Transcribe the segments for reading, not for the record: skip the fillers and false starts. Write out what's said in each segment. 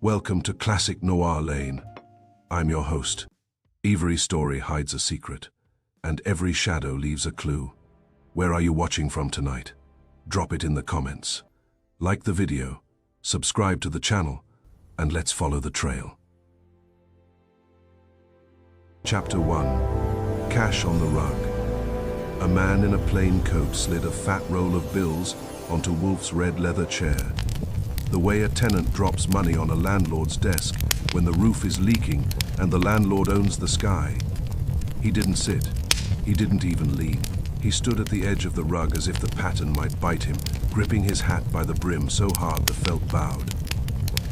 Welcome to Classic Noir Lane. I'm your host. Every story hides a secret, and every shadow leaves a clue. Where are you watching from tonight? Drop it in the comments. Like the video, subscribe to the channel, and let's follow the trail. Chapter 1. Cash on the Rug. A man in a plain coat slid a fat roll of bills onto Wolfe's red leather chair. The way a tenant drops money on a landlord's desk when the roof is leaking and the landlord owns the sky. He didn't sit. He didn't even lean. He stood at the edge of the rug as if the pattern might bite him, gripping his hat by the brim so hard the felt bowed.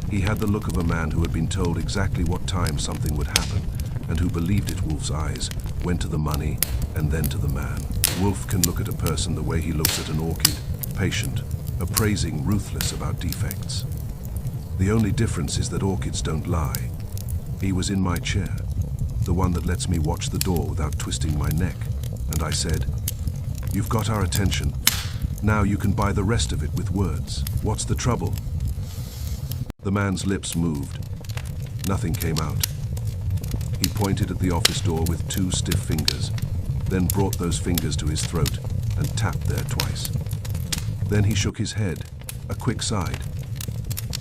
He had the look of a man who had been told exactly what time something would happen, and who believed it. Wolfe's eyes went to the money and then to the man. Wolfe can look at a person the way he looks at an orchid, patient, appraising, ruthless about defects. The only difference is that orchids don't lie. He was in my chair, the one that lets me watch the door without twisting my neck, and I said, "You've got our attention. Now you can buy the rest of it with words. What's the trouble?" The man's lips moved. Nothing came out. He pointed at the office door with two stiff fingers, then brought those fingers to his throat and tapped there twice. Then he shook his head, a quick side.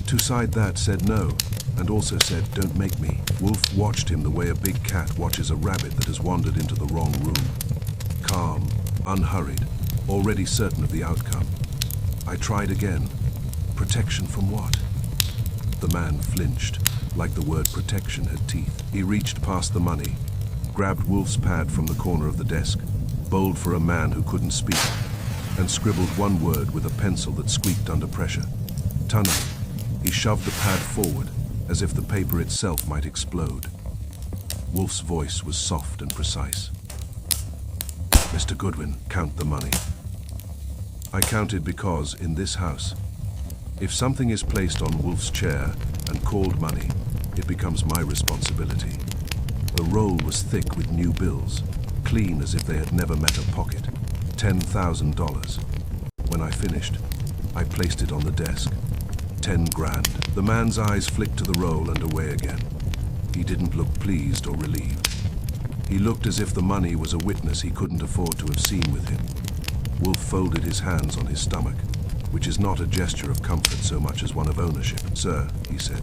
To side that said no, and also said, "Don't make me." Wolfe watched him the way a big cat watches a rabbit that has wandered into the wrong room. Calm, unhurried, already certain of the outcome. I tried again. Protection from what? The man flinched, like the word protection had teeth. He reached past the money, grabbed Wolfe's pad from the corner of the desk, bold for a man who couldn't speak, and scribbled one word with a pencil that squeaked under pressure. Tunnel. He shoved the pad forward, as if the paper itself might explode. Wolfe's voice was soft and precise. "Mr. Goodwin, count the money." I counted because, in this house, if something is placed on Wolfe's chair and called money, it becomes my responsibility. The roll was thick with new bills, clean as if they had never met a pocket. $10,000. When I finished, I placed it on the desk. 10 grand. The man's eyes flicked to the roll and away again. He didn't look pleased or relieved. He looked as if the money was a witness he couldn't afford to have seen with him. Wolfe folded his hands on his stomach, which is not a gesture of comfort so much as one of ownership. "Sir," he said,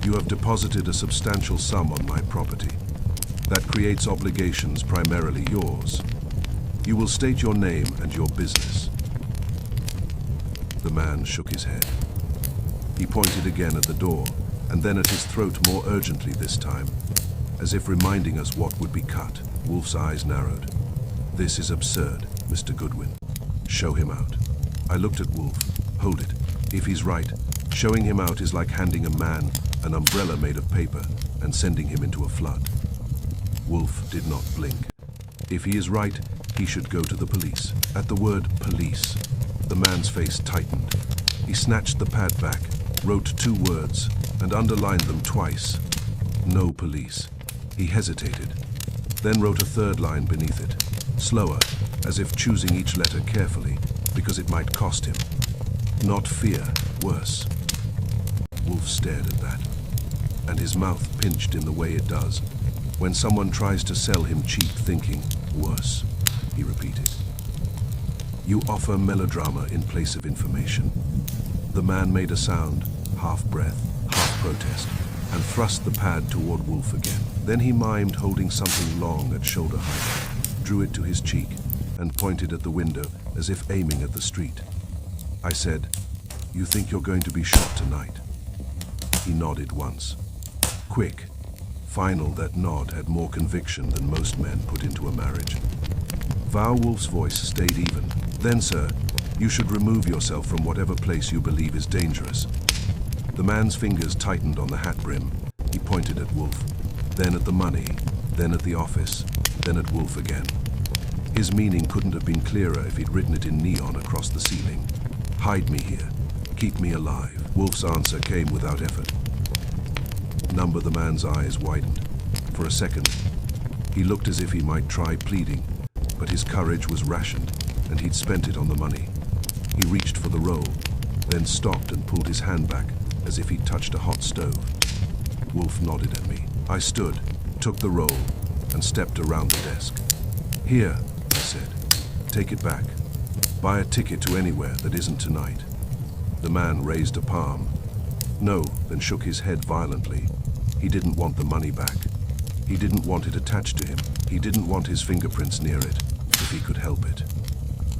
"you have deposited a substantial sum on my property. That creates obligations primarily yours. You will state your name and your business." The man shook his head. He pointed again at the door, and then at his throat more urgently this time, as if reminding us what would be cut. Wolfe's eyes narrowed. "This is absurd, Mr. Goodwin. Show him out." I looked at Wolfe. "Hold it. If he's right, showing him out is like handing a man an umbrella made of paper and sending him into a flood." Wolfe did not blink. If he is right, he should go to the police. At the word police, the man's face tightened. He snatched the pad back, wrote two words, and underlined them twice. "No police." He hesitated, then wrote a third line beneath it, slower, as if choosing each letter carefully, because it might cost him. "Not fear, worse." Wolfe stared at that, and his mouth pinched in the way it does when someone tries to sell him cheap thinking. "Worse," he repeated. "You offer melodrama in place of information." The man made a sound, half breath, half protest, and thrust the pad toward Wolfe again. Then he mimed holding something long at shoulder height, drew it to his cheek, and pointed at the window as if aiming at the street. I said, "You think you're going to be shot tonight?" He nodded once. Quick, final. That nod had more conviction than most men put into a marriage. Wolfe's voice stayed even. "Then, sir, you should remove yourself from whatever place you believe is dangerous." The man's fingers tightened on the hat brim. He pointed at Wolfe, then at the money, then at the office, then at Wolfe again. His meaning couldn't have been clearer if he'd written it in neon across the ceiling. "Hide me here. Keep me alive." Wolfe's answer came without effort. Number. The man's eyes widened. For a second, he looked as if he might try pleading, but his courage was rationed, and he'd spent it on the money. He reached for the roll, then stopped and pulled his hand back, as if he'd touched a hot stove. Wolfe nodded at me. I stood, took the roll, and stepped around the desk. "Here," I said. "Take it back. Buy a ticket to anywhere that isn't tonight." The man raised a palm. "No," then shook his head violently. He didn't want the money back. He didn't want it attached to him. He didn't want his fingerprints near it, if he could help it.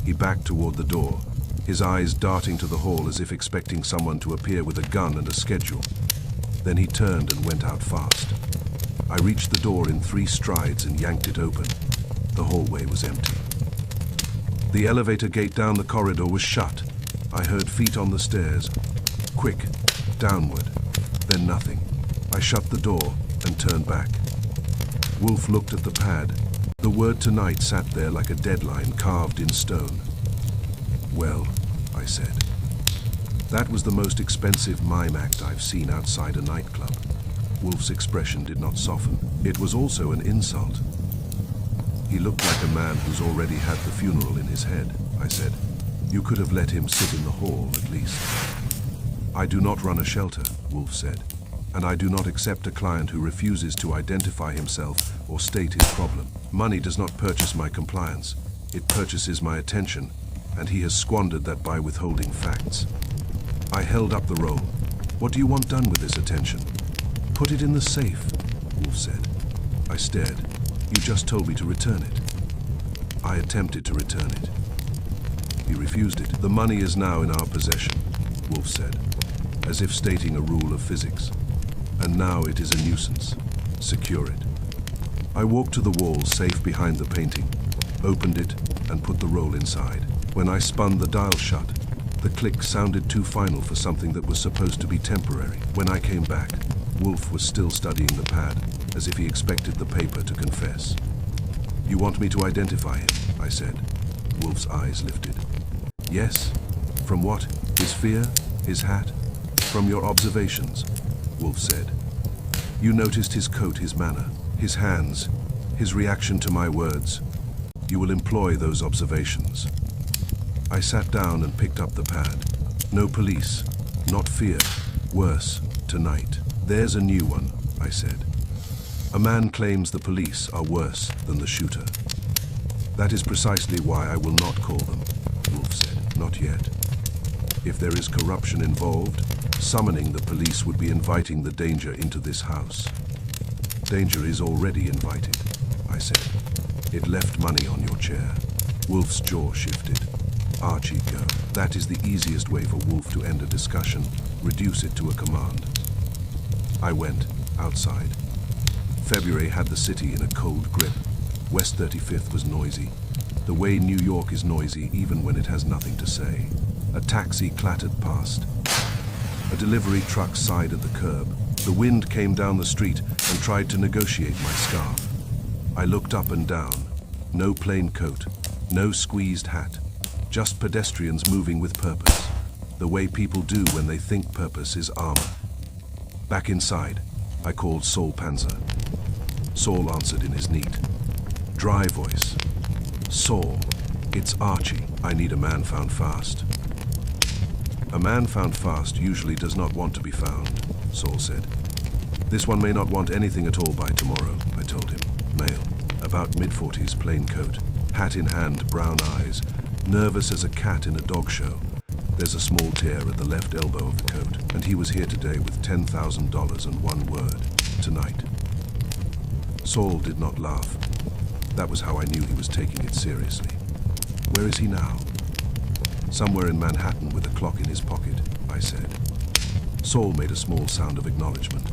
He backed toward the door, his eyes darting to the hall as if expecting someone to appear with a gun and a schedule. Then he turned and went out fast. I reached the door in 3 strides and yanked it open. The hallway was empty. The elevator gate down the corridor was shut. I heard feet on the stairs. Quick, downward, then nothing. I shut the door and turned back. Wolfe looked at the pad. The word tonight sat there like a deadline carved in stone. "Well," I said. That was the most expensive mime act I've seen outside a nightclub. Wolfe's expression did not soften. It was also an insult. "He looked like a man who's already had the funeral in his head," I said. "You could have let him sit in the hall, at least." "I do not run a shelter," Wolfe said, "and I do not accept a client who refuses to identify himself or state his problem. Money does not purchase my compliance. It purchases my attention, and he has squandered that by withholding facts." I held up the roll. "What do you want done with this attention?" "Put it in the safe," Wolfe said. I stared. "You just told me to return it." I attempted to return it. He refused it. "The money is now in our possession," Wolfe said, as if stating a rule of physics. "And now it is a nuisance. Secure it." I walked to the wall safe behind the painting, opened it, and put the roll inside. When I spun the dial shut, the click sounded too final for something that was supposed to be temporary. When I came back, Wolfe was still studying the pad, as if he expected the paper to confess. "You want me to identify him?" I said. Wolfe's eyes lifted. "Yes. From what? His fear? His hat?" "From your observations," Wolfe said. "You noticed his coat, his manner, his hands, his reaction to my words. You will employ those observations." I sat down and picked up the pad. "No police, not fear, worse, tonight." "There's a new one," I said. "A man claims the police are worse than the shooter." "That is precisely why I will not call them," Wolfe said. "Not yet. If there is corruption involved, summoning the police would be inviting the danger into this house." "Danger is already invited," I said. "It left money on your chair." Wolfe's jaw shifted. "Archie, go." That is the easiest way for Wolfe to end a discussion, reduce it to a command. I went outside. February had the city in a cold grip. West 35th was noisy, the way New York is noisy even when it has nothing to say. A taxi clattered past. A delivery truck sighed at the curb. The wind came down the street and tried to negotiate my scarf. I looked up and down. No plain coat, no squeezed hat, just pedestrians moving with purpose, the way people do when they think purpose is armor. Back inside, I called Saul Panzer. Saul answered in his neat, dry voice. "Saul, it's Archie. I need a man found fast." "A man found fast usually does not want to be found," Saul said. "This one may not want anything at all by tomorrow," I told him. Male, about mid-40s, plain coat, hat in hand, brown eyes, nervous as a cat in a dog show. There's a small tear at the left elbow of the coat, and he was here today with $10,000 and one word: tonight. Saul did not laugh. That was how I knew he was taking it seriously. "Where is he now?" "Somewhere in Manhattan with a clock in his pocket," I said. Saul made a small sound of acknowledgement.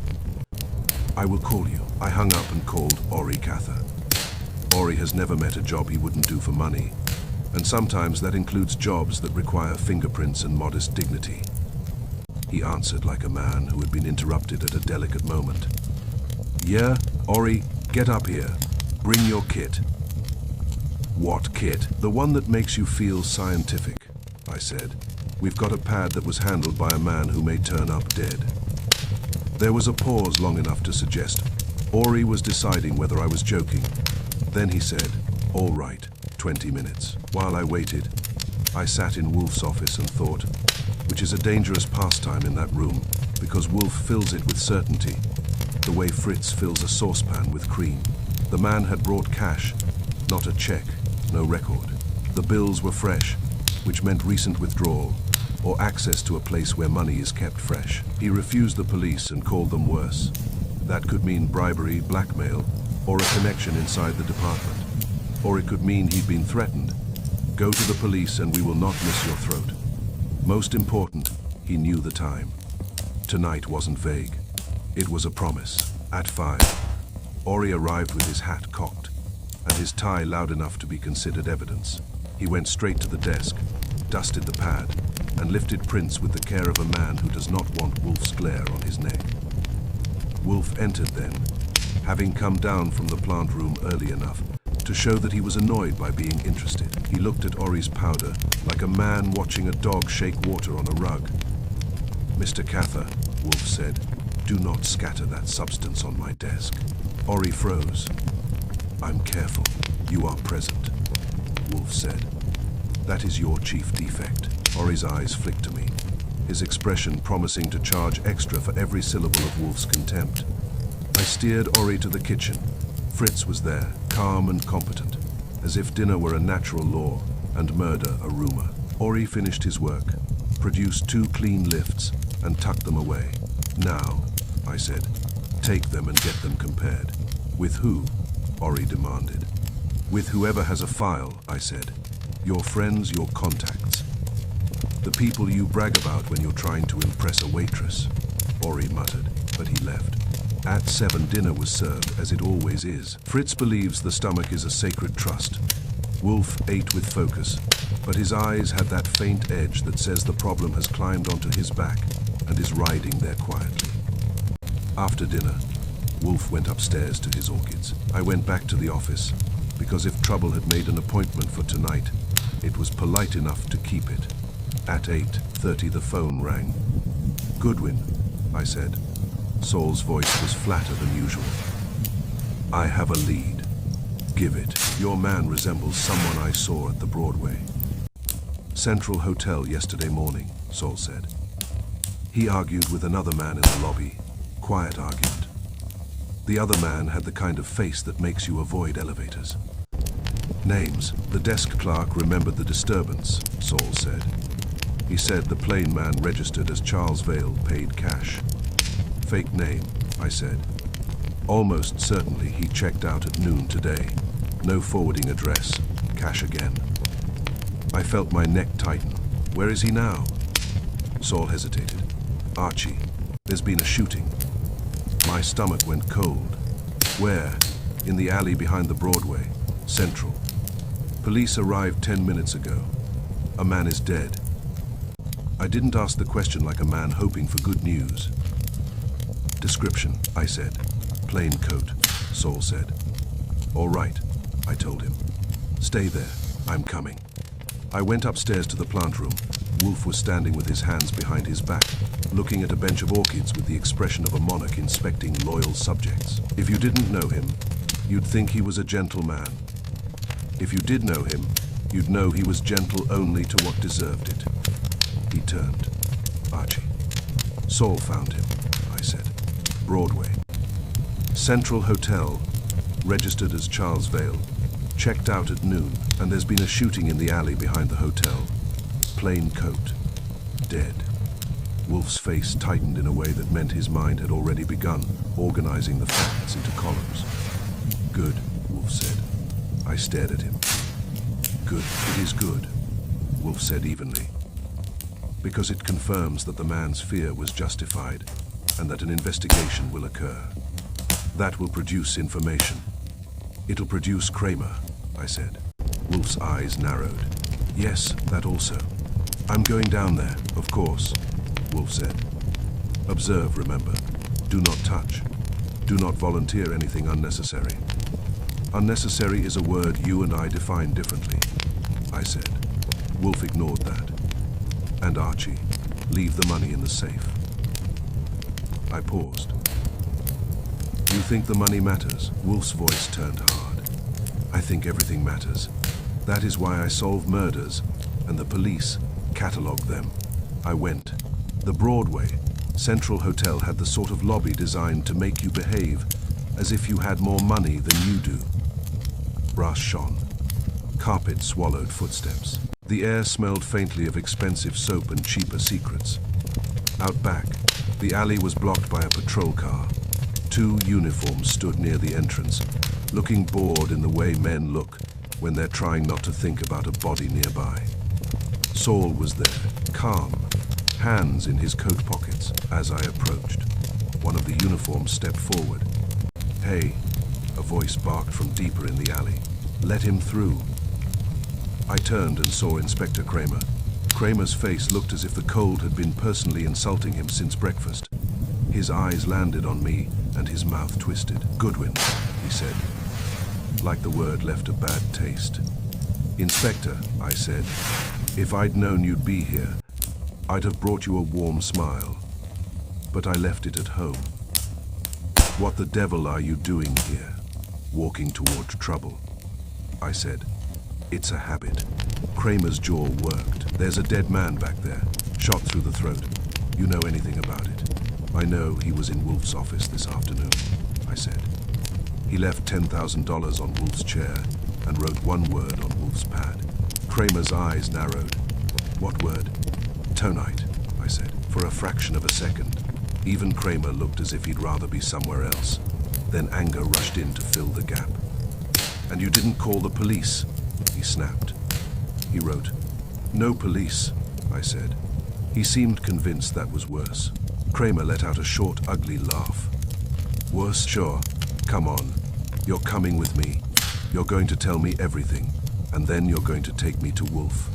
"I will call you." I hung up and called Ori Cather. Ori has never met a job he wouldn't do for money, and sometimes that includes jobs that require fingerprints and modest dignity. He answered like a man who had been interrupted at a delicate moment. "Yeah, Ori, get up here. Bring your kit." "What kit?" "The one that makes you feel scientific," I said. "We've got a pad that was handled by a man who may turn up dead." There was a pause long enough to suggest Ori was deciding whether I was joking. Then he said, "All right, 20 minutes." While I waited, I sat in Wolfe's office and thought, which is a dangerous pastime in that room, Because Wolfe fills it with certainty, the way Fritz fills a saucepan with cream. The man had brought cash, not a check, no record. The bills were fresh, which meant recent withdrawal, or access to a place where money is kept fresh. He refused the police and called them worse. That could mean bribery, blackmail, or a connection inside the department. Or it could mean he'd been threatened. Go to the police and we will not miss your throat. Most important, he knew the time. Tonight wasn't vague. It was a promise. At 5. Ori arrived with his hat cocked, and his tie loud enough to be considered evidence. He went straight to the desk, dusted the pad, and lifted Prince with the care of a man who does not want Wolfe's glare on his neck. Wolfe entered then, having come down from the plant room early enough to show that he was annoyed by being interested. He looked at Ori's powder like a man watching a dog shake water on a rug. "Mr. Cather," Wolfe said, "do not scatter that substance on my desk." Ori froze. "I'm careful. You are present," Wolfe said. "That is your chief defect." Ori's eyes flicked to me, his expression promising to charge extra for every syllable of Wolfe's contempt. I steered Ori to the kitchen. Fritz was there, calm and competent, as if dinner were a natural law and murder a rumor. Ori finished his work, produced 2 clean lifts, and tucked them away. "Now," I said, "take them and get them compared." "With who?" Ori demanded. "With whoever has a file," I said. "Your friends, your contacts. The people you brag about when you're trying to impress a waitress," Ori muttered, but he left. At 7, dinner was served, as it always is. Fritz believes the stomach is a sacred trust. Wolfe ate with focus, but his eyes had that faint edge that says the problem has climbed onto his back and is riding there quietly. After dinner, Wolfe went upstairs to his orchids. I went back to the office, because if Trouble had made an appointment for tonight, it was polite enough to keep it. At 8:30 the phone rang. "Goodwin," I said. Saul's voice was flatter than usual. "I have a lead. Give it. Your man resembles someone I saw at the Broadway. Central Hotel yesterday morning," Saul said. "He argued with another man in the lobby. Quiet argument. The other man had the kind of face that makes you avoid elevators." "Names." The desk clerk remembered the disturbance, Saul said. He said the plain man registered as Charles Vale, paid cash. "Fake name," I said. "Almost certainly he checked out at noon today. No forwarding address. Cash again." I felt my neck tighten. "Where is he now?" Saul hesitated. "Archie, there's been a shooting." My stomach went cold. "Where?" "In the alley behind the Broadway. Central. Police arrived 10 minutes ago. A man is dead." I didn't ask the question like a man hoping for good news. "Description," I said. "Plain coat," Saul said. "All right," I told him. "Stay there. I'm coming." I went upstairs to the plant room. Wolfe was standing with his hands behind his back, looking at a bench of orchids with the expression of a monarch inspecting loyal subjects. If you didn't know him, you'd think he was a gentle man. If you did know him, you'd know he was gentle only to what deserved it. He turned. "Archie." "Saul found him," I said. "Broadway. Central Hotel, registered as Charles Vale. Checked out at noon, and there's been a shooting in the alley behind the hotel. Plain coat. Dead." Wolfe's face tightened in a way that meant his mind had already begun organizing the facts into columns. "Good," Wolfe said. I stared at him. "Good, it is good," Wolfe said evenly. "Because it confirms that the man's fear was justified and that an investigation will occur. That will produce information. It'll produce Kramer," I said. Wolfe's eyes narrowed. "Yes, that also. I'm going down there, of course," Wolfe said. "Observe, remember. Do not touch. Do not volunteer anything unnecessary." "Unnecessary is a word you and I define differently," I said. Wolfe ignored that. "And Archie, leave the money in the safe." I paused. "You think the money matters?" Wolfe's voice turned hard. "I think everything matters. That is why I solve murders, and the police catalog them." I went. "The Broadway," Central Hotel had the sort of lobby designed to make you behave as if you had more money than you do. Brass shone. Carpet swallowed footsteps. The air smelled faintly of expensive soap and cheaper secrets. Out back, the alley was blocked by a patrol car. Two uniforms stood near the entrance, looking bored in the way men look when they're trying not to think about a body nearby. Saul was there, calm, hands in his coat pockets. As I approached, one of the uniforms stepped forward. "Hey," a voice barked from deeper in the alley. "Let him through." I turned and saw Inspector Kramer. Kramer's face looked as if the cold had been personally insulting him since breakfast. His eyes landed on me and his mouth twisted. "Goodwin," he said, like the word left a bad taste. "Inspector," I said, "if I'd known you'd be here, I'd have brought you a warm smile. But I left it at home." "What the devil are you doing here, walking toward trouble?" I said. "It's a habit." Kramer's jaw worked. "There's a dead man back there, shot through the throat. You know anything about it?" "I know he was in Wolfe's office this afternoon," I said. "He left $10,000 on Wolfe's chair and wrote one word on Wolfe's pad." Kramer's eyes narrowed. "What word?" "Tonight," I said. For a fraction of a second, even Kramer looked as if he'd rather be somewhere else. Then anger rushed in to fill the gap. "And you didn't call the police?" he snapped. He wrote, "No police," I said. He seemed convinced that was worse. Kramer let out a short, ugly laugh. "Worse? Sure. Come on. You're coming with me. You're going to tell me everything, and then you're going to take me to Wolfe."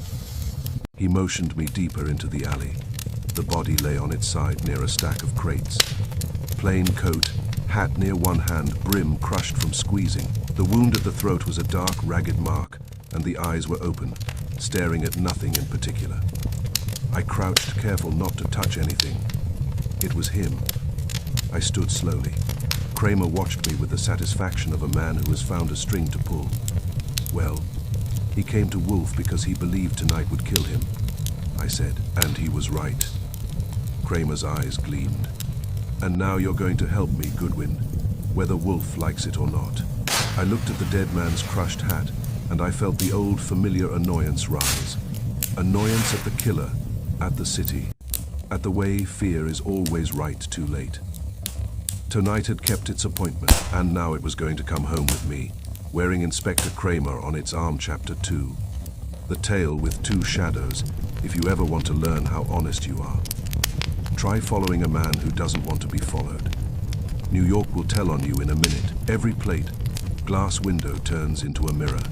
He motioned me deeper into the alley. The body lay on its side near a stack of crates. Plain coat, hat near one hand, brim crushed from squeezing. The wound at the throat was a dark, ragged mark, and the eyes were open, staring at nothing in particular. I crouched, careful not to touch anything. It was him. I stood slowly. Kramer watched me with the satisfaction of a man who has found a string to pull. "Well, he came to Wolfe because he believed tonight would kill him," I said, "and he was right." Kramer's eyes gleamed. "And now you're going to help me, Goodwin, whether Wolfe likes it or not." I looked at the dead man's crushed hat, and I felt the old familiar annoyance rise. Annoyance at the killer, at the city, at the way fear is always right too late. Tonight had kept its appointment, and now it was going to come home with me, wearing Inspector Kramer on its arm. Chapter 2. The Tale with Two Shadows, if you ever want to learn how honest you are. Try following a man who doesn't want to be followed. New York will tell on you in a minute. Every plate, glass window turns into a mirror.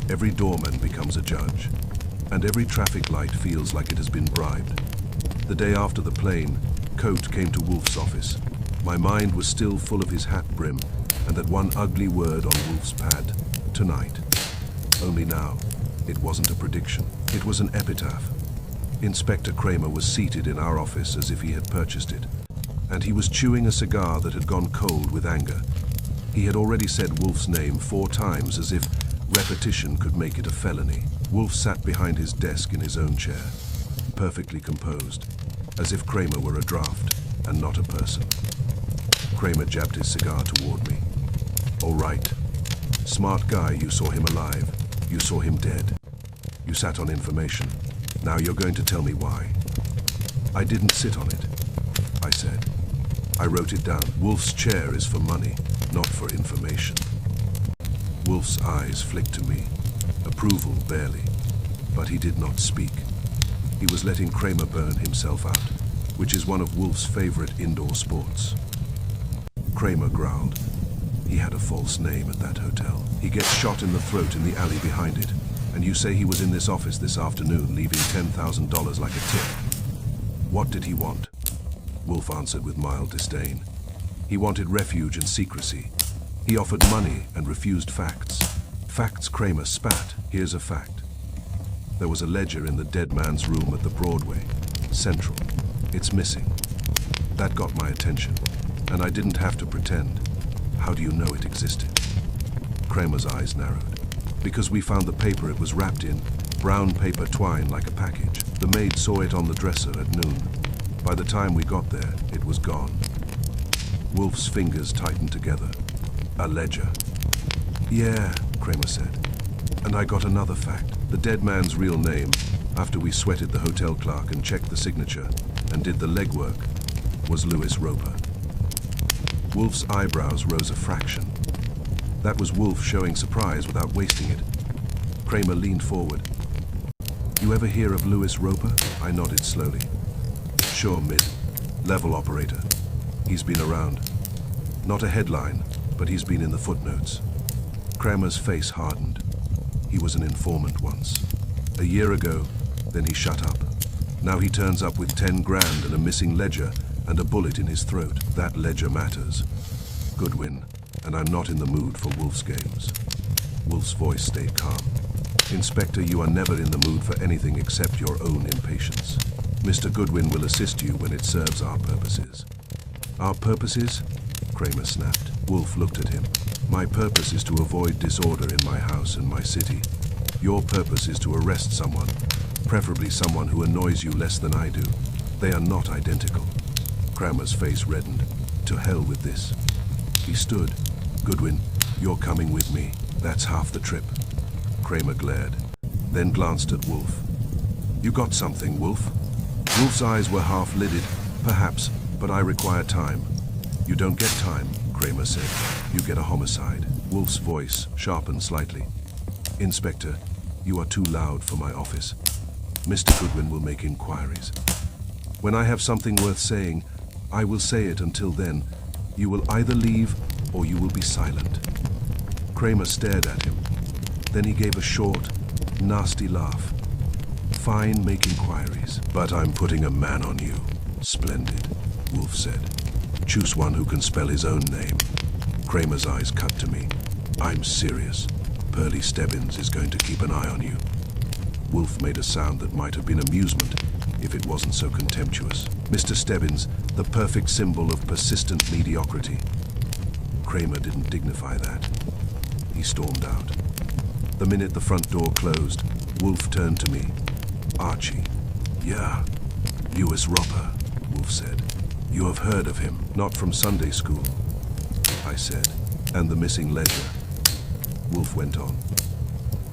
Every doorman becomes a judge. And every traffic light feels like it has been bribed. The day after the plane, Coate came to Wolfe's office. My mind was still full of his hat brim and that one ugly word on Wolfe's pad, "Tonight." Only now, it wasn't a prediction. It was an epitaph. Inspector Kramer was seated in our office as if he had purchased it, and he was chewing a cigar that had gone cold with anger. He had already said Wolfe's name 4 times as if repetition could make it a felony. Wolfe sat behind his desk in his own chair, perfectly composed, as if Kramer were a draft and not a person. Kramer jabbed his cigar toward me. "All right. Smart guy, you saw him alive. You saw him dead. You sat on information. Now you're going to tell me why." "I didn't sit on it," I said. "I wrote it down. Wolfe's chair is for money, not for information." Wolfe's eyes flicked to me. Approval, barely. But he did not speak. He was letting Kramer burn himself out, which is one of Wolfe's favorite indoor sports. Kramer growled. He had a false name at that hotel. "He gets shot in the throat in the alley behind it, and you say he was in this office this afternoon leaving $10,000 like a tip. What did he want?" Wolfe answered with mild disdain. "He wanted refuge and secrecy. He offered money and refused facts." "Facts?" Kramer spat. "Here's a fact. There was a ledger in the dead man's room at the Broadway, Central. It's missing. That got my attention, and I didn't have to pretend. How do you know it existed?" Kramer's eyes narrowed. "Because we found the paper it was wrapped in, brown paper twine like a package. The maid saw it on the dresser at noon. By the time we got there, it was gone. Wolfe's fingers tightened together. A ledger. Yeah, Kramer said. And I got another fact. The dead man's real name, after we sweated the hotel clerk and checked the signature and did the legwork, was Louis Roper. Wolfe's eyebrows rose a fraction. That was Wolfe showing surprise without wasting it. Kramer leaned forward. You ever hear of Louis Roper? I nodded slowly. Sure, mid-level operator. He's been around. Not a headline, but he's been in the footnotes. Kramer's face hardened. He was an informant once. A year ago, then he shut up. Now he turns up with 10 grand and a missing ledger and a bullet in his throat. That ledger matters. Goodwin, and I'm not in the mood for Wolfe's games. Wolfe's voice stayed calm. Inspector, you are never in the mood for anything except your own impatience. Mr. Goodwin will assist you when it serves our purposes. Our purposes? Kramer snapped. Wolfe looked at him. My purpose is to avoid disorder in my house and my city. Your purpose is to arrest someone, preferably someone who annoys you less than I do. They are not identical. Kramer's face reddened. To hell with this. He stood. Goodwin, you're coming with me. That's half the trip. Kramer glared, then glanced at Wolfe. You got something, Wolfe? Wolfe's eyes were half-lidded, perhaps, but I require time. You don't get time, Kramer said. You get a homicide. Wolfe's voice sharpened slightly. Inspector, you are too loud for my office. Mr. Goodwin will make inquiries. When I have something worth saying, I will say it. Until then, you will either leave or you will be silent. Kramer stared at him. Then he gave a short, nasty laugh. Fine, make inquiries, but I'm putting a man on you. Splendid, Wolfe said. Choose one who can spell his own name. Kramer's eyes cut to me. I'm serious. Pearlie Stebbins is going to keep an eye on you. Wolfe made a sound that might have been amusement if it wasn't so contemptuous. Mr. Stebbins, the perfect symbol of persistent mediocrity. Kramer didn't dignify that. He stormed out. The minute the front door closed, Wolfe turned to me. Archie. Yeah, Louis Roper, Wolfe said. You have heard of him, not from Sunday school, I said. And the missing ledger. Wolfe went on.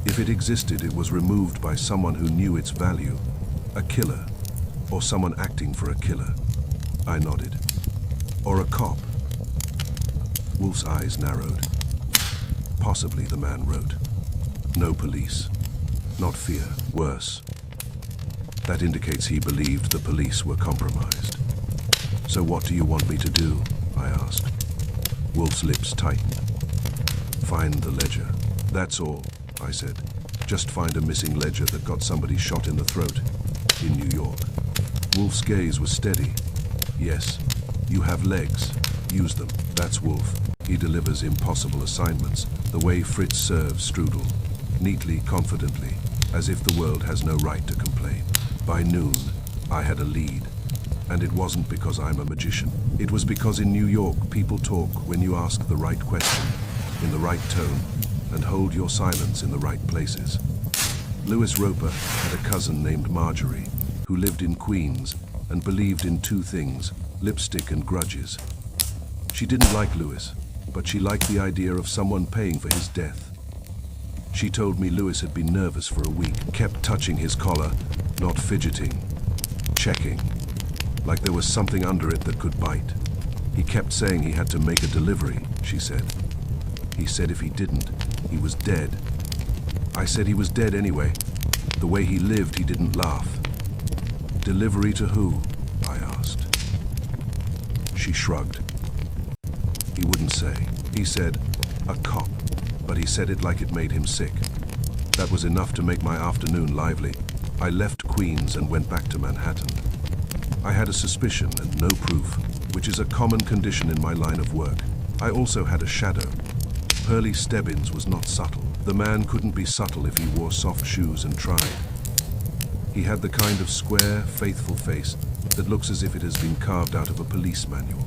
If it existed, it was removed by someone who knew its value. A killer, or someone acting for a killer. I nodded. Or a cop. Wolfe's eyes narrowed. Possibly, the man wrote. No police. Not fear. Worse. That indicates he believed the police were compromised. So what do you want me to do? I asked. Wolfe's lips tightened. Find the ledger. That's all, I said. Just find a missing ledger that got somebody shot in the throat. In New York. Wolfe's gaze was steady. Yes. You have legs. Use them. That's Wolfe. He delivers impossible assignments, the way Fritz serves strudel. Neatly, confidently, as if the world has no right to complain. By noon, I had a lead. And it wasn't because I'm a magician. It was because in New York, people talk when you ask the right question, in the right tone, and hold your silence in the right places. Louis Roper had a cousin named Marjorie, who lived in Queens and believed in two things, lipstick and grudges. She didn't like Louis, but she liked the idea of someone paying for his death. She told me Louis had been nervous for a week, kept touching his collar, not fidgeting, checking, like there was something under it that could bite. He kept saying he had to make a delivery, she said. He said if he didn't, he was dead. I said he was dead anyway. The way he lived, he didn't laugh. Delivery to who? I asked. She shrugged. He wouldn't say. He said, a cop. But he said it like it made him sick. That was enough to make my afternoon lively. I left Queens and went back to Manhattan. I had a suspicion and no proof, which is a common condition in my line of work. I also had a shadow. Pearlie Stebbins was not subtle. The man couldn't be subtle if he wore soft shoes and tried. He had the kind of square, faithful face that looks as if it has been carved out of a police manual.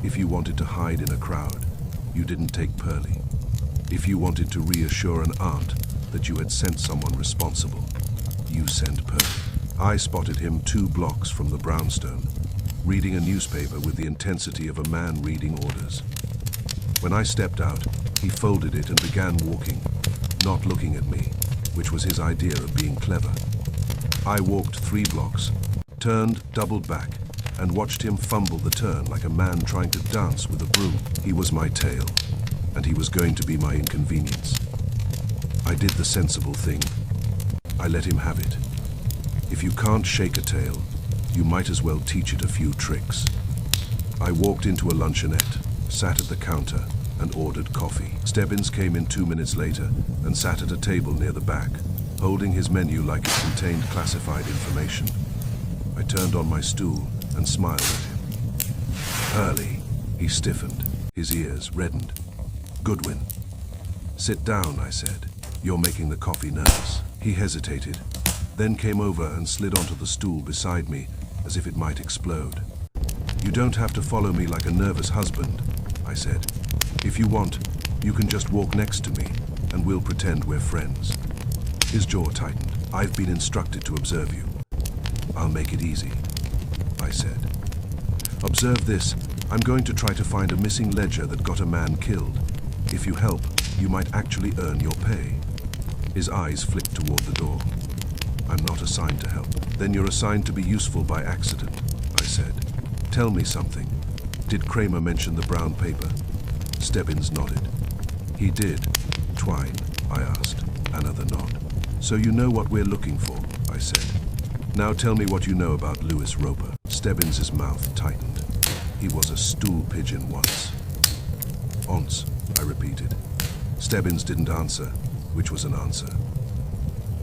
If you wanted to hide in a crowd, you didn't take Pearlie. If you wanted to reassure an aunt that you had sent someone responsible, you sent Pearlie. I spotted him 2 blocks from the brownstone, reading a newspaper with the intensity of a man reading orders. When I stepped out, he folded it and began walking, not looking at me, which was his idea of being clever. I walked 3 blocks, turned, doubled back, and watched him fumble the turn like a man trying to dance with a broom. He was my tail, and he was going to be my inconvenience. I did the sensible thing. I let him have it. If you can't shake a tail, you might as well teach it a few tricks. I walked into a luncheonette, sat at the counter, and ordered coffee. Stebbins came in 2 minutes later and sat at a table near the back, holding his menu like it contained classified information. I turned on my stool and smiled at him. Hurley, he stiffened, his ears reddened. Goodwin. Sit down, I said. You're making the coffee nervous. He hesitated, then came over and slid onto the stool beside me as if it might explode. You don't have to follow me like a nervous husband, I said. If you want, you can just walk next to me and we'll pretend we're friends. His jaw tightened. I've been instructed to observe you. I'll make it easy, I said. Observe this. I'm going to try to find a missing ledger that got a man killed. If you help, you might actually earn your pay. His eyes flicked toward the door. I'm not assigned to help. Then you're assigned to be useful by accident, I said. Tell me something. Did Kramer mention the brown paper? Stebbins nodded. He did. Twine, I asked. Another nod. So you know what we're looking for, I said. Now tell me what you know about Lewis Roper. Stebbins' mouth tightened. He was a stool pigeon once. Once, I repeated. Stebbins didn't answer, which was an answer.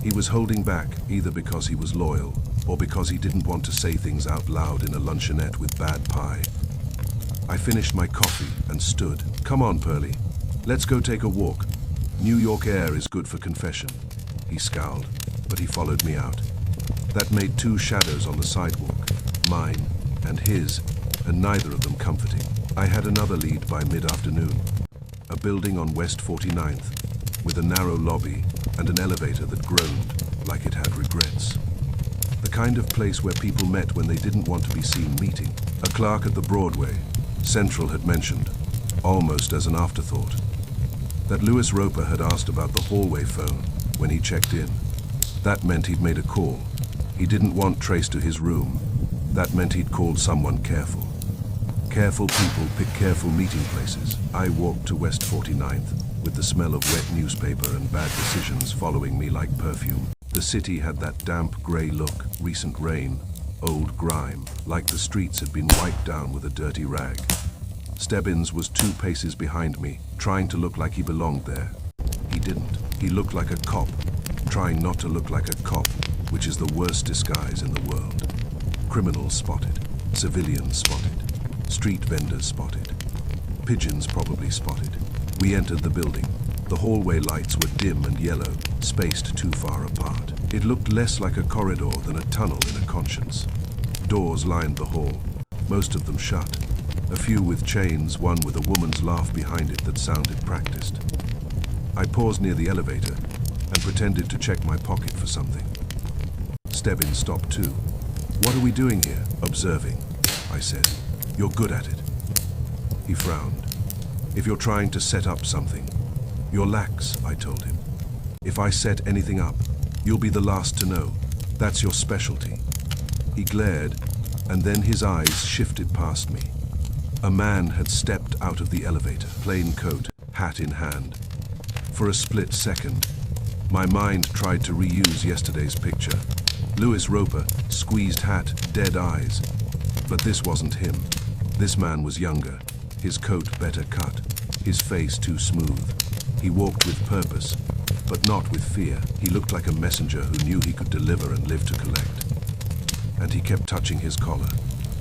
He was holding back, either because he was loyal, or because he didn't want to say things out loud in a luncheonette with bad pie. I finished my coffee and stood. Come on, Pearlie. Let's go take a walk. New York air is good for confession. He scowled, but he followed me out. That made 2 shadows on the sidewalk, mine and his, and neither of them comforting. I had another lead by mid-afternoon. A building on West 49th, with a narrow lobby and an elevator that groaned like it had regrets. The kind of place where people met when they didn't want to be seen meeting. A clerk at the Broadway, Central had mentioned, almost as an afterthought, that Lewis Roper had asked about the hallway phone when he checked in. That meant he'd made a call. He didn't want trace to his room. That meant he'd called someone careful. Careful people pick careful meeting places. I walked to West 49th, with the smell of wet newspaper and bad decisions following me like perfume. The city had that damp grey look, recent rain, old grime, like the streets had been wiped down with a dirty rag. Stebbins was 2 paces behind me, trying to look like he belonged there. He didn't. He looked like a cop, trying not to look like a cop, which is the worst disguise in the world. Criminals spotted, civilians spotted, street vendors spotted, pigeons probably spotted. We entered the building. The hallway lights were dim and yellow, spaced too far apart. It looked less like a corridor than a tunnel in a conscience. Doors lined the hall, most of them shut. A few with chains, one with a woman's laugh behind it that sounded practiced. I paused near the elevator and pretended to check my pocket for something. Stebbins stopped too. What are we doing here? Observing, I said. You're good at it. He frowned. If you're trying to set up something, you're lax, I told him. If I set anything up, you'll be the last to know. That's your specialty. He glared, and then his eyes shifted past me. A man had stepped out of the elevator, plain coat, hat in hand. For a split second, my mind tried to reuse yesterday's picture. Lewis Roper, squeezed hat, dead eyes. But this wasn't him. This man was younger, his coat better cut, his face too smooth. He walked with purpose, but not with fear. He looked like a messenger who knew he could deliver and live to collect. And he kept touching his collar,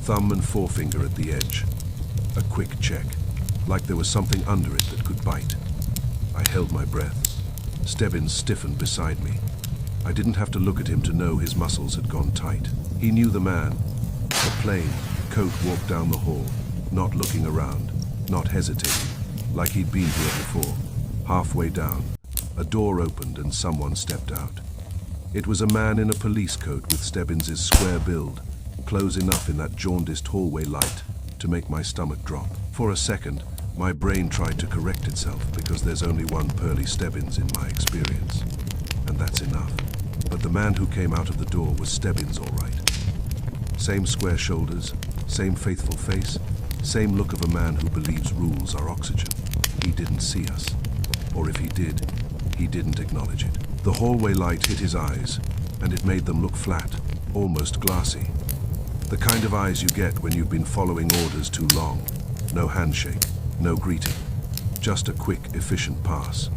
thumb and forefinger at the edge. A quick check, like there was something under it that could bite. I held my breath. Stebbins stiffened beside me. I didn't have to look at him to know his muscles had gone tight. He knew the man. The plain coat walked down the hall, not looking around, not hesitating, like he'd been here before. Halfway down, a door opened and someone stepped out. It was a man in a police coat with Stebbins's square build, close enough in that jaundiced hallway light to make my stomach drop. For a second, my brain tried to correct itself because there's only one Pearly Stebbins in my experience, and that's enough. But the man who came out of the door was Stebbins, all right. Same square shoulders, same faithful face, same look of a man who believes rules are oxygen. He didn't see us, or if he did, he didn't acknowledge it. The hallway light hit his eyes, and it made them look flat, almost glassy. The kind of eyes you get when you've been following orders too long. No handshake, no greeting, just a quick, efficient pass.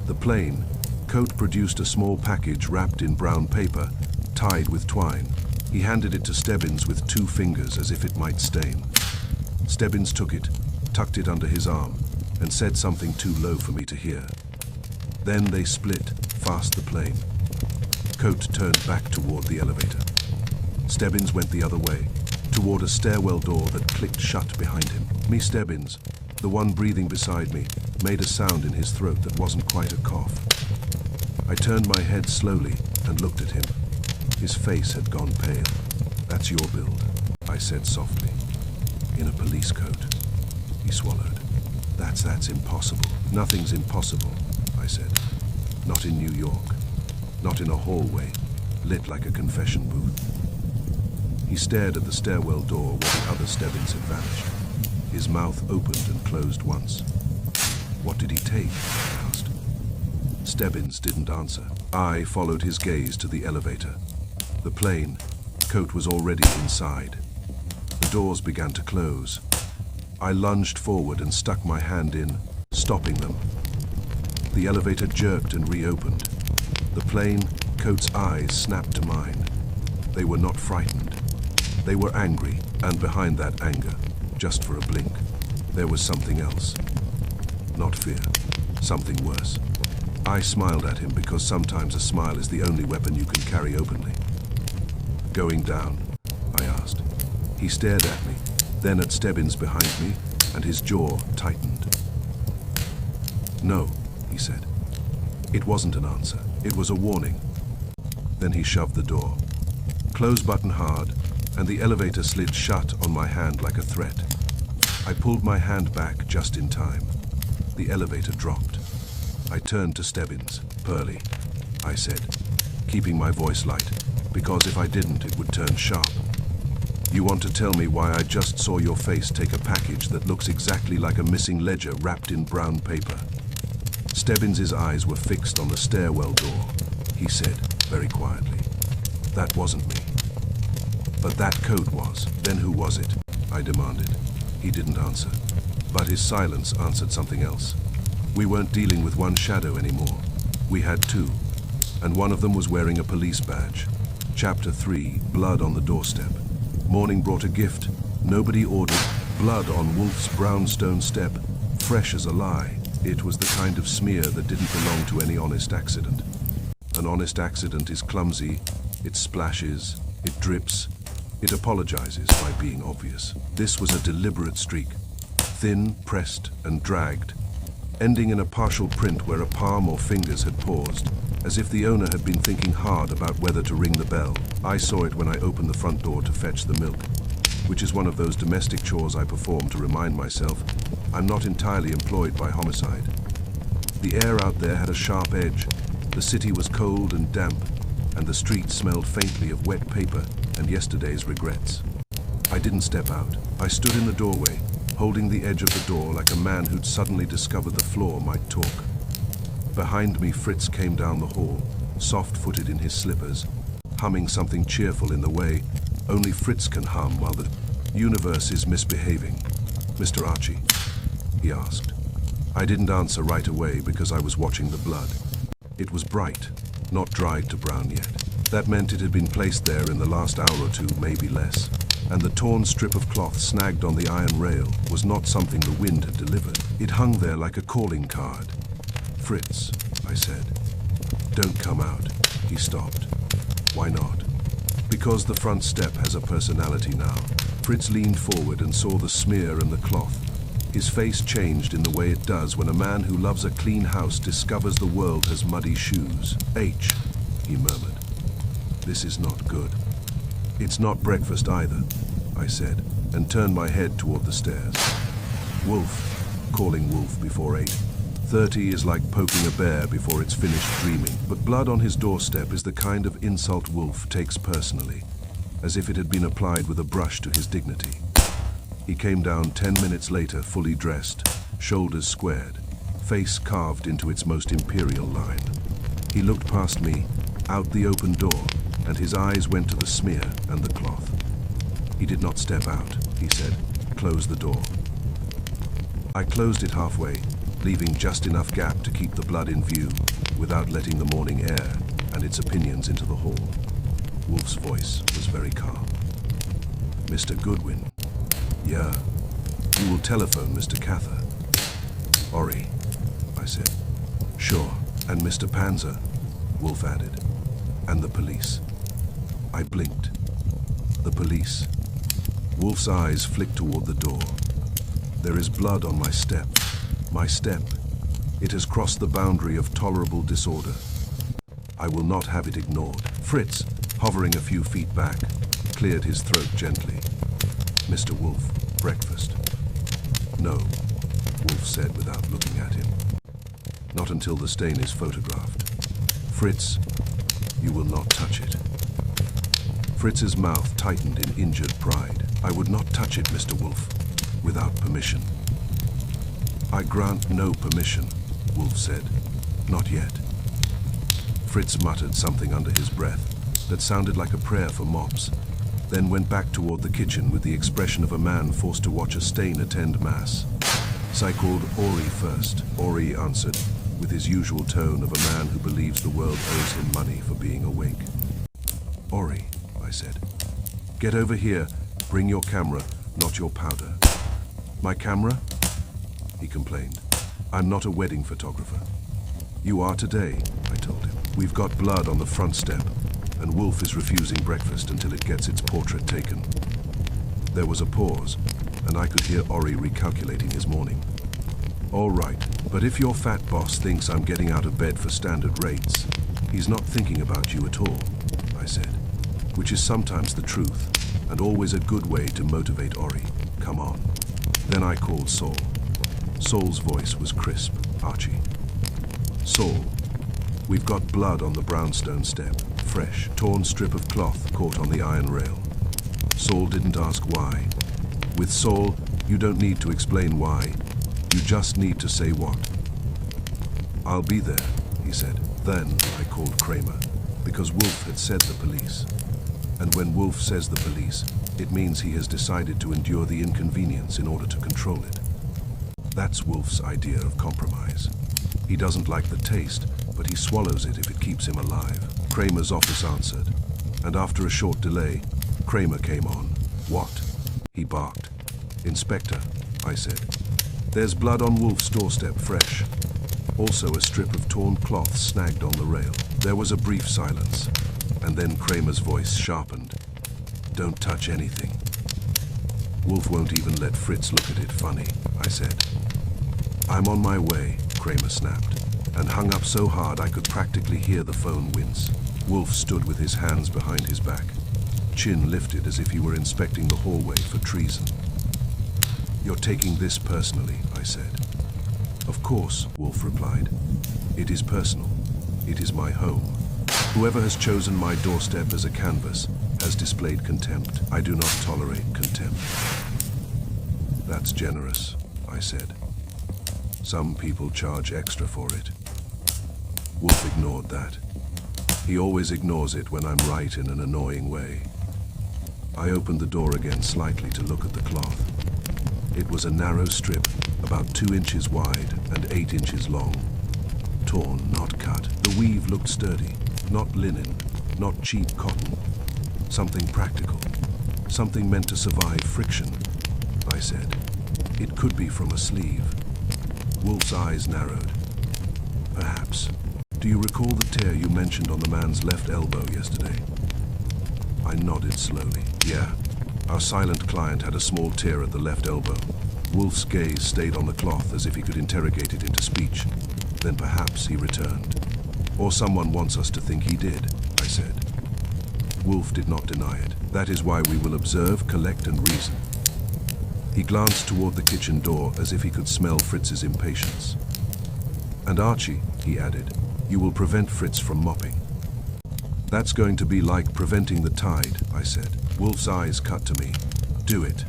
The plain coat produced a small package wrapped in brown paper, tied with twine. He handed it to Stebbins with 2 fingers as if it might stain. Stebbins took it, tucked it under his arm, and said something too low for me to hear. Then they split, past the plane. Coat turned back toward the elevator. Stebbins went the other way, toward a stairwell door that clicked shut behind him. Me Stebbins, the one breathing beside me, made a sound in his throat that wasn't quite a cough. I turned my head slowly and looked at him. His face had gone pale. "That's your build," I said softly. "In a police coat." He swallowed. That's impossible. Nothing's impossible," I said. "Not in New York. Not in a hallway, lit like a confession booth." He stared at the stairwell door where the other Stebbins had vanished. His mouth opened and closed once. "What did he take?" I asked. Stebbins didn't answer. I followed his gaze to the elevator. The plane coat was already inside. The doors began to close. I lunged forward and stuck my hand in, stopping them. The elevator jerked and reopened. The plane coat's eyes snapped to mine. They were not frightened. They were angry, and behind that anger, just for a blink, there was something else. Not fear, something worse. I smiled at him because sometimes a smile is the only weapon you can carry openly. "Going down?" I asked. He stared at me, then at Stebbins behind me, and his jaw tightened. "No," he said. It wasn't an answer, it was a warning. Then he shoved the door. Close button hard, and the elevator slid shut on my hand like a threat. I pulled my hand back just in time. The elevator dropped. I turned to Stebbins. "Pearly," I said, keeping my voice light, because if I didn't, it would turn sharp. "You want to tell me why I just saw your face take a package that looks exactly like a missing ledger wrapped in brown paper?" Stebbins's eyes were fixed on the stairwell door. He said, very quietly, "That wasn't me." "But that coat was. Then who was it?" I demanded. He didn't answer, but his silence answered something else. We weren't dealing with one shadow anymore. We had 2, and one of them was wearing a police badge. Chapter 3, Blood on the Doorstep. Morning brought a gift. Nobody ordered. Blood on Wolfe's brownstone step, fresh as a lie. It was the kind of smear that didn't belong to any honest accident. An honest accident is clumsy. It splashes. It drips. It apologizes by being obvious. This was a deliberate streak. Thin, pressed, and dragged, ending in a partial print where a palm or fingers had paused, as if the owner had been thinking hard about whether to ring the bell. I saw it when I opened the front door to fetch the milk, which is one of those domestic chores I perform to remind myself I'm not entirely employed by homicide. The air out there had a sharp edge. The city was cold and damp, and the street smelled faintly of wet paper and yesterday's regrets. I didn't step out. I stood in the doorway, holding the edge of the door like a man who'd suddenly discovered the floor might talk. Behind me, Fritz came down the hall, soft-footed in his slippers, humming something cheerful in the way only Fritz can hum while the universe is misbehaving. "Mr. Archie?" he asked. I didn't answer right away because I was watching the blood. It was bright, not dried to brown yet. That meant it had been placed there in the last hour or 2, maybe less. And the torn strip of cloth snagged on the iron rail was not something the wind had delivered. It hung there like a calling card. "Fritz," I said. "Don't come out." He stopped. "Why not?" "Because the front step has a personality now." Fritz leaned forward and saw the smear and the cloth. His face changed in the way it does when a man who loves a clean house discovers the world has muddy shoes. "H," he murmured. This is not good. It's not breakfast either, I said, and turned my head toward the stairs. Wolfe, calling Wolfe before 8:30 is like poking a bear before it's finished dreaming, but blood on his doorstep is the kind of insult Wolfe takes personally, as if it had been applied with a brush to his dignity. He came down 10 minutes later, fully dressed, shoulders squared, face carved into its most imperial line. He looked past me, out the open door, and his eyes went to the smear and the cloth. He did not step out, he said. Close the door. I closed it halfway, leaving just enough gap to keep the blood in view, without letting the morning air and its opinions into the hall. Wolfe's voice was very calm. Mr. Goodwin. Yeah. You will telephone Mr. Cather. Ori, I said. Sure. And Mr. Panzer, Wolfe added. And the police. I blinked. The police. Wolfe's eyes flicked toward the door. There is blood on my step. My step. It has crossed the boundary of tolerable disorder. I will not have it ignored. Fritz, hovering a few feet back, cleared his throat gently. Mr. Wolfe, breakfast. No, Wolfe said without looking at him. Not until the stain is photographed. Fritz, you will not touch it. Fritz's mouth tightened in injured pride. I would not touch it, Mr. Wolfe, without permission. I grant no permission, Wolfe said. Not yet. Fritz muttered something under his breath that sounded like a prayer for mops, then went back toward the kitchen with the expression of a man forced to watch a stain attend mass. I called Ori first. Ori answered, with his usual tone of a man who believes the world owes him money for being awake. Ori, I said. Get over here. Bring your camera, not your powder. My camera? He complained. I'm not a wedding photographer. You are today, I told him. We've got blood on the front step, and Wolfe is refusing breakfast until it gets its portrait taken. There was a pause, and I could hear Ori recalculating his morning. All right, but if your fat boss thinks I'm getting out of bed for standard rates, he's not thinking about you at all, I said, which is sometimes the truth, and always a good way to motivate Ori. Come on. Then I called Saul. Saul's voice was crisp. Archie. Saul, we've got blood on the brownstone step. Fresh, torn strip of cloth caught on the iron rail. Saul didn't ask why. With Saul, you don't need to explain why. You just need to say what. I'll be there, he said. Then I called Kramer, because Wolfe had said the police. And when Wolfe says the police, it means he has decided to endure the inconvenience in order to control it. That's Wolfe's idea of compromise. He doesn't like the taste, but he swallows it if it keeps him alive. Kramer's office answered, and after a short delay, Kramer came on. What? He barked. Inspector, I said. There's blood on Wolfe's doorstep, fresh. Also a strip of torn cloth snagged on the rail. There was a brief silence, and then Kramer's voice sharpened. Don't touch anything. Wolfe won't even let Fritz look at it funny, I said. I'm on my way, Kramer snapped, and hung up so hard I could practically hear the phone wince. Wolfe stood with his hands behind his back, chin lifted as if he were inspecting the hallway for treason. You're taking this personally, I said. Of course, Wolfe replied. It is personal. It is my home. Whoever has chosen my doorstep as a canvas has displayed contempt. I do not tolerate contempt. That's generous, I said. Some people charge extra for it. Wolfe ignored that. He always ignores it when I'm right in an annoying way. I opened the door again slightly to look at the cloth. It was a narrow strip, about 2 inches wide and 8 inches long. Torn, not cut. The weave looked sturdy, not linen, not cheap cotton. Something practical, something meant to survive friction, I said. It could be from a sleeve. Wolfe's eyes narrowed. Perhaps. Do you recall the tear you mentioned on the man's left elbow yesterday? I nodded slowly. Yeah. Our silent client had a small tear at the left elbow. Wolfe's gaze stayed on the cloth as if he could interrogate it into speech. Then perhaps he returned. Or someone wants us to think he did, I said. Wolfe did not deny it. That is why we will observe, collect, and reason. He glanced toward the kitchen door as if he could smell Fritz's impatience. And Archie, he added, you will prevent Fritz from mopping. That's going to be like preventing the tide, I said. Wolfe's eyes cut to me. Do it.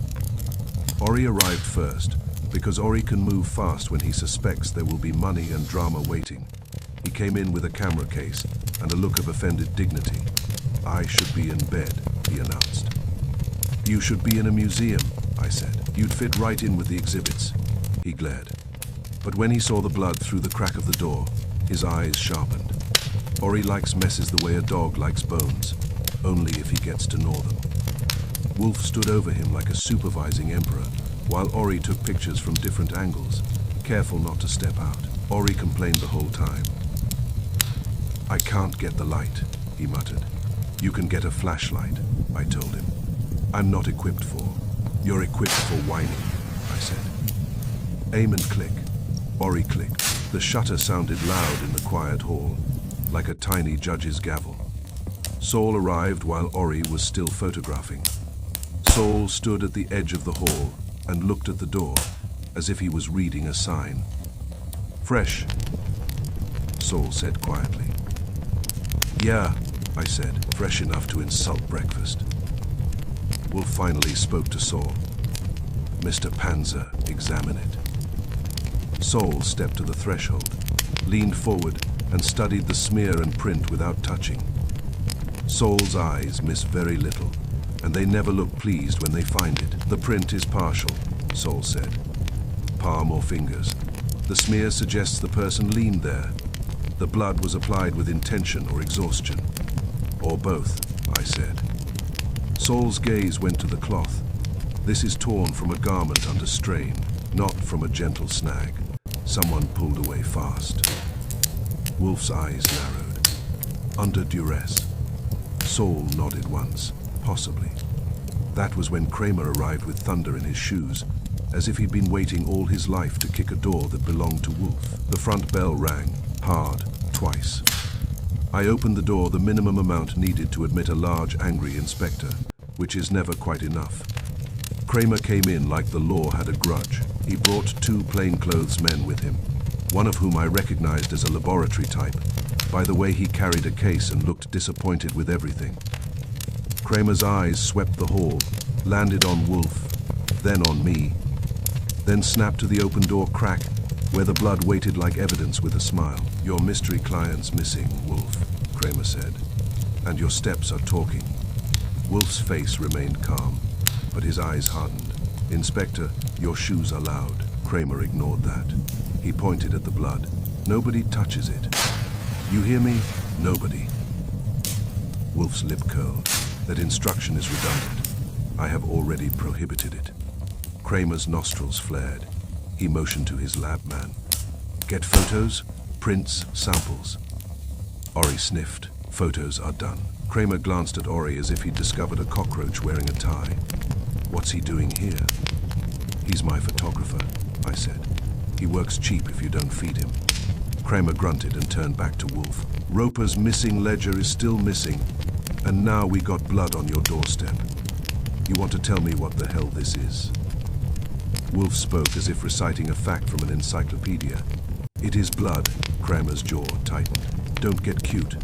Ori arrived first, because Ori can move fast when he suspects there will be money and drama waiting. He came in with a camera case and a look of offended dignity. I should be in bed, he announced. You should be in a museum, I said. You'd fit right in with the exhibits. He glared. But when he saw the blood through the crack of the door, his eyes sharpened. Ori likes messes the way a dog likes bones, only if he gets to gnaw them. Wolfe stood over him like a supervising emperor, while Ori took pictures from different angles, careful not to step out. Ori complained the whole time. I can't get the light, he muttered. You can get a flashlight, I told him. I'm not equipped for. You're equipped for whining, I said. Aim and click. Ori clicked. The shutter sounded loud in the quiet hall, like a tiny judge's gavel. Saul arrived while Ori was still photographing. Saul stood at the edge of the hall and looked at the door, as if he was reading a sign. Fresh, Saul said quietly. Yeah, I said, fresh enough to insult breakfast. Wolfe finally spoke to Saul. Mr. Panzer, examine it. Saul stepped to the threshold, leaned forward, and studied the smear and print without touching. Saul's eyes miss very little, and they never look pleased when they find it. The print is partial, Saul said. Palm or fingers. The smear suggests the person leaned there. The blood was applied with intention or exhaustion. Or both, I said. Saul's gaze went to the cloth. This is torn from a garment under strain, not from a gentle snag. Someone pulled away fast. Wolfe's eyes narrowed. Under duress. Saul nodded once, possibly. That was when Kramer arrived with thunder in his shoes, as if he'd been waiting all his life to kick a door that belonged to Wolfe. The front bell rang, hard, twice. I opened the door the minimum amount needed to admit a large, angry inspector, which is never quite enough. Kramer came in like the law had a grudge. He brought two plainclothes men with him, one of whom I recognized as a laboratory type, by the way he carried a case and looked disappointed with everything. Kramer's eyes swept the hall, landed on Wolfe, then on me, then snapped to the open door crack, where the blood waited like evidence with a smile. Your mystery client's missing, Wolfe, Kramer said, and your steps are talking. Wolfe's face remained calm, but his eyes hardened. Inspector, your shoes are loud. Kramer ignored that. He pointed at the blood. Nobody touches it. You hear me? Nobody. Wolfe's lip curled. That instruction is redundant. I have already prohibited it. Kramer's nostrils flared. He motioned to his lab man. Get photos, prints, samples. Ori sniffed. Photos are done. Kramer glanced at Ori as if he'd discovered a cockroach wearing a tie. What's he doing here? He's my photographer, I said. He works cheap if you don't feed him. Kramer grunted and turned back to Wolfe. Roper's missing ledger is still missing, and now we got blood on your doorstep. You want to tell me what the hell this is? Wolfe spoke as if reciting a fact from an encyclopedia. It is blood. Kramer's jaw tightened. Don't get cute.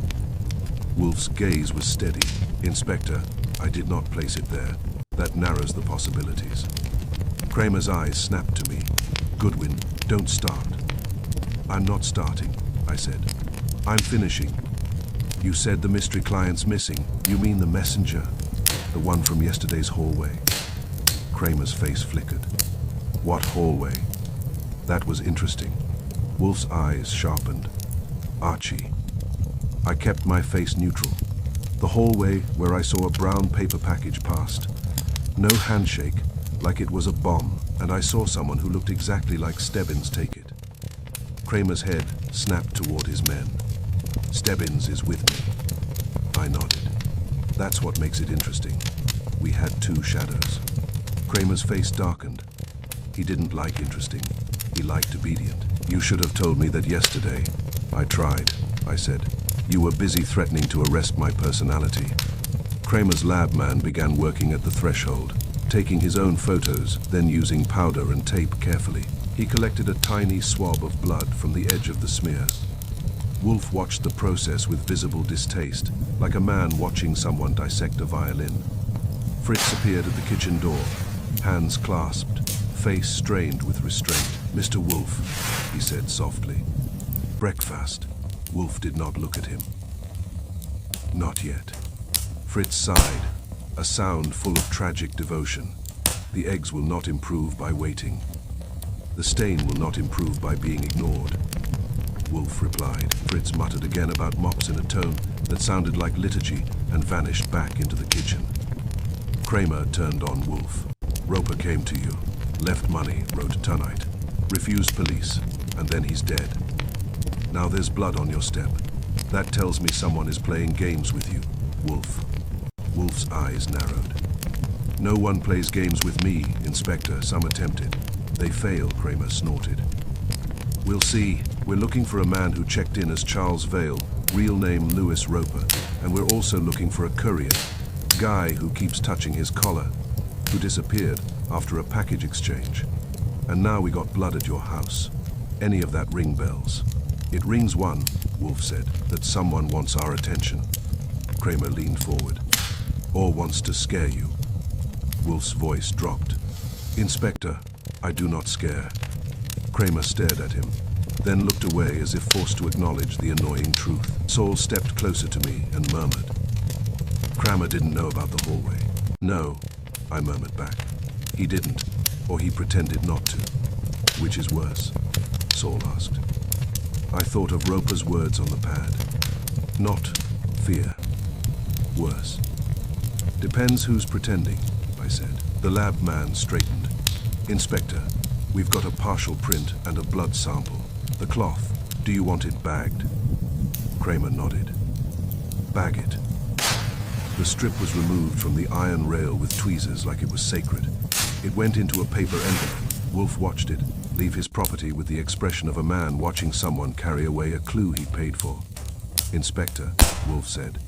Wolfe's gaze was steady. Inspector, I did not place it there. That narrows the possibilities. Kramer's eyes snapped to me. Goodwin, don't start. I'm not starting, I said. I'm finishing. You said the mystery client's missing. You mean the messenger? The one from yesterday's hallway? Kramer's face flickered. What hallway? That was interesting. Wolfe's eyes sharpened. Archie. I kept my face neutral. The hallway where I saw a brown paper package passed. No handshake, like it was a bomb, and I saw someone who looked exactly like Stebbins take it. Kramer's head snapped toward his men. Stebbins is with me. I nodded. That's what makes it interesting. We had two shadows. Kramer's face darkened. He didn't like interesting. He liked obedient. You should have told me that yesterday. I tried, I said. You were busy threatening to arrest my personality. Kramer's lab man began working at the threshold, taking his own photos, then using powder and tape carefully. He collected a tiny swab of blood from the edge of the smear. Wolfe watched the process with visible distaste, like a man watching someone dissect a violin. Fritz appeared at the kitchen door, hands clasped, face strained with restraint. "Mr. Wolfe," he said softly. "Breakfast." Wolfe did not look at him. "Not yet." Fritz sighed, a sound full of tragic devotion. "The eggs will not improve by waiting. The stain will not improve by being ignored." Wolfe replied. Fritz muttered again about mops in a tone that sounded like liturgy and vanished back into the kitchen. Kramer turned on Wolfe. "Roper came to you, left money, wrote tonight, refused police, and then he's dead. Now there's blood on your step. That tells me someone is playing games with you, Wolfe." Wolfe's eyes narrowed. "No one plays games with me, Inspector. Some attempted. They failed," Kramer snorted. "We'll see. We're looking for a man who checked in as Charles Vale, real name Lewis Roper, and we're also looking for a courier, guy who keeps touching his collar, who disappeared after a package exchange. And now we got blood at your house. Any of that ring bells?" "It rings one," Wolfe said, "that someone wants our attention." Kramer leaned forward. "Or wants to scare you." Wolfe's voice dropped. "Inspector, I do not scare." Kramer stared at him, then looked away as if forced to acknowledge the annoying truth. Saul stepped closer to me and murmured. Kramer didn't know about the hallway. "No," I murmured back. "He didn't, or he pretended not to." "Which is worse?" Saul asked. I thought of Roper's words on the pad. "Not fear. Worse." "Depends who's pretending," I said. The lab man straightened. "Inspector, we've got a partial print and a blood sample. The cloth, do you want it bagged?" Kramer nodded. "Bag it." The strip was removed from the iron rail with tweezers like it was sacred. It went into a paper envelope. Wolfe watched it, leave his property with the expression of a man watching someone carry away a clue he paid for. "Inspector," Wolfe said,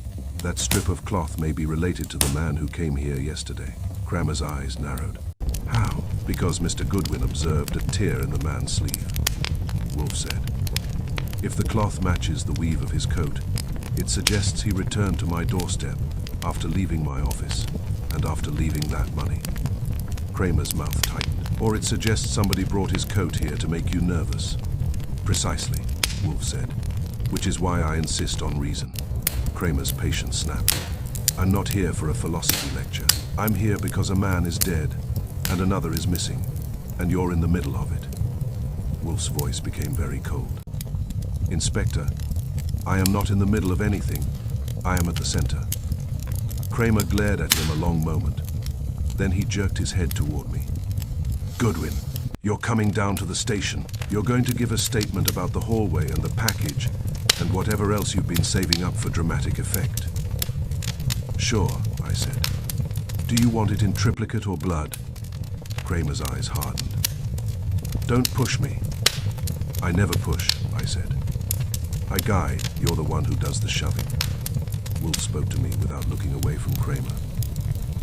"that strip of cloth may be related to the man who came here yesterday." Kramer's eyes narrowed. "How?" "Because Mr. Goodwin observed a tear in the man's sleeve," Wolfe said. "If the cloth matches the weave of his coat, it suggests he returned to my doorstep after leaving my office and after leaving that money." Kramer's mouth tightened. "Or it suggests somebody brought his coat here to make you nervous." "Precisely," Wolfe said, "which is why I insist on reason." Kramer's patience snapped. "I'm not here for a philosophy lecture. I'm here because a man is dead and another is missing, and you're in the middle of it." Wolfe's voice became very cold. "Inspector, I am not in the middle of anything. I am at the center." Kramer glared at him a long moment. Then he jerked his head toward me. "Goodwin, you're coming down to the station. You're going to give a statement about the hallway and the package and whatever else you've been saving up for dramatic effect." "Sure," I said. "Do you want it in triplicate or blood?" Kramer's eyes hardened. "Don't push me." "I never push," I said. "I guide. You're the one who does the shoving." Wolfe spoke to me without looking away from Kramer.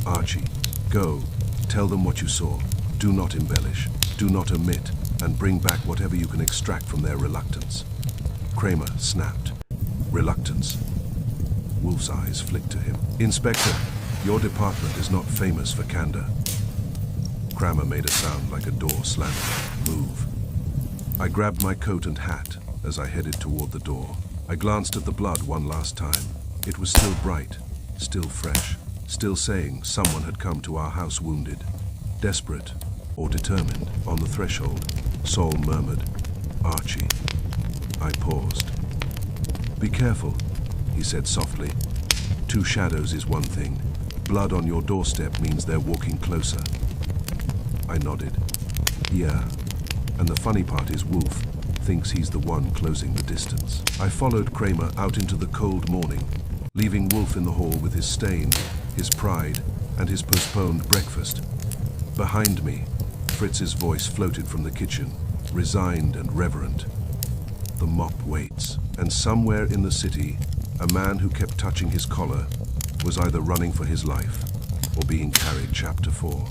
"Archie, go. Tell them what you saw. Do not embellish. Do not omit. And bring back whatever you can extract from their reluctance." Kramer snapped. "Reluctance?" Wolfe's eyes flicked to him. "Inspector, your department is not famous for candor." Kramer made a sound like a door slamming. "Move." I grabbed my coat and hat as I headed toward the door. I glanced at the blood one last time. It was still bright, still fresh, still saying someone had come to our house wounded. Desperate or determined. On the threshold, Saul murmured, "Archie." I paused. "Be careful," he said softly. "Two shadows is one thing. Blood on your doorstep means they're walking closer." I nodded. "Yeah. And the funny part is Wolfe thinks he's the one closing the distance." I followed Kramer out into the cold morning, leaving Wolfe in the hall with his stain, his pride, and his postponed breakfast. Behind me, Fritz's voice floated from the kitchen, resigned and reverent. "The mop waits." And somewhere in the city, a man who kept touching his collar was either running for his life or being carried. Chapter 4.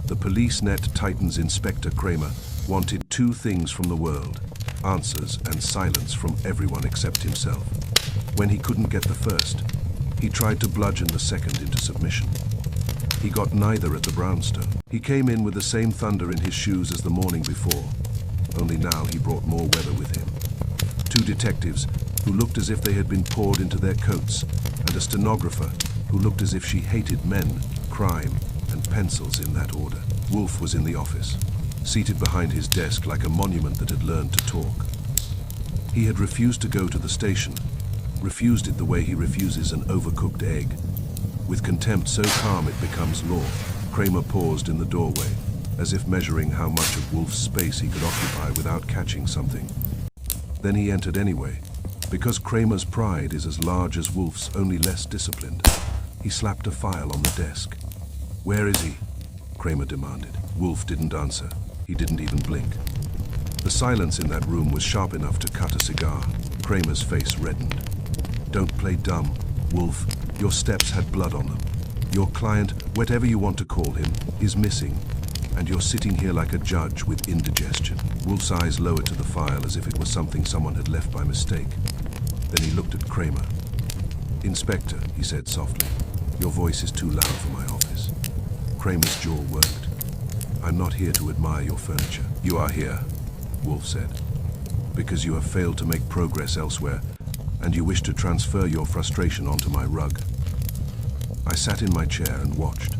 The police net Titans Inspector Kramer wanted two things from the world: answers and silence from everyone except himself. When he couldn't get the first, he tried to bludgeon the second into submission. He got neither at the brownstone. He came in with the same thunder in his shoes as the morning before, only now he brought more weather with him. Two detectives who looked as if they had been poured into their coats, and a stenographer who looked as if she hated men, crime, and pencils in that order. Wolfe was in the office, seated behind his desk like a monument that had learned to talk. He had refused to go to the station, refused it the way he refuses an overcooked egg. With contempt so calm it becomes law, Kramer paused in the doorway, as if measuring how much of Wolfe's space he could occupy without catching something. Then he entered anyway, because Kramer's pride is as large as Wolfe's, only less disciplined. He slapped a file on the desk. "Where is he?" Kramer demanded. Wolfe didn't answer. He didn't even blink. The silence in that room was sharp enough to cut a cigar. Kramer's face reddened. "Don't play dumb, Wolfe. Your steps had blood on them. Your client, whatever you want to call him, is missing, and you're sitting here like a judge with indigestion." Wolfe's eyes lowered to the file as if it was something someone had left by mistake. Then he looked at Kramer. "Inspector," he said softly, "your voice is too loud for my office." Kramer's jaw worked. "I'm not here to admire your furniture." "You are here," Wolfe said, "because you have failed to make progress elsewhere, and you wish to transfer your frustration onto my rug." I sat in my chair and watched.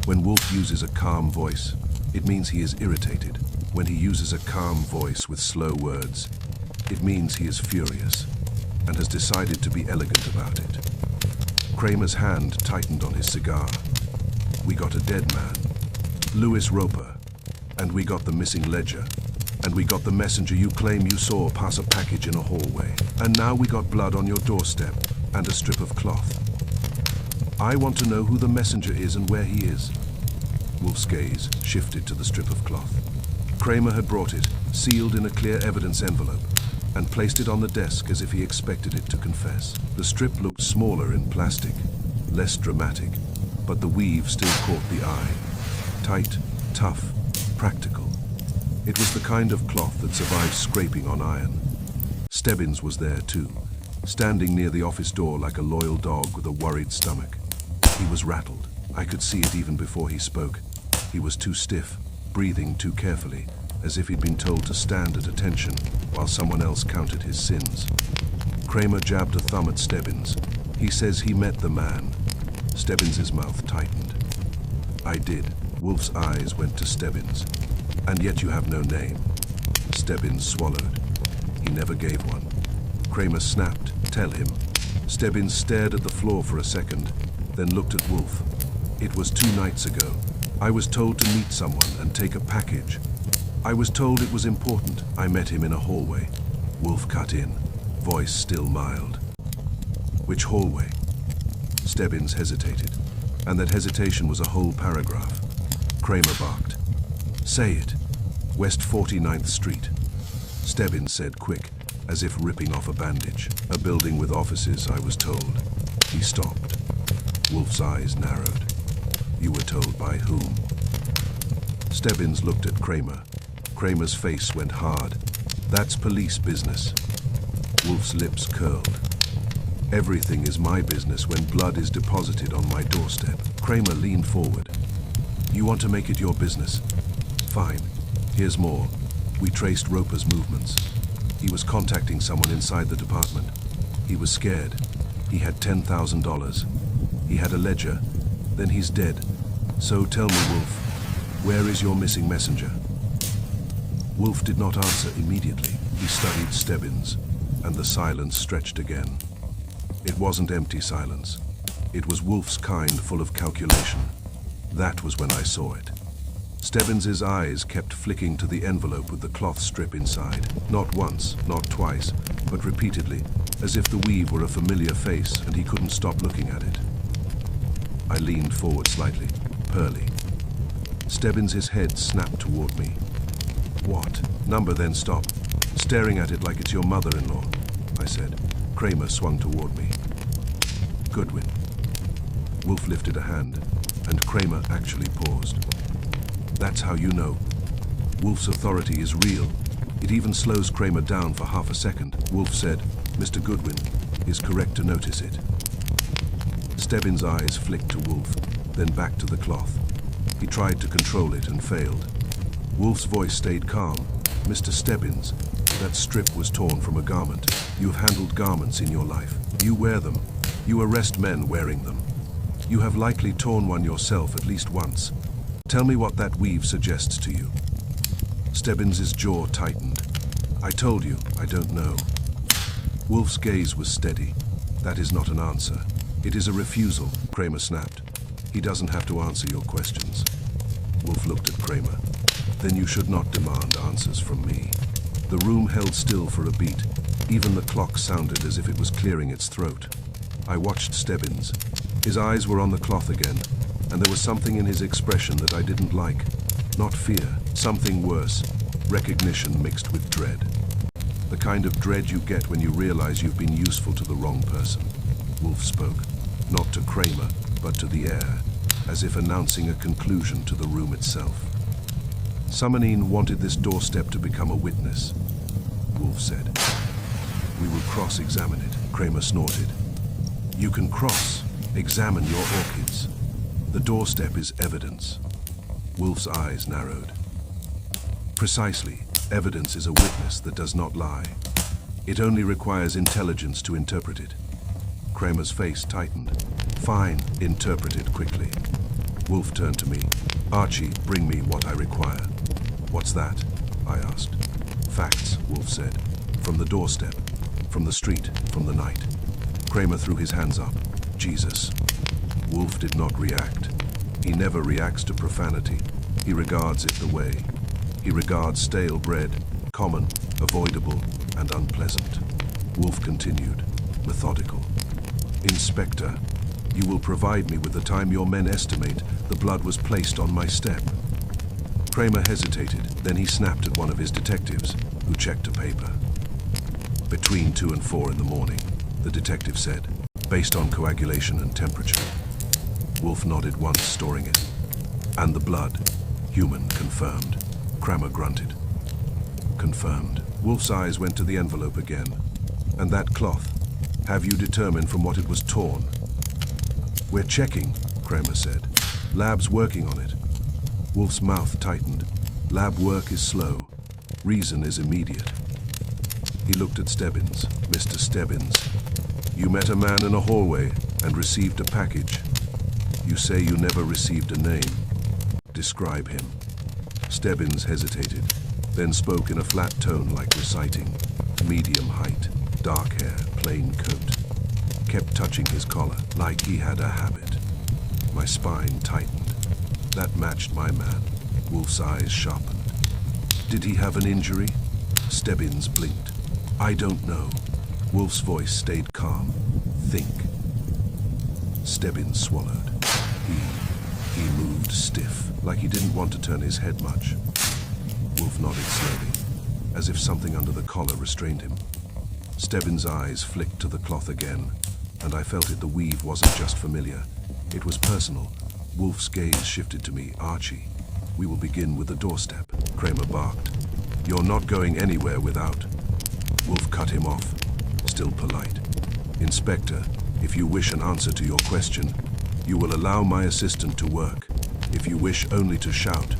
When Wolfe uses a calm voice, it means he is irritated. When he uses a calm voice with slow words, it means he is furious and has decided to be elegant about it. Kramer's hand tightened on his cigar. "We got a dead man, Louis Roper, and we got the missing ledger, and we got the messenger you claim you saw pass a package in a hallway, and now we got blood on your doorstep and a strip of cloth. I want to know who the messenger is and where he is." Wolfe's gaze shifted to the strip of cloth. Kramer had brought it, sealed in a clear evidence envelope, and placed it on the desk as if he expected it to confess. The strip looked smaller in plastic, less dramatic, but the weave still caught the eye. Tight, tough, practical. It was the kind of cloth that survives scraping on iron. Stebbins was there too, standing near the office door like a loyal dog with a worried stomach. He was rattled. I could see it even before he spoke. He was too stiff, breathing too carefully, as if he'd been told to stand at attention while someone else counted his sins. Kramer jabbed a thumb at Stebbins. "He says he met the man." Stebbins's mouth tightened. "I did." Wolfe's eyes went to Stebbins. "And yet you have no name." Stebbins swallowed. He never gave one. Kramer snapped, "Tell him." Stebbins stared at the floor for a second, then looked at Wolfe. "It was 2 nights ago. I was told to meet someone and take a package. I was told it was important. I met him in a hallway." Wolfe cut in, voice still mild. "Which hallway?" Stebbins hesitated, and that hesitation was a whole paragraph. Kramer barked. "Say it." "West 49th Street." Stebbins said quick, as if ripping off a bandage. "A building with offices, I was told." He stopped. Wolfe's eyes narrowed. "You were told by whom?" Stebbins looked at Kramer. Kramer's face went hard. "That's police business." Wolfe's lips curled. "Everything is my business when blood is deposited on my doorstep." Kramer leaned forward. "You want to make it your business? Fine. Here's more. We traced Roper's movements. He was contacting someone inside the department. He was scared. He had $10,000. He had a ledger. Then he's dead. So tell me, Wolfe, where is your missing messenger?" Wolfe did not answer immediately. He studied Stebbins, and the silence stretched again. It wasn't empty silence. It was Wolfe's kind, full of calculation. That was when I saw it. Stebbins's eyes kept flicking to the envelope with the cloth strip inside. Not once, not twice, but repeatedly, as if the weave were a familiar face and he couldn't stop looking at it. I leaned forward slightly. "Pearly." Stebbins's head snapped toward me. "What?" "Number, then stop. Staring at it like it's your mother-in-law," I said. Kramer swung toward me. "Goodwin." Wolfe lifted a hand, and Kramer actually paused. That's how you know. Wolfe's authority is real. It even slows Kramer down for half a second. Wolfe said, Mr. Goodwin is correct to notice it. Stebbins' eyes flicked to Wolfe, then back to the cloth. He tried to control it and failed. Wolfe's voice stayed calm. Mr. Stebbins, that strip was torn from a garment. You have handled garments in your life. You wear them. You arrest men wearing them. You have likely torn one yourself at least once. Tell me what that weave suggests to you. Stebbins' jaw tightened. I told you, I don't know. Wolfe's gaze was steady. That is not an answer. It is a refusal, Kramer snapped. He doesn't have to answer your questions. Wolfe looked at Kramer. Then you should not demand answers from me. The room held still for a beat. Even the clock sounded as if it was clearing its throat. I watched Stebbins. His eyes were on the cloth again, and there was something in his expression that I didn't like. Not fear, something worse. Recognition mixed with dread. The kind of dread you get when you realize you've been useful to the wrong person. Wolfe spoke, not to Kramer, but to the air, as if announcing a conclusion to the room itself. Summonine wanted this doorstep to become a witness. Wolfe said. We will cross-examine it, Kramer snorted. You can cross-examine your orchids. The doorstep is evidence. Wolfe's eyes narrowed. Precisely, evidence is a witness that does not lie. It only requires intelligence to interpret it. Kramer's face tightened. Fine, interpret it quickly. Wolfe turned to me. Archie, bring me what I require. What's that? I asked. Facts, Wolfe said. From the doorstep, from the street, from the night. Kramer threw his hands up. Jesus. Wolfe did not react. He never reacts to profanity. He regards it the way. He regards stale bread, common, avoidable, and unpleasant. Wolfe continued, methodical. Inspector, you will provide me with the time your men estimate the blood was placed on my step. Kramer hesitated, then he snapped at one of his detectives, who checked a paper. Between 2 and 4 in the morning, the detective said, based on coagulation and temperature. Wolfe nodded once, storing it. And the blood, human, confirmed. Kramer grunted. Confirmed. Wolfe's eyes went to the envelope again. And that cloth, have you determined from what it was torn? We're checking, Kramer said. Lab's working on it. Wolfe's mouth tightened. Lab work is slow. Reason is immediate. He looked at Stebbins. Mr. Stebbins, you met a man in a hallway and received a package. You say you never received a name. Describe him. Stebbins hesitated, then spoke in a flat tone like reciting. Medium height, dark hair, plain coat. Kept touching his collar like he had a habit. My spine tightened. That matched my man. Wolfe's eyes sharpened. Did he have an injury? Stebbins blinked. I don't know. Wolfe's voice stayed calm. Think. Stebbins swallowed. He moved stiff, like he didn't want to turn his head much. Wolfe nodded slowly, as if something under the collar restrained him. Stebbins' eyes flicked to the cloth again, and I felt it. The weave wasn't just familiar. It was personal. Wolfe's gaze shifted to me. Archie, we will begin with the doorstep. Kramer barked. You're not going anywhere without. Wolfe cut him off, still polite. Inspector, if you wish an answer to your question, you will allow my assistant to work. If you wish only to shout,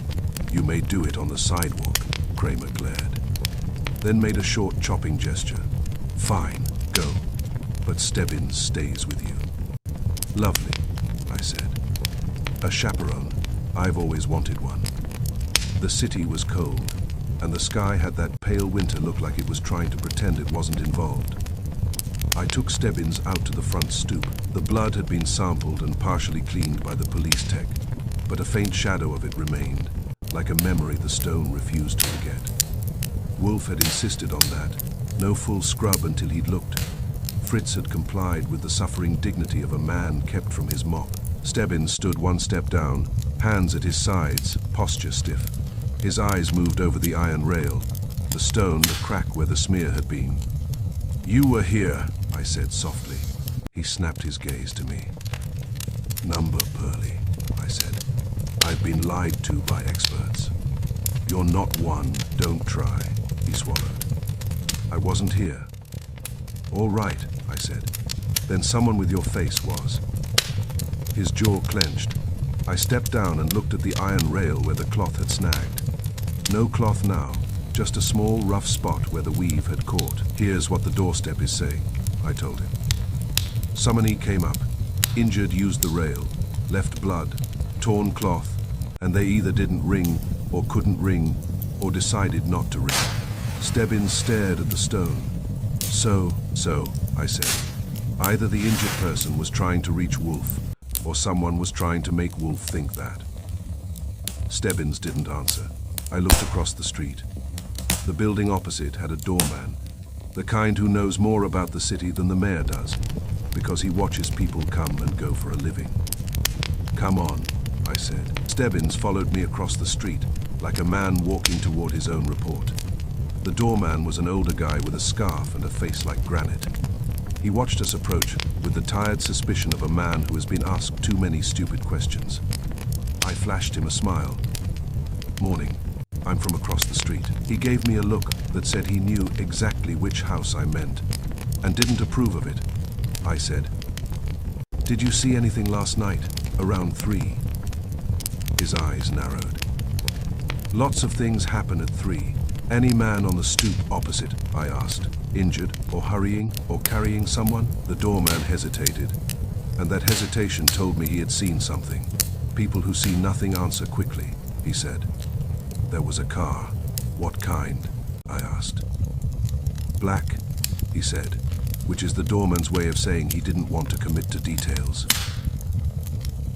you may do it on the sidewalk. Kramer glared, then made a short chopping gesture. Fine, go, but Stebbins stays with you. Lovely, I said. A chaperone. I've always wanted one. The city was cold, and the sky had that pale winter look like it was trying to pretend it wasn't involved. I took Stebbins out to the front stoop. The blood had been sampled and partially cleaned by the police tech, but a faint shadow of it remained, like a memory the stone refused to forget. Wolfe had insisted on that. No full scrub until he'd looked. Fritz had complied with the suffering dignity of a man kept from his mop. Stebbins stood one step down, hands at his sides, posture stiff. His eyes moved over the iron rail, the stone, the crack where the smear had been. You were here, I said softly. He snapped his gaze to me. Number, Pearly, I said. I've been lied to by experts. You're not one, don't try, he swallowed. I wasn't here. All right, I said. Then someone with your face was. His jaw clenched. I stepped down and looked at the iron rail where the cloth had snagged. No cloth now, just a small rough spot where the weave had caught. Here's what the doorstep is saying, I told him. Summonee came up. Injured used the rail, left blood, torn cloth, and they either didn't ring, or couldn't ring, or decided not to ring. Stebbins stared at the stone. So, I said. Either the injured person was trying to reach Wolfe, or someone was trying to make Wolfe think that. Stebbins didn't answer. I looked across the street. The building opposite had a doorman, the kind who knows more about the city than the mayor does, because he watches people come and go for a living. Come on, I said. Stebbins followed me across the street, like a man walking toward his own report. The doorman was an older guy with a scarf and a face like granite. He watched us approach with the tired suspicion of a man who has been asked too many stupid questions. I flashed him a smile. Morning. I'm from across the street. He gave me a look that said he knew exactly which house I meant, and didn't approve of it. I said, "Did you see anything last night, around 3?" His eyes narrowed. "Lots of things happen at 3. Any man on the stoop opposite?" I asked. "Injured, or hurrying, or carrying someone?" The doorman hesitated, and that hesitation told me he had seen something. "People who see nothing answer quickly," he said. "There was a car." "What kind?" I asked. "Black," he said, which is the doorman's way of saying he didn't want to commit to details.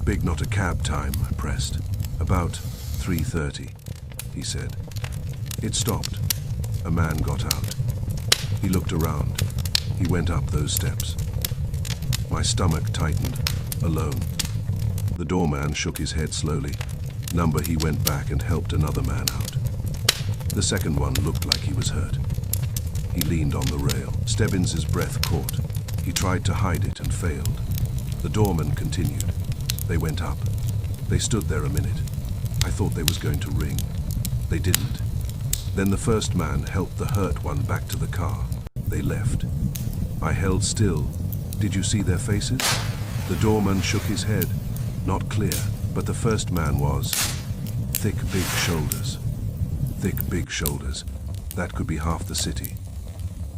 "Big, not a cab time," I pressed. "About 3:30, he said. It stopped. A man got out. He looked around. He went up those steps. My stomach tightened. Alone. The doorman shook his head slowly. Number, he went back and helped another man out. The second one looked like he was hurt. He leaned on the rail. Stebbins's breath caught. He tried to hide it and failed. The doorman continued. They went up. They stood there a minute. I thought they was going to ring. They didn't. Then the first man helped the hurt one back to the car. They left. I held still. Did you see their faces? The doorman shook his head. Not clear, but the first man was. Thick, big shoulders. Thick, big shoulders. That could be half the city.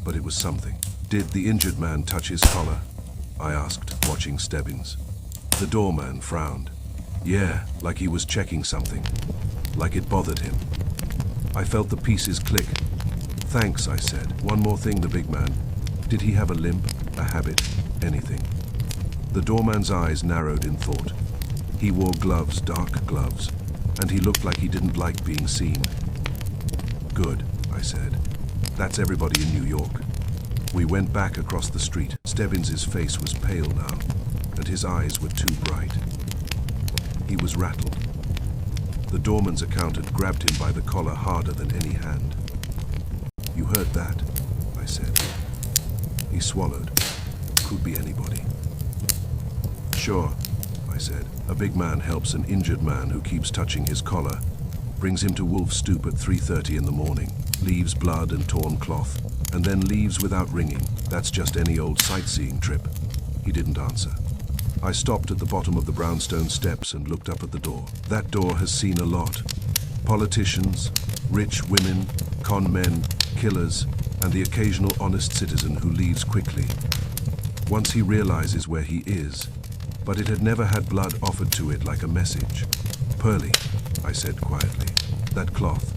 But it was something. Did the injured man touch his collar? I asked, watching Stebbins. The doorman frowned. Yeah, like he was checking something. Like it bothered him. I felt the pieces click. Thanks, I said. One more thing, the big man. Did he have a limp, a habit, anything? The doorman's eyes narrowed in thought. He wore gloves, dark gloves, and he looked like he didn't like being seen. Good, I said. That's everybody in New York. We went back across the street. Stebbins's face was pale now, and his eyes were too bright. He was rattled. The doorman's accountant grabbed him by the collar harder than any hand. You heard that, I said. He swallowed. Could be anybody. Sure, I said. A big man helps an injured man who keeps touching his collar, brings him to Wolfe's stoop at 3:30 in the morning, leaves blood and torn cloth, and then leaves without ringing. That's just any old sightseeing trip. He didn't answer. I stopped at the bottom of the brownstone steps and looked up at the door. That door has seen a lot. Politicians, rich women, con men, killers, and the occasional honest citizen who leaves quickly. Once he realizes where he is, but it had never had blood offered to it like a message. Pearly, I said quietly, that cloth,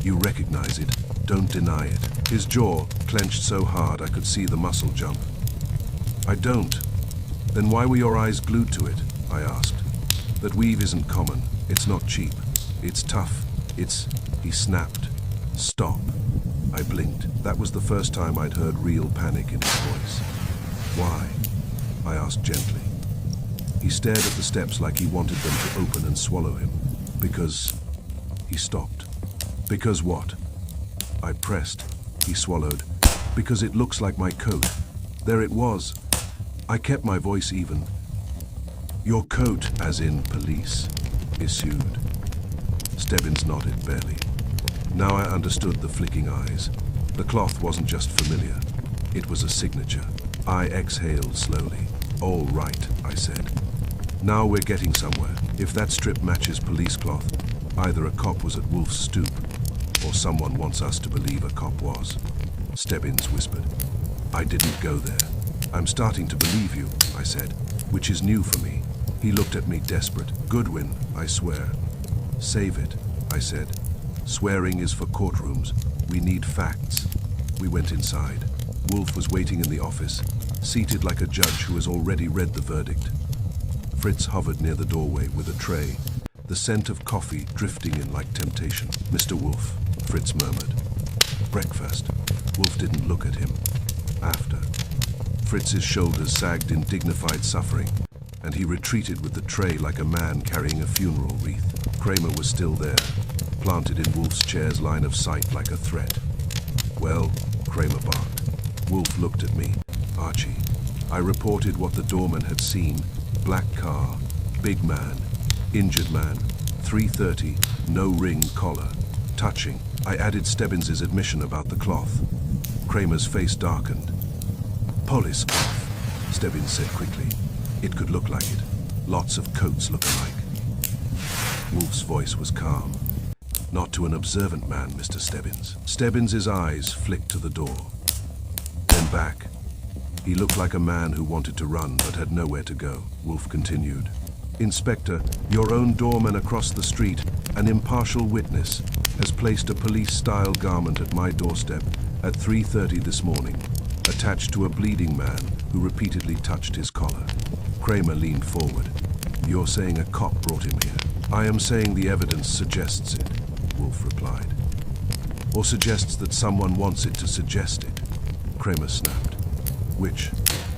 you recognize it, don't deny it. His jaw clenched so hard I could see the muscle jump. I don't. Then why were your eyes glued to it? I asked. That weave isn't common. It's not cheap. It's tough. He snapped. Stop. I blinked. That was the first time I'd heard real panic in his voice. Why? I asked gently. He stared at the steps like he wanted them to open and swallow him. Because... He stopped. Because what? I pressed. He swallowed. Because it looks like my coat. There it was. I kept my voice even. Your coat, as in police, issued. Stebbins nodded barely. Now I understood the flicking eyes. The cloth wasn't just familiar. It was a signature. I exhaled slowly. All right, I said. Now we're getting somewhere. If that strip matches police cloth, either a cop was at Wolfe's stoop, or someone wants us to believe a cop was. Stebbins whispered. I didn't go there. I'm starting to believe you, I said, which is new for me. He looked at me desperate. Goodwin, I swear. Save it, I said. Swearing is for courtrooms. We need facts. We went inside. Wolfe was waiting in the office, seated like a judge who has already read the verdict. Fritz hovered near the doorway with a tray, the scent of coffee drifting in like temptation. Mr. Wolfe, Fritz murmured. Breakfast. Wolfe didn't look at him. After. Fritz's shoulders sagged in dignified suffering, and he retreated with the tray like a man carrying a funeral wreath. Kramer was still there, planted in Wolfe's chair's line of sight like a threat. Well, Kramer barked. Wolfe looked at me. Archie. I reported what the doorman had seen. Black car, big man, injured man, 3:30, no ring, collar, touching. I added Stebbins's admission about the cloth. Kramer's face darkened. Police cloth, Stebbins said quickly. It could look like it. Lots of coats look alike. Wolfe's voice was calm. Not to an observant man, Mr. Stebbins. Stebbins's eyes flicked to the door. Then back. He looked like a man who wanted to run but had nowhere to go. Wolfe continued. Inspector, your own doorman across the street, an impartial witness, has placed a police-style garment at my doorstep at 3:30 this morning, attached to a bleeding man who repeatedly touched his collar. Kramer leaned forward. You're saying a cop brought him here? I am saying the evidence suggests it, Wolfe replied. Or suggests that someone wants it to suggest it. Kramer snapped. Which?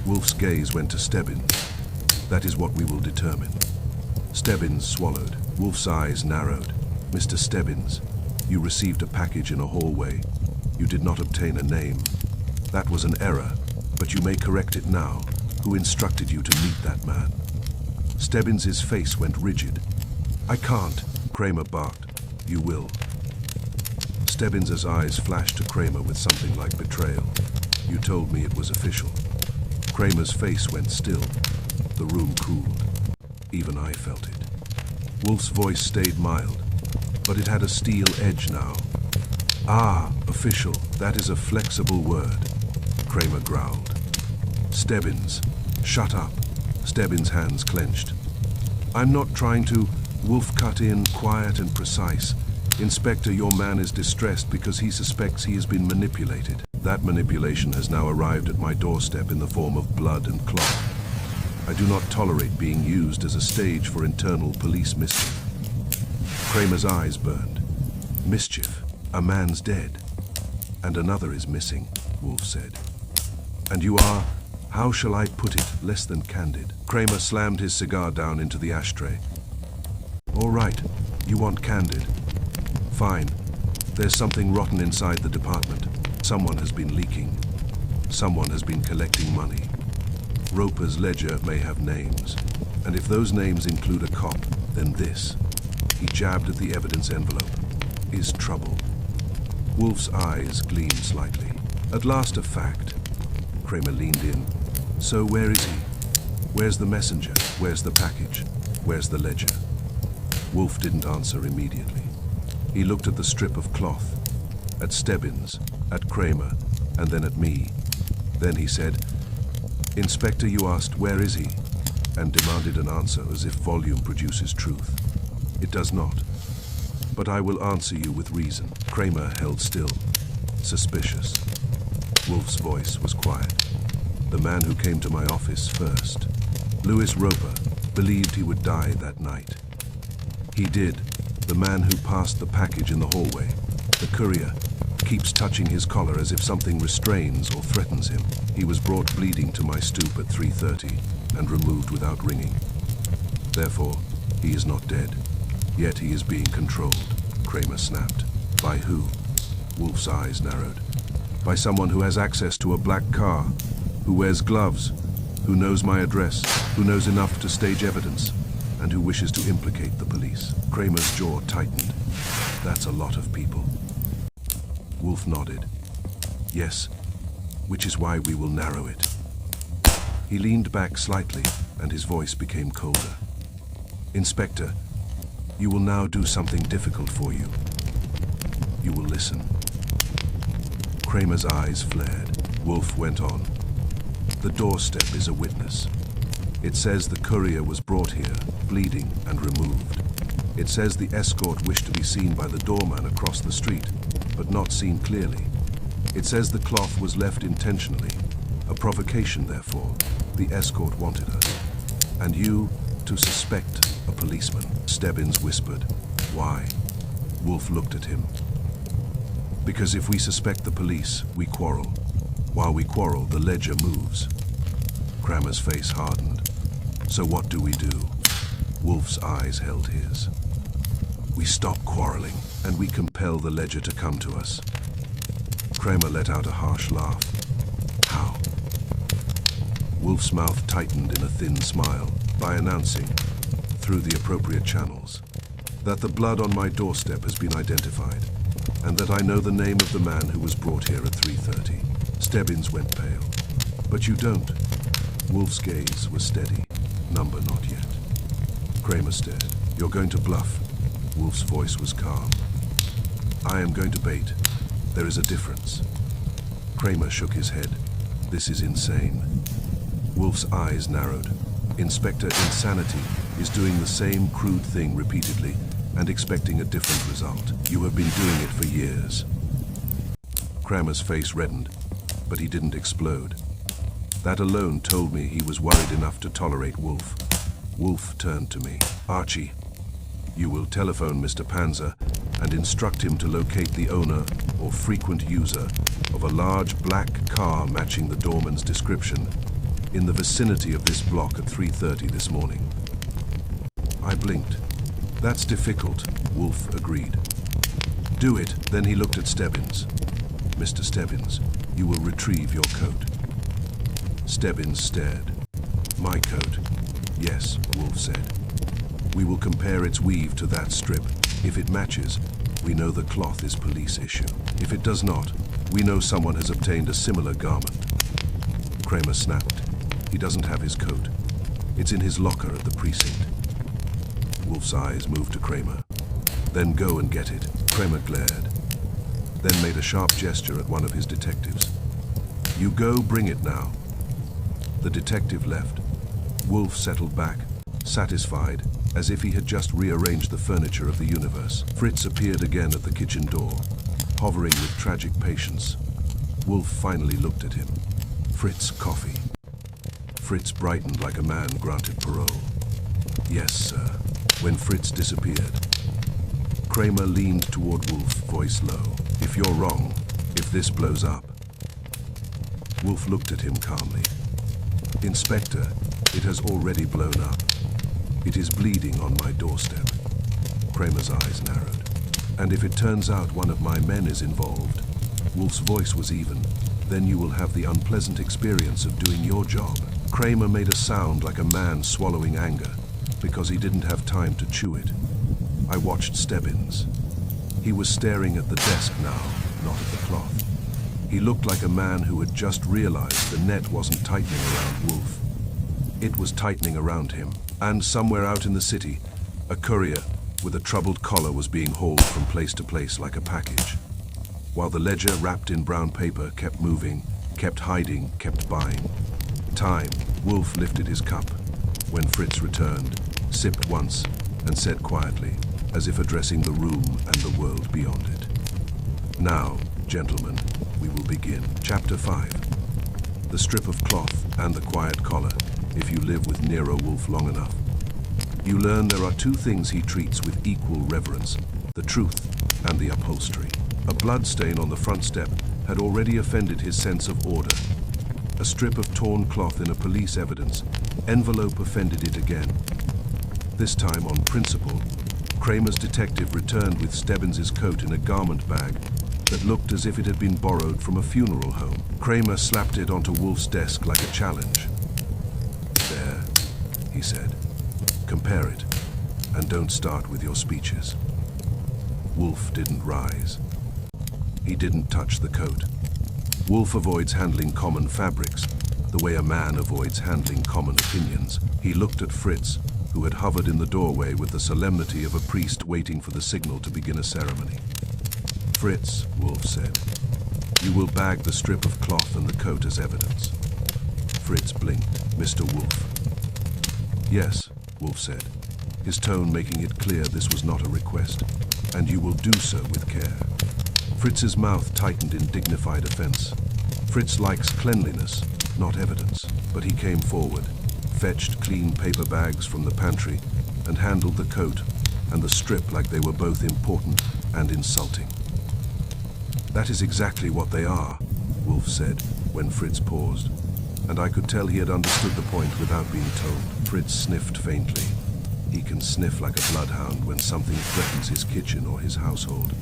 Wolfe's gaze went to Stebbins. That is what we will determine. Stebbins swallowed. Wolfe's eyes narrowed. Mr. Stebbins, you received a package in a hallway. You did not obtain a name. That was an error, but you may correct it now. Who instructed you to meet that man? Stebbins's face went rigid. I can't, Kramer barked. You will. Stebbins's eyes flashed to Kramer with something like betrayal. You told me it was official. Kramer's face went still. The room cooled. Even I felt it. Wolfe's voice stayed mild, but it had a steel edge now. Ah, official, that is a flexible word, Kramer growled. Stebbins, shut up. Stebbins' hands clenched. I'm not trying to. Wolfe cut in, quiet and precise. Inspector, your man is distressed because he suspects he has been manipulated. That manipulation has now arrived at my doorstep in the form of blood and cloth. I do not tolerate being used as a stage for internal police mischief. Kramer's eyes burned. Mischief? A man's dead. And another is missing, Wolfe said. And you are, how shall I put it, less than candid. Kramer slammed his cigar down into the ashtray. All right, you want candid. Fine. There's something rotten inside the department. Someone has been leaking. Someone has been collecting money. Roper's ledger may have names. And if those names include a cop, then this, he jabbed at the evidence envelope, is trouble. Wolfe's eyes gleamed slightly. At last a fact. Kramer leaned in. So where is he? Where's the messenger? Where's the package? Where's the ledger? Wolfe didn't answer immediately. He looked at the strip of cloth, at Stebbins, at Kramer, and then at me. Then he said, Inspector, you asked, where is he? And demanded an answer as if volume produces truth. It does not. But I will answer you with reason. Kramer held still, suspicious. Wolfe's voice was quiet. The man who came to my office first, Louis Roper, believed he would die that night. He did. The man who passed the package in the hallway, the courier, keeps touching his collar as if something restrains or threatens him. He was brought bleeding to my stoop at 3:30 and removed without ringing. Therefore, he is not dead. Yet he is being controlled, Kramer snapped. By who? Wolfe's eyes narrowed. By someone who has access to a black car, who wears gloves, who knows my address, who knows enough to stage evidence, and who wishes to implicate the police. Kramer's jaw tightened. That's a lot of people. Wolfe nodded. Yes, which is why we will narrow it. He leaned back slightly, and his voice became colder. Inspector, you will now do something difficult for you. You will listen. Kramer's eyes flared. Wolfe went on. The doorstep is a witness. It says the courier was brought here, bleeding and removed. It says the escort wished to be seen by the doorman across the street, but not seen clearly. It says the cloth was left intentionally, a provocation therefore. The escort wanted us. And you to suspect a policeman. Stebbins whispered. Why? Wolfe looked at him. Because if we suspect the police, we quarrel. While we quarrel, the ledger moves. Kramer's face hardened. So what do we do? Wolfe's eyes held his. We stop quarreling, and we compel the ledger to come to us. Kramer let out a harsh laugh. How? Wolfe's mouth tightened in a thin smile by announcing, through the appropriate channels, that the blood on my doorstep has been identified, and that I know the name of the man who was brought here at 3:30. Stebbins went pale. But you don't. Wolfe's gaze was steady. Number not yet. Kramer stared. You're going to bluff. Wolfe's voice was calm. I am going to bait. There is a difference. Kramer shook his head. This is insane. Wolfe's eyes narrowed. Inspector Insanity is doing the same crude thing repeatedly and expecting a different result. You have been doing it for years. Kramer's face reddened, but he didn't explode. That alone told me he was worried enough to tolerate Wolfe. Wolfe turned to me. Archie, you will telephone Mr. Panzer and instruct him to locate the owner or frequent user of a large black car matching the doorman's description in the vicinity of this block at 3:30 this morning. I blinked. That's difficult, Wolfe agreed. Do it. Then he looked at Stebbins. Mr. Stebbins, you will retrieve your coat. Stebbins stared. My coat? Yes, Wolfe said. We will compare its weave to that strip. If it matches, we know the cloth is police issue. If it does not, we know someone has obtained a similar garment. Kramer snapped. He doesn't have his coat. It's in his locker at the precinct. Wolfe's eyes moved to Kramer. Then go and get it. Kramer glared, then made a sharp gesture at one of his detectives. You go, bring it now. The detective left. Wolfe settled back, satisfied, as if he had just rearranged the furniture of the universe. Fritz appeared again at the kitchen door, hovering with tragic patience. Wolfe finally looked at him. Fritz, coffee. Fritz brightened like a man granted parole. Yes, sir. When Fritz disappeared, Kramer leaned toward Wolfe, voice low. If you're wrong, if this blows up. Wolfe looked at him calmly. Inspector, it has already blown up. It is bleeding on my doorstep. Kramer's eyes narrowed. And if it turns out one of my men is involved, Wolfe's voice was even, then you will have the unpleasant experience of doing your job. Kramer made a sound like a man swallowing anger, because he didn't have time to chew it. I watched Stebbins. He was staring at the desk now, not at the cloth. He looked like a man who had just realized the net wasn't tightening around Wolfe. It was tightening around him. And somewhere out in the city, a courier with a troubled collar was being hauled from place to place like a package. While the ledger wrapped in brown paper kept moving, kept hiding, kept buying. Time. Wolfe lifted his cup. When Fritz returned, sipped once, and said quietly, as if addressing the room and the world beyond it. Now, gentlemen, we will begin. Chapter 5. The strip of cloth and the quiet collar, if you live with Nero Wolfe long enough. You learn there are two things he treats with equal reverence, the truth and the upholstery. A blood stain on the front step had already offended his sense of order. A strip of torn cloth in a police evidence envelope offended it again. This time on principle, Kramer's detective returned with Stebbins's coat in a garment bag that looked as if it had been borrowed from a funeral home. Kramer slapped it onto Wolfe's desk like a challenge. he said. Compare it, and don't start with your speeches. Wolfe didn't rise. He didn't touch the coat. Wolfe avoids handling common fabrics, the way a man avoids handling common opinions. He looked at Fritz, who had hovered in the doorway with the solemnity of a priest waiting for the signal to begin a ceremony. Fritz, Wolfe said, you will bag the strip of cloth and the coat as evidence. Fritz blinked. Mr. Wolfe. Yes, Wolfe said, his tone making it clear this was not a request, and you will do so with care. Fritz's mouth tightened in dignified offense. Fritz likes cleanliness, not evidence, but he came forward, fetched clean paper bags from the pantry, and handled the coat and the strip like they were both important and insulting. That is exactly what they are, Wolfe said, when Fritz paused, and I could tell he had understood the point without being told. Fritz sniffed faintly. He can sniff like a bloodhound when something threatens his kitchen or his household,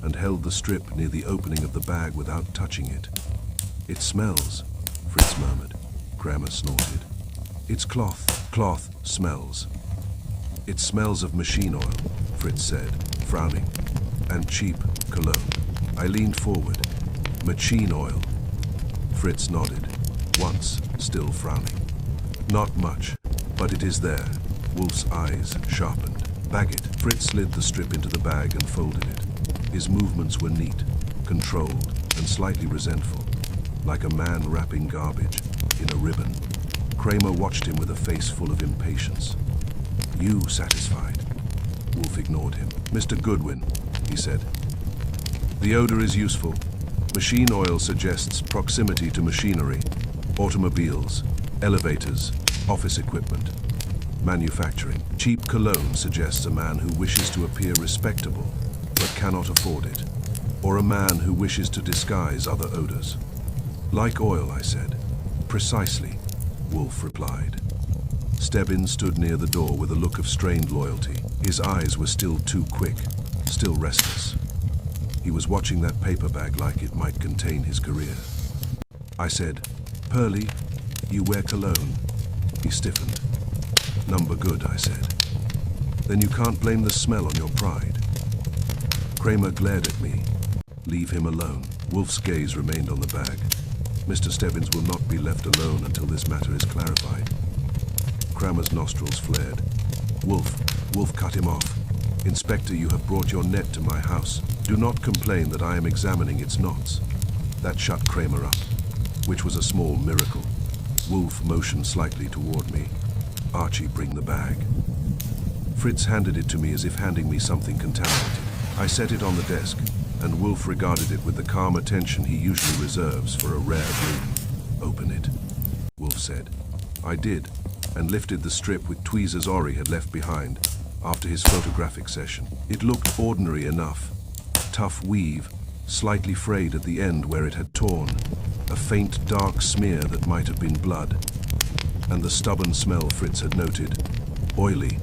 and held the strip near the opening of the bag without touching it. It smells, Fritz murmured. Kramer snorted. It's cloth. Cloth smells. It smells of machine oil, Fritz said, frowning, and cheap cologne. I leaned forward. Machine oil. Fritz nodded, once still frowning. Not much, but it is there. Wolfe's eyes sharpened. Bag it. Fritz slid the strip into the bag and folded it. His movements were neat, controlled, and slightly resentful, like a man wrapping garbage in a ribbon. Kramer watched him with a face full of impatience. You satisfied? Wolfe ignored him. Mr. Goodwin, he said. The odor is useful. Machine oil suggests proximity to machinery, automobiles, elevators, office equipment, manufacturing. Cheap cologne suggests a man who wishes to appear respectable but cannot afford it, or a man who wishes to disguise other odors. Like oil, I said. Precisely, Wolfe replied. Stebbins stood near the door with a look of strained loyalty. His eyes were still too quick, still restless. He was watching that paper bag like it might contain his career. I said, Pearlie, you wear cologne. He stiffened. Number good, I said. Then you can't blame the smell on your pride. Kramer glared at me. Leave him alone. Wolfe's gaze remained on the bag. Mr. Stebbins will not be left alone until this matter is clarified. Kramer's nostrils flared. Wolfe cut him off. Inspector, you have brought your net to my house. Do not complain that I am examining its knots. That shut Kramer up, which was a small miracle. Wolfe motioned slightly toward me. Archie, bring the bag. Fritz handed it to me as if handing me something contaminated. I set it on the desk, and Wolfe regarded it with the calm attention he usually reserves for a rare boon. Open it, Wolfe said. I did, and lifted the strip with tweezers Ori had left behind after his photographic session. It looked ordinary enough. Tough weave, slightly frayed at the end where it had torn, a faint dark smear that might have been blood, and the stubborn smell Fritz had noted, oily,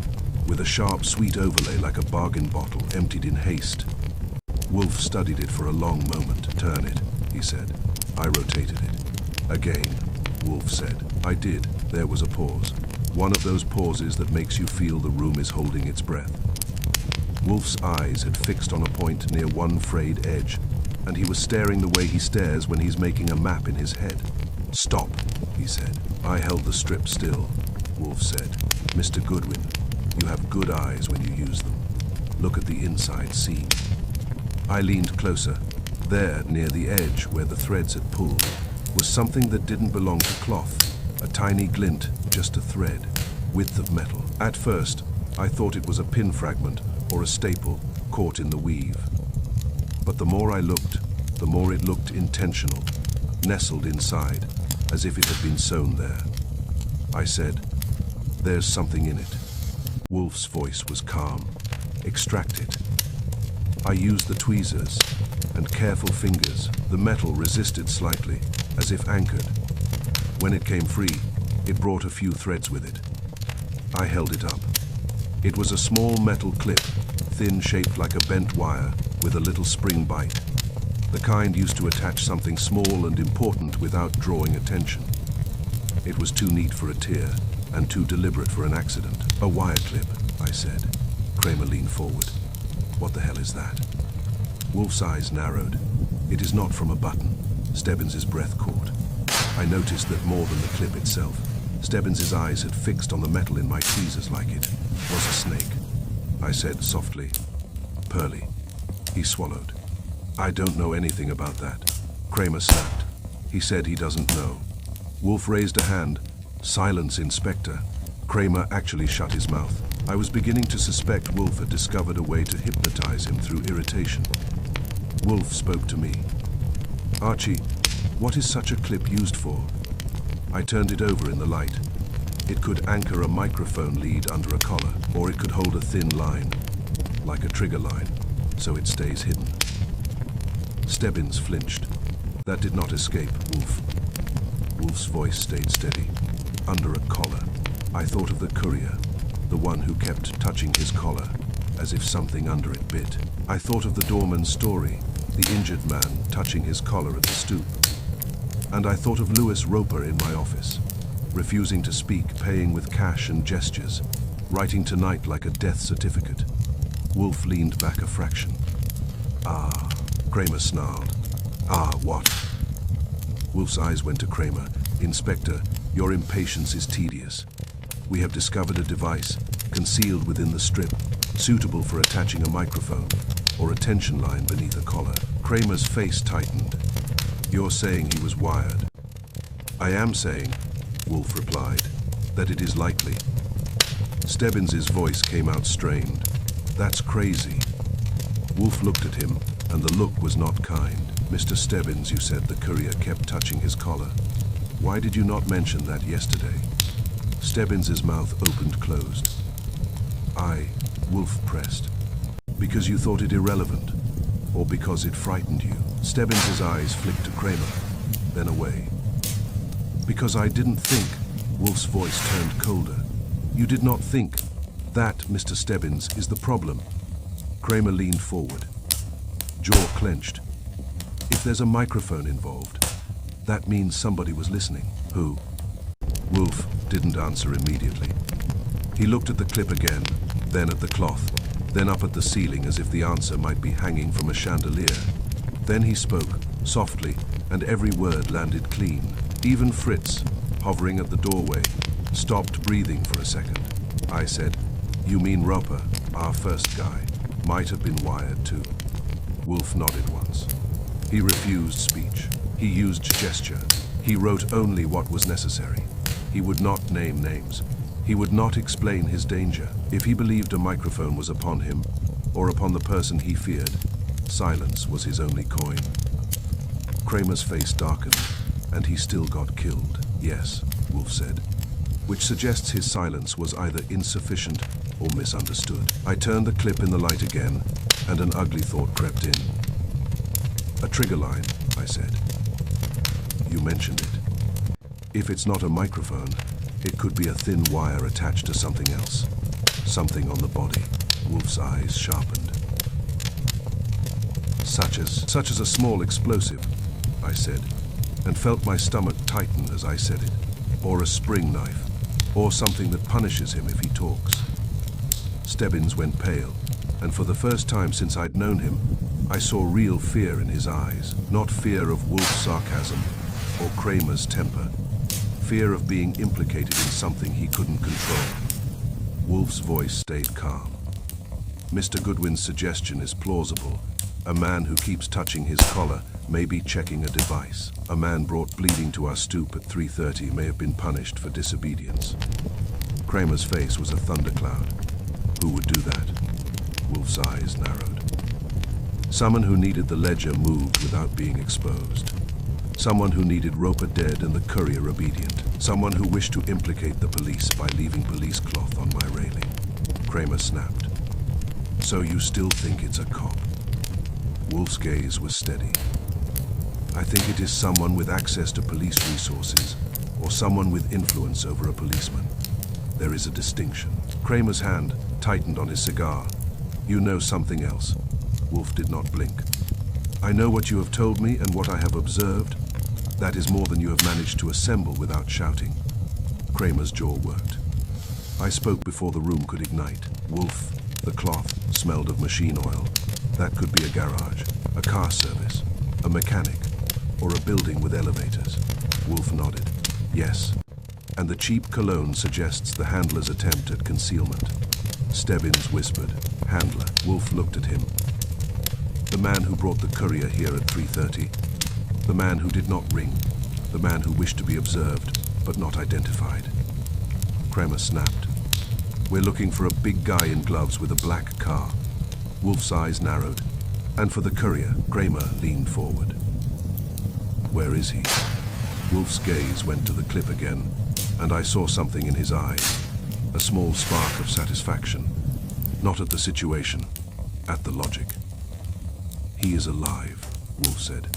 with a sharp sweet overlay like a bargain bottle emptied in haste. Wolfe studied it for a long moment. Turn it, he said. I rotated it. Again, Wolfe said. I did. There was a pause. One of those pauses that makes you feel the room is holding its breath. Wolfe's eyes had fixed on a point near one frayed edge, and he was staring the way he stares when he's making a map in his head. Stop, he said. I held the strip still, Wolfe said. Mr. Goodwin, you have good eyes when you use them. Look at the inside seam. I leaned closer. There, near the edge where the threads had pulled, was something that didn't belong to cloth. A tiny glint, just a thread, width of metal. At first, I thought it was a pin fragment or a staple caught in the weave. But the more I looked, the more it looked intentional, nestled inside, as if it had been sewn there. I said, there's something in it. Wolfe's voice was calm. Extract it. I used the tweezers and careful fingers. The metal resisted slightly, as if anchored. When it came free, it brought a few threads with it. I held it up. It was a small metal clip, thin, shaped like a bent wire, with a little spring bite. The kind used to attach something small and important without drawing attention. It was too neat for a tear. and too deliberate for an accident. A wire clip, I said. Kramer leaned forward. What the hell is that? Wolf's eyes narrowed. It is not from a button. Stebbins' breath caught. I noticed that more than the clip itself, Stebbins' eyes had fixed on the metal in my tweezers like it was a snake. I said softly, "Pearly." He swallowed. "I don't know anything about that." Kramer snapped. He said he doesn't know. Wolfe raised a hand. "Silence, Inspector." Kramer actually shut his mouth. I was beginning to suspect Wolfe had discovered a way to hypnotize him through irritation. Wolfe spoke to me. "Archie, what is such a clip used for?" I turned it over in the light. It could anchor a microphone lead under a collar, or it could hold a thin line, like a trigger line, so it stays hidden. Stebbins flinched. That did not escape Wolfe. Wolfe's voice stayed steady. Under a collar. I thought of the courier, the one who kept touching his collar, as if something under it bit. I thought of the doorman's story, the injured man touching his collar at the stoop. And I thought of Lewis Roper in my office, refusing to speak, paying with cash and gestures, writing tonight like a death certificate. Wolfe leaned back a fraction. "Ah," Kramer snarled. "Ah, what?" Wolfe's eyes went to Kramer. "Inspector, your impatience is tedious. We have discovered a device, concealed within the strip, suitable for attaching a microphone or a tension line beneath a collar." Kramer's face tightened. "You're saying he was wired?" "I am saying," Wolfe replied, "that it is likely." Stebbins' voice came out strained. "That's crazy." Wolfe looked at him, and the look was not kind. "Mr. Stebbins, you said the courier kept touching his collar. Why did you not mention that yesterday?" Stebbins' mouth opened-closed. Wolfe pressed. "Because you thought it irrelevant, or because it frightened you?" Stebbins' eyes flicked to Kramer, then away. "Because I didn't think," Wolfe's voice turned colder. "You did not think. That, Mr. Stebbins, is the problem." Kramer leaned forward. Jaw clenched. "If there's a microphone involved, that means somebody was listening." "Who?" Wolfe didn't answer immediately. He looked at the clip again, then at the cloth, then up at the ceiling as if the answer might be hanging from a chandelier. Then he spoke, softly, and every word landed clean. Even Fritz, hovering at the doorway, stopped breathing for a second. I said, "You mean Roper, our first guy, might have been wired too?" Wolfe nodded once. He refused speech. He used gesture. He wrote only what was necessary. He would not name names. He would not explain his danger. If he believed a microphone was upon him, or upon the person he feared, silence was his only coin. Kramer's face darkened, and he still got killed. "Yes," Wolfe said, which suggests his silence was either insufficient or misunderstood. I turned the clip in the light again, and an ugly thought crept in. "A trigger line," I said. "You mentioned it. If it's not a microphone, it could be a thin wire attached to something else. Something on the body." Wolfe's eyes sharpened. Such as a small explosive," I said, and felt my stomach tighten as I said it. "Or a spring knife, or something that punishes him if he talks." Stebbins went pale, and for the first time since I'd known him, I saw real fear in his eyes. Not fear of Wolfe's sarcasm or Kramer's temper. Fear of being implicated in something he couldn't control. Wolfe's voice stayed calm. "Mr. Goodwin's suggestion is plausible. A man who keeps touching his collar may be checking a device. A man brought bleeding to our stoop at 3:30 may have been punished for disobedience." Kramer's face was a thundercloud. "Who would do that?" Wolfe's eyes narrowed. "Someone who needed the ledger moved without being exposed. Someone who needed Roper dead and the courier obedient. Someone who wished to implicate the police by leaving police cloth on my railing." Kramer snapped. "So you still think it's a cop?" Wolfe's gaze was steady. "I think it is someone with access to police resources, or someone with influence over a policeman. There is a distinction." Kramer's hand tightened on his cigar. "You know something else." Wolfe did not blink. "I know what you have told me and what I have observed. That is more than you have managed to assemble without shouting." Kramer's jaw worked. I spoke before the room could ignite. Wolfe, the cloth smelled of machine oil. That could be a garage, a car service, a mechanic, or a building with elevators. Wolfe nodded. Yes. And the cheap cologne suggests the handler's attempt at concealment. Stebbins whispered. Handler. Wolfe looked at him. The man who brought the courier here at 3:30. The man who did not ring. The man who wished to be observed, but not identified. Kramer snapped. We're looking for a big guy in gloves with a black car. Wolfe's eyes narrowed. And for the courier, Kramer leaned forward. Where is he? Wolfe's gaze went to the clip again, and I saw something in his eyes. A small spark of satisfaction. Not at the situation, at the logic. He is alive, Wolfe said.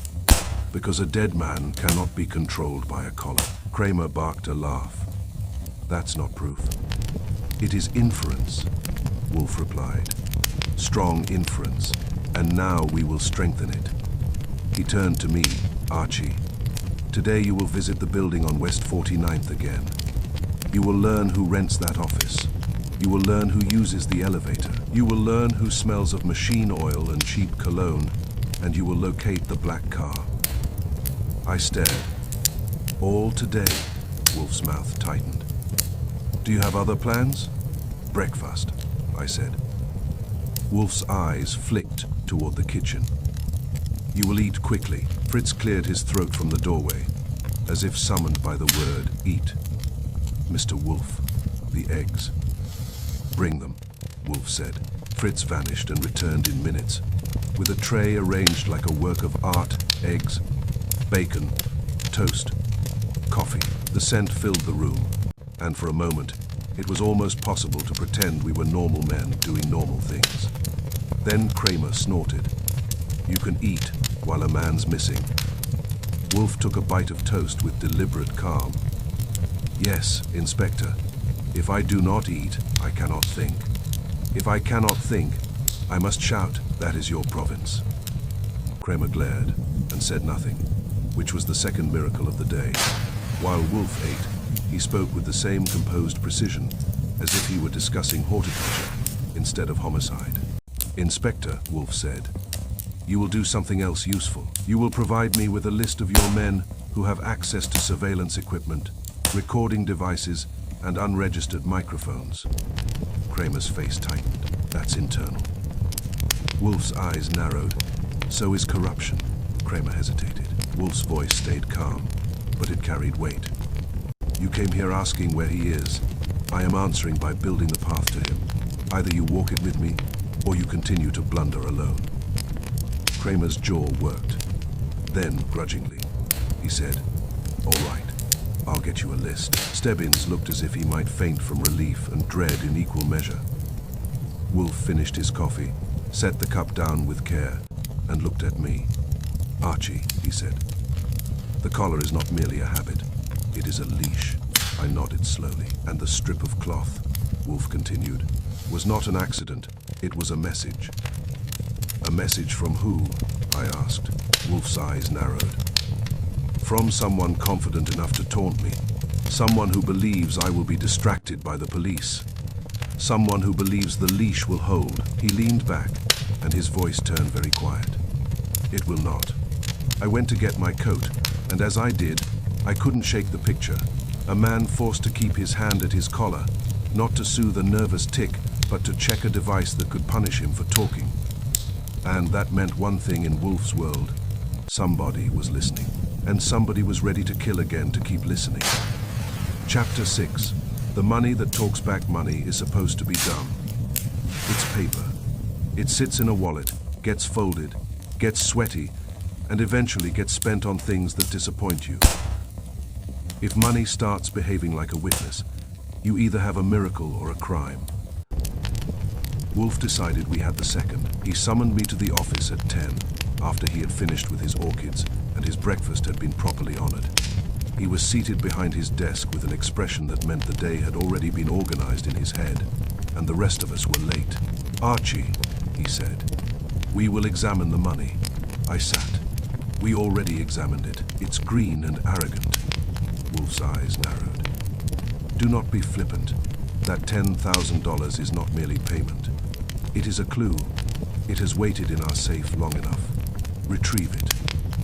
Because a dead man cannot be controlled by a collar. Kramer barked a laugh. That's not proof. It is inference, Wolfe replied. Strong inference, and now we will strengthen it. He turned to me. Archie, today you will visit the building on West 49th again. You will learn who rents that office. You will learn who uses the elevator. You will learn who smells of machine oil and cheap cologne, and you will locate the black car. I stared. All today, Wolfe's mouth tightened. Do you have other plans? Breakfast, I said. Wolfe's eyes flicked toward the kitchen. You will eat quickly. Fritz cleared his throat from the doorway, as if summoned by the word eat. Mr. Wolfe, the eggs. Bring them, Wolfe said. Fritz vanished and returned in minutes, with a tray arranged like a work of art, eggs, bacon, toast, coffee. The scent filled the room, and for a moment, it was almost possible to pretend we were normal men doing normal things. Then Kramer snorted. You can eat while a man's missing. Wolfe took a bite of toast with deliberate calm. Yes, Inspector. If I do not eat, I cannot think. If I cannot think, I must shout, that is your province. Kramer glared and said nothing, which was the second miracle of the day. While Wolfe ate, he spoke with the same composed precision, as if he were discussing horticulture instead of homicide. Inspector, Wolfe said, you will do something else useful. You will provide me with a list of your men who have access to surveillance equipment, recording devices, and unregistered microphones. Kramer's face tightened. That's internal. Wolfe's eyes narrowed. So is corruption. Kramer hesitated. Wolfe's voice stayed calm, but it carried weight. You came here asking where he is. I am answering by building the path to him. Either you walk it with me, or you continue to blunder alone. Kramer's jaw worked. Then, grudgingly, he said, all right, I'll get you a list. Stebbins looked as if he might faint from relief and dread in equal measure. Wolfe finished his coffee, set the cup down with care, and looked at me. Archie, he said, the collar is not merely a habit. It is a leash. I nodded slowly. And the strip of cloth, Wolfe continued, was not an accident. It was a message. A message from who? I asked. Wolfe's eyes narrowed. From someone confident enough to taunt me. Someone who believes I will be distracted by the police. Someone who believes the leash will hold. He leaned back, and his voice turned very quiet. It will not. I went to get my coat, and as I did, I couldn't shake the picture. A man forced to keep his hand at his collar, not to soothe a nervous tick, but to check a device that could punish him for talking. And that meant one thing in Wolfe's world. Somebody was listening, and somebody was ready to kill again to keep listening. Chapter 6. The money that talks back money is supposed to be dumb. It's paper. It sits in a wallet, gets folded, gets sweaty, and eventually gets spent on things that disappoint you. If money starts behaving like a witness, you either have a miracle or a crime. Wolfe decided we had the second. He summoned me to the office at 10, after he had finished with his orchids and his breakfast had been properly honored. He was seated behind his desk with an expression that meant the day had already been organized in his head, and the rest of us were late. Archie, he said, we will examine the money. I sat. We already examined it. It's green and arrogant. Wolfe's eyes narrowed. Do not be flippant. That $10,000 is not merely payment. It is a clue. It has waited in our safe long enough. Retrieve it.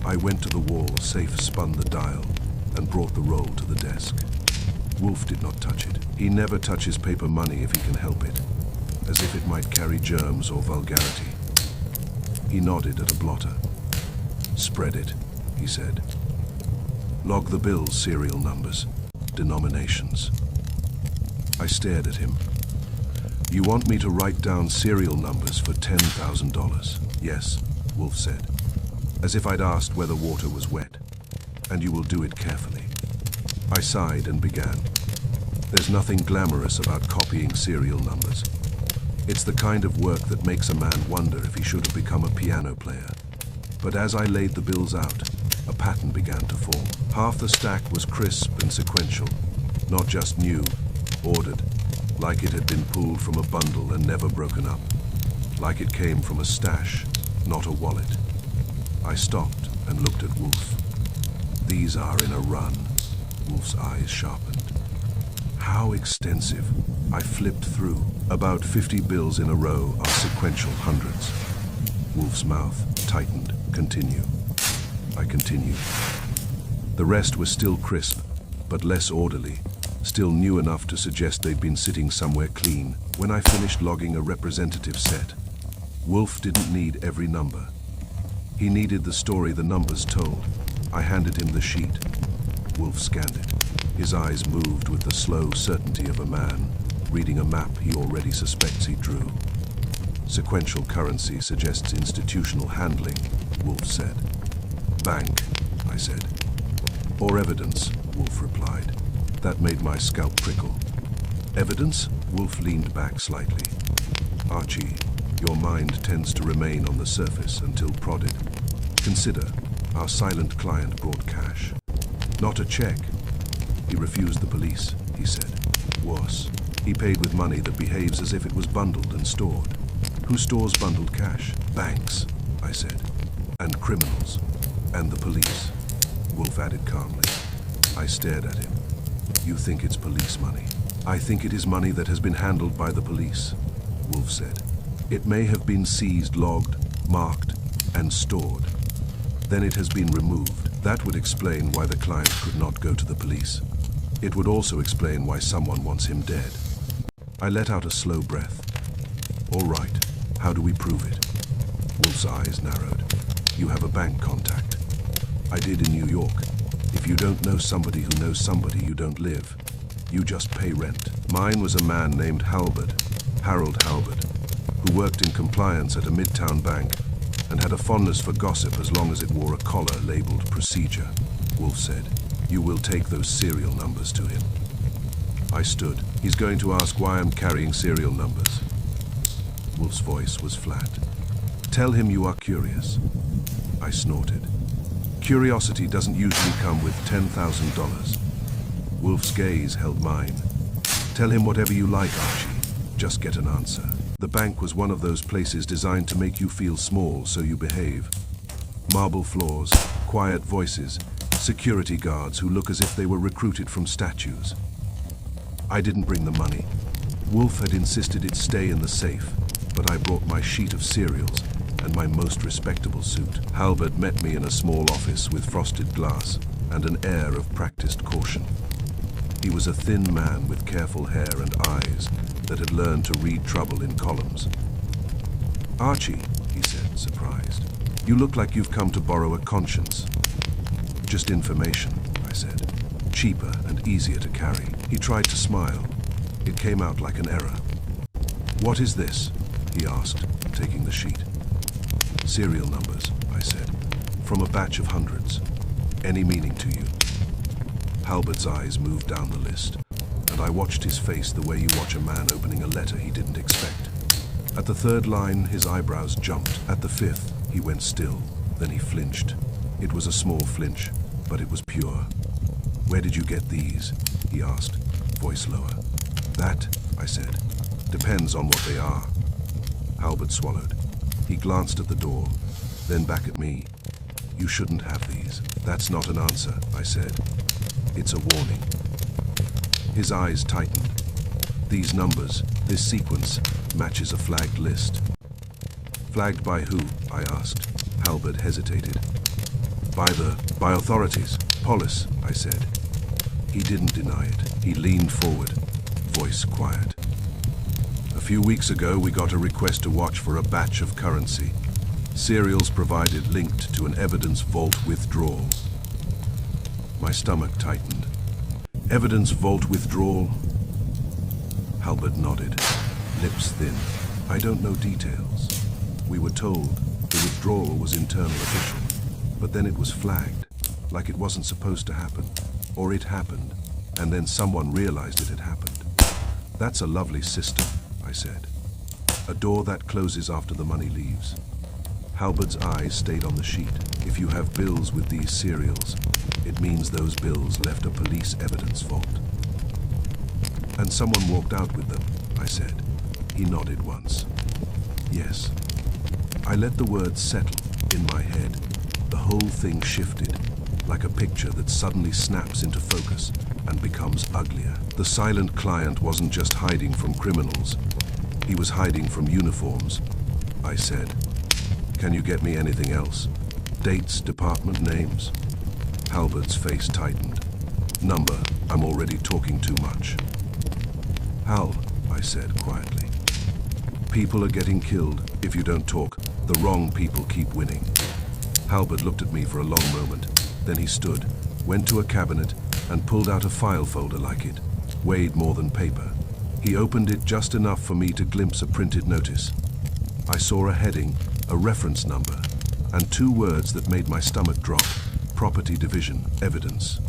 I went to the wall, safe spun the dial, and brought the roll to the desk. Wolfe did not touch it. He never touches paper money if he can help it, as if it might carry germs or vulgarity. He nodded at a blotter. Spread it, he said. Log the bills, serial numbers, denominations. I stared at him. You want me to write down serial numbers for $10,000? Yes, Wolfe said, as if I'd asked whether water was wet. And you will do it carefully. I sighed and began. There's nothing glamorous about copying serial numbers. It's the kind of work that makes a man wonder if he should have become a piano player. But as I laid the bills out, a pattern began to form. Half the stack was crisp and sequential, not just new, ordered, like it had been pulled from a bundle and never broken up, like it came from a stash, not a wallet. I stopped and looked at Wolfe. These are in a run. Wolfe's eyes sharpened. How extensive? I flipped through. About 50 bills in a row are sequential hundreds. Wolfe's mouth tightened. Continue. I continued. The rest was still crisp, but less orderly, still new enough to suggest they'd been sitting somewhere clean. When I finished logging a representative set, Wolfe didn't need every number. He needed the story the numbers told. I handed him the sheet. Wolfe scanned it. His eyes moved with the slow certainty of a man reading a map he already suspects he drew. Sequential currency suggests institutional handling, Wolfe said. Bank, I said. Or evidence, Wolfe replied. That made my scalp prickle. Evidence? Wolfe leaned back slightly. Archie, your mind tends to remain on the surface until prodded. Consider, our silent client brought cash. Not a check. He refused the police, he said. Worse, he paid with money that behaves as if it was bundled and stored. Who stores bundled cash? Banks, I said. And criminals. And the police, Wolfe added calmly. I stared at him. You think it's police money? I think it is money that has been handled by the police, Wolfe said. It may have been seized, logged, marked, and stored. Then it has been removed. That would explain why the client could not go to the police. It would also explain why someone wants him dead. I let out a slow breath. All right, how do we prove it? Wolfe's eyes narrowed. You have a bank contact. I did in New York. If you don't know somebody who knows somebody, you don't live. You just pay rent. Mine was a man named Harold Halbert, who worked in compliance at a midtown bank and had a fondness for gossip as long as it wore a collar labeled procedure. Wolfe said, you will take those serial numbers to him. I stood. He's going to ask why I'm carrying serial numbers. Wolfe's voice was flat. Tell him you are curious. I snorted. Curiosity doesn't usually come with $10,000. Wolfe's gaze held mine. Tell him whatever you like, Archie. Just get an answer. The bank was one of those places designed to make you feel small, so you behave. Marble floors, quiet voices, security guards who look as if they were recruited from statues. I didn't bring the money. Wolfe had insisted it stay in the safe, but I brought my sheet of cereals and my most respectable suit. Halbert met me in a small office with frosted glass and an air of practiced caution. He was a thin man with careful hair and eyes that had learned to read trouble in columns. Archie, he said, surprised. You look like you've come to borrow a conscience. Just information, I said. Cheaper and easier to carry. He tried to smile. It came out like an error. What is this? He asked, taking the sheet. Serial numbers, I said. From a batch of hundreds. Any meaning to you? Halbert's eyes moved down the list, and I watched his face the way you watch a man opening a letter he didn't expect. At the third line, his eyebrows jumped. At the fifth, he went still. Then he flinched. It was a small flinch, but it was pure. Where did you get these? He asked, voice lower. That, I said, depends on what they are. Halbert swallowed. He glanced at the door, then back at me. You shouldn't have these. That's not an answer, I said. It's a warning. His eyes tightened. These numbers, this sequence, matches a flagged list. Flagged by who? I asked. Halbert hesitated. By authorities. Police, I said. He didn't deny it. He leaned forward, voice quiet. A few weeks ago, we got a request to watch for a batch of currency. Serials provided linked to an evidence vault withdrawal. My stomach tightened. Evidence vault withdrawal? Halbert nodded, lips thin. I don't know details. We were told the withdrawal was internal official, but then it was flagged, like it wasn't supposed to happen. Or it happened, and then someone realized it had happened. That's a lovely system, I said. A door that closes after the money leaves. Halbert's eyes stayed on the sheet. If you have bills with these serials, it means those bills left a police evidence vault. And someone walked out with them, I said. He nodded once. Yes. I let the words settle in my head. The whole thing shifted, like a picture that suddenly snaps into focus and becomes uglier. The silent client wasn't just hiding from criminals. He was hiding from uniforms, I said. Can you get me anything else? Dates, department names? Halbert's face tightened. Number, I'm already talking too much. Hal, I said quietly. People are getting killed. If you don't talk, the wrong people keep winning. Halbert looked at me for a long moment. Then he stood, went to a cabinet, and pulled out a file folder like it. Weighed more than paper. He opened it just enough for me to glimpse a printed notice. I saw a heading, a reference number, and two words that made my stomach drop. Property Division, evidence.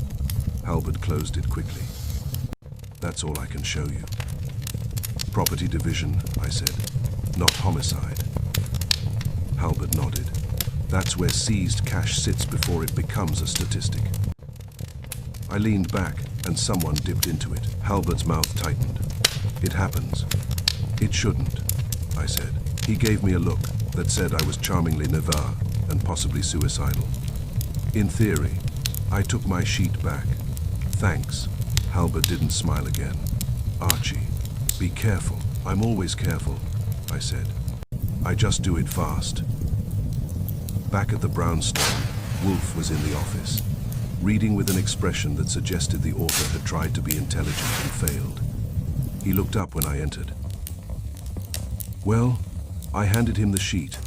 Halbert closed it quickly. That's all I can show you. Property Division, I said. Not homicide. Halbert nodded. That's where seized cash sits before it becomes a statistic. I leaned back, and someone dipped into it. Halbert's mouth tightened. It happens. It shouldn't, I said. He gave me a look that said I was charmingly Navarre and possibly suicidal. In theory, I took my sheet back. Thanks. Halbert didn't smile again. Archie, be careful. I'm always careful, I said. I just do it fast. Back at the brownstone, Wolfe was in the office, reading with an expression that suggested the author had tried to be intelligent and failed. He looked up when I entered. Well, I handed him the sheet.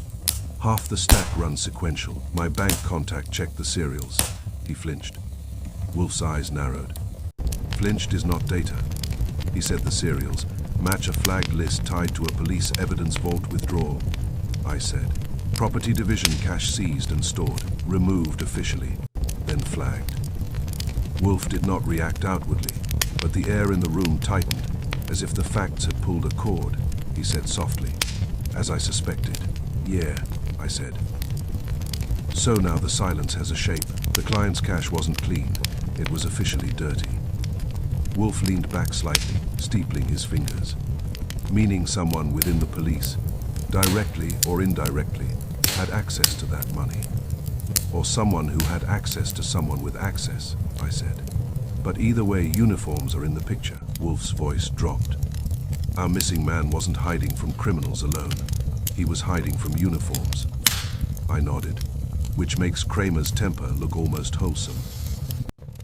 Half the stack runs sequential. My bank contact checked the serials. He flinched. Wolfe's eyes narrowed. Flinched is not data. He said the serials match a flagged list tied to a police evidence vault withdrawal. I said. Property Division cash seized and stored. Removed officially. Then flagged. Wolfe did not react outwardly, but the air in the room tightened, as if the facts had pulled a cord. He said softly. As I suspected. Yeah, I said. So now the silence has a shape. The client's cash wasn't clean. It was officially dirty. Wolfe leaned back slightly, steepling his fingers. Meaning someone within the police, directly or indirectly, had access to that money. Or someone who had access to someone with access, I said. But either way, uniforms are in the picture. Wolfe's voice dropped. Our missing man wasn't hiding from criminals alone. He was hiding from uniforms. I nodded, which makes Kramer's temper look almost wholesome.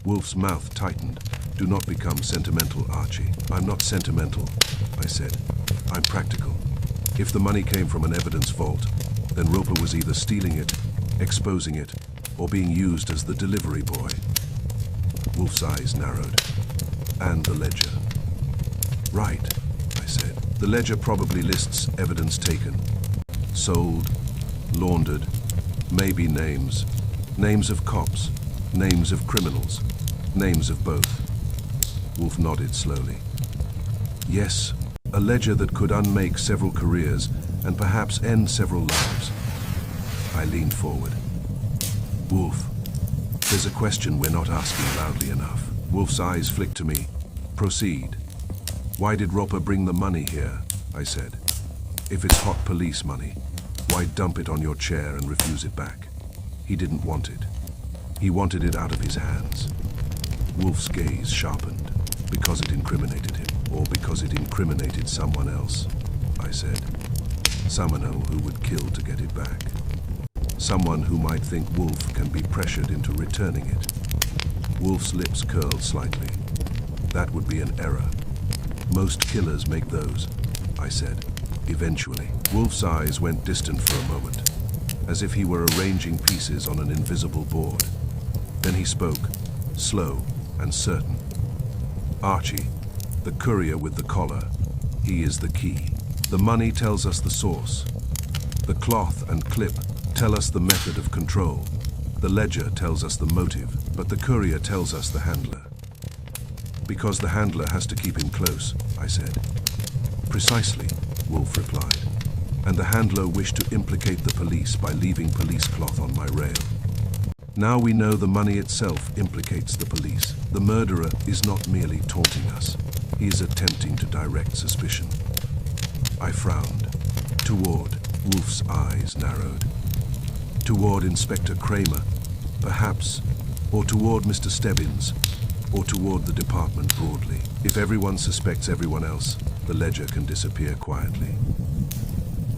Wolfe's mouth tightened. Do not become sentimental, Archie. I'm not sentimental, I said. I'm practical. If the money came from an evidence vault, then Roper was either stealing it, exposing it, or being used as the delivery boy. Wolfe's eyes narrowed. And the ledger. Right, I said. The ledger probably lists evidence taken. Sold, laundered, maybe names. Names of cops, names of criminals, names of both. Wolfe nodded slowly. Yes, a ledger that could unmake several careers and perhaps end several lives. I leaned forward. Wolfe, there's a question we're not asking loudly enough. Wolfe's eyes flicked to me. Proceed. Why did Roper bring the money here? I said. If it's hot police money, why dump it on your chair and refuse it back? He didn't want it. He wanted it out of his hands. Wolfe's gaze sharpened because it incriminated him. or because it incriminated someone else, I said. Someone who would kill to get it back. Someone who might think Wolfe can be pressured into returning it. Wolfe's lips curled slightly. That would be an error. Most killers make those, I said. Eventually, Wolfe's eyes went distant for a moment, as if he were arranging pieces on an invisible board. Then he spoke, slow and certain. Archie, the courier with the collar, he is the key. The money tells us the source. The cloth and clip tell us the method of control. The ledger tells us the motive, but the courier tells us the handler. Because the handler has to keep him close, I said. Precisely, Wolfe replied. And the handler wished to implicate the police by leaving police cloth on my rail. Now we know the money itself implicates the police. The murderer is not merely taunting us. He is attempting to direct suspicion. I frowned. Toward, Wolfe's eyes narrowed. Toward Inspector Kramer, perhaps, or toward Mr. Stebbins, or toward the department broadly. If everyone suspects everyone else, the ledger can disappear quietly.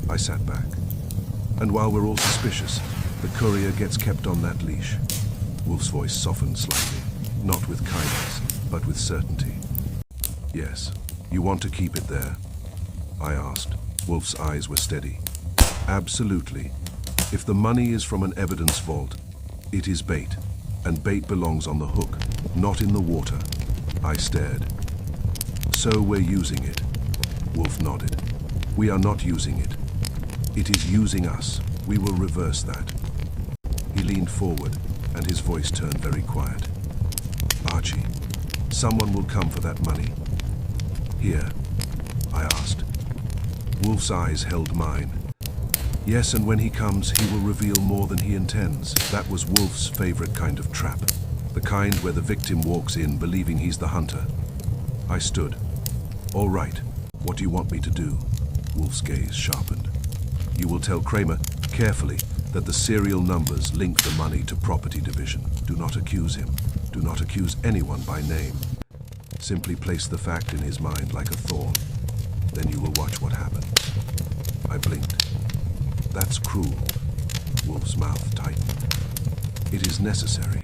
I sat back. And while we're all suspicious, the courier gets kept on that leash. Wolfe's voice softened slightly, not with kindness, but with certainty. Yes, you want to keep it there? I asked. Wolfe's eyes were steady. Absolutely. If the money is from an evidence vault, it is bait, and bait belongs on the hook, not in the water. I stared. So we're using it. Wolfe nodded. We are not using it. It is using us. We will reverse that. He leaned forward, and his voice turned very quiet. Archie, someone will come for that money. Here, I asked. Wolfe's eyes held mine. Yes, and when he comes, he will reveal more than he intends. That was Wolfe's favorite kind of trap. The kind where the victim walks in believing he's the hunter. I stood. All right, what do you want me to do? Wolfe's gaze sharpened. You will tell Kramer, carefully, that the serial numbers link the money to property division. Do not accuse him. Do not accuse anyone by name. Simply place the fact in his mind like a thorn. Then you will watch what happens. I blinked. That's cruel. Wolfe's mouth tightened. It is necessary.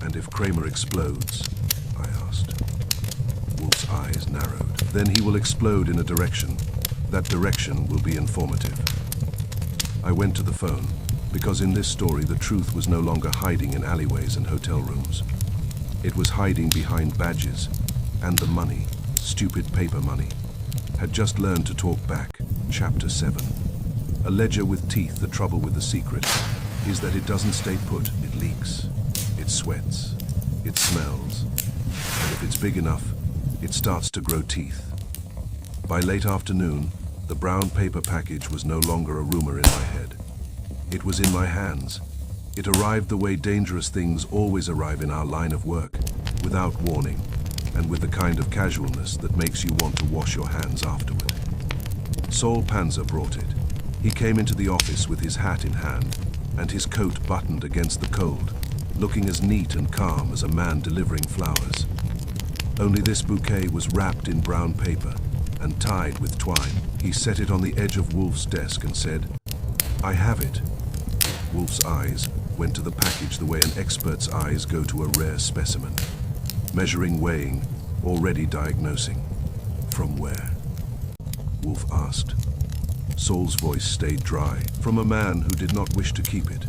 And if Kramer explodes, I asked. Wolfe's eyes narrowed. Then he will explode in a direction. That direction will be informative. I went to the phone, because in this story the truth was no longer hiding in alleyways and hotel rooms. It was hiding behind badges, and the money, stupid paper money, had just learned to talk back. Chapter 7. A ledger with teeth. The trouble with the secret is that it doesn't stay put. It leaks. It sweats. It smells. And if it's big enough, it starts to grow teeth. By late afternoon, the brown paper package was no longer a rumor in my head. It was in my hands. It arrived the way dangerous things always arrive in our line of work, without warning, and with the kind of casualness that makes you want to wash your hands afterward. Saul Panzer brought it. He came into the office with his hat in hand, and his coat buttoned against the cold, looking as neat and calm as a man delivering flowers. Only this bouquet was wrapped in brown paper and tied with twine. He set it on the edge of Wolfe's desk and said, I have it. Wolfe's eyes went to the package the way an expert's eyes go to a rare specimen. Measuring, weighing, already diagnosing. From where? Wolfe asked. Saul's voice stayed dry, from a man who did not wish to keep it.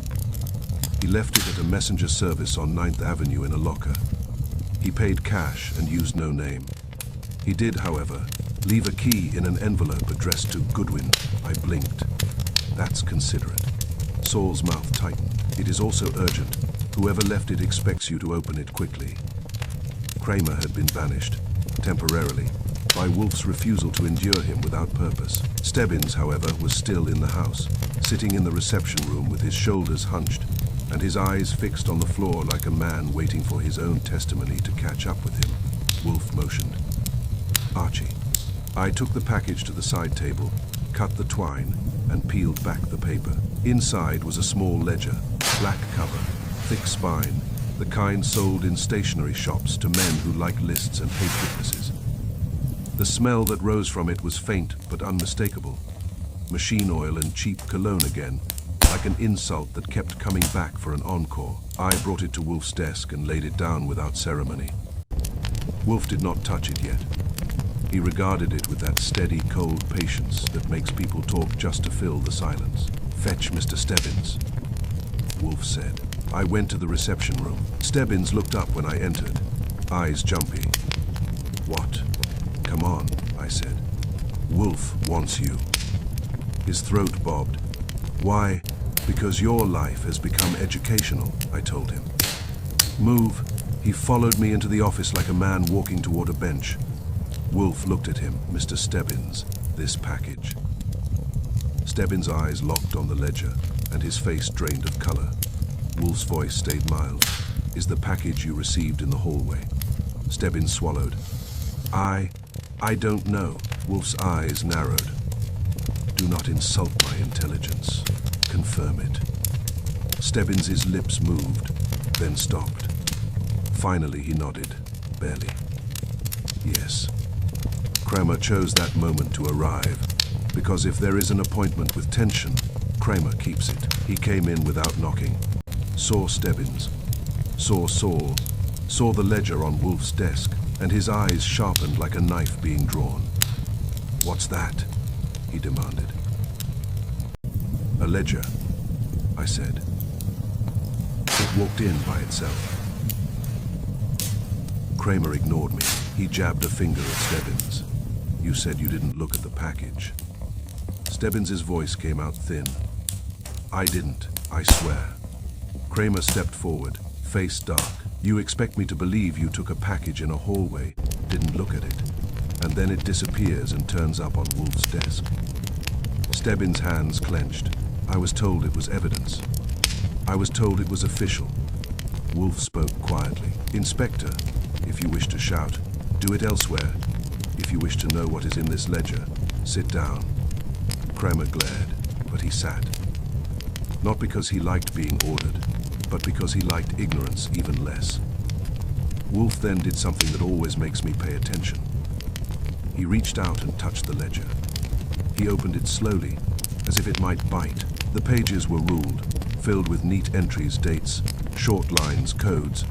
He left it at a messenger service on 9th Avenue in a locker. He paid cash and used no name. He did, however, leave a key in an envelope addressed to Goodwin. I blinked. That's considerate. Saul's mouth tightened. It is also urgent. Whoever left it expects you to open it quickly. Kramer had been banished, temporarily, by Wolfe's refusal to endure him without purpose. Stebbins, however, was still in the house, sitting in the reception room with his shoulders hunched and his eyes fixed on the floor like a man waiting for his own testimony to catch up with him. Wolfe motioned. Archie. I took the package to the side table, cut the twine, and peeled back the paper. Inside was a small ledger, black cover, thick spine, the kind sold in stationery shops to men who like lists and hate witnesses. The smell that rose from it was faint but unmistakable. Machine oil and cheap cologne again, like an insult that kept coming back for an encore. I brought it to Wolfe's desk and laid it down without ceremony. Wolfe did not touch it yet. He regarded it with that steady, cold patience that makes people talk just to fill the silence. "Fetch Mr. Stebbins," Wolfe said. I went to the reception room. Stebbins looked up when I entered, eyes jumpy. "What?" "Come on," I said. "Wolfe wants you." His throat bobbed. "Why?" "Because your life has become educational," I told him. "Move." He followed me into the office like a man walking toward a bench. Wolfe looked at him. "Mr. Stebbins, this package." Stebbins' eyes locked on the ledger, and his face drained of color. Wolfe's voice stayed mild. "Is the package you received in the hallway?" Stebbins swallowed. I don't know." Wolfe's eyes narrowed. "Do not insult my intelligence. Confirm it." Stebbins' lips moved, then stopped. Finally he nodded, barely. "Yes." Kramer chose that moment to arrive, because if there is an appointment with tension, Kramer keeps it. He came in without knocking. Saw Stebbins. Saw Saul. Saw the ledger on Wolfe's desk, and his eyes sharpened like a knife being drawn. "What's that?" he demanded. "A ledger," I said. It walked in by itself. Kramer ignored me. He jabbed a finger at Stebbins. "You said you didn't look at the package." Stebbins' voice came out thin. "I didn't, I swear." Kramer stepped forward, face dark. "You expect me to believe you took a package in a hallway, didn't look at it, and then it disappears and turns up on Wolfe's desk?" Stebbins' hands clenched. "I was told it was evidence. I was told it was official." Wolfe spoke quietly. "Inspector, if you wish to shout, do it elsewhere. If you wish to know what is in this ledger, sit down." Kramer glared, but he sat. Not because he liked being ordered, but because he liked ignorance even less. Wolfe then did something that always makes me pay attention. He reached out and touched the ledger. He opened it slowly, as if it might bite. The pages were ruled, filled with neat entries, dates, short lines, codes.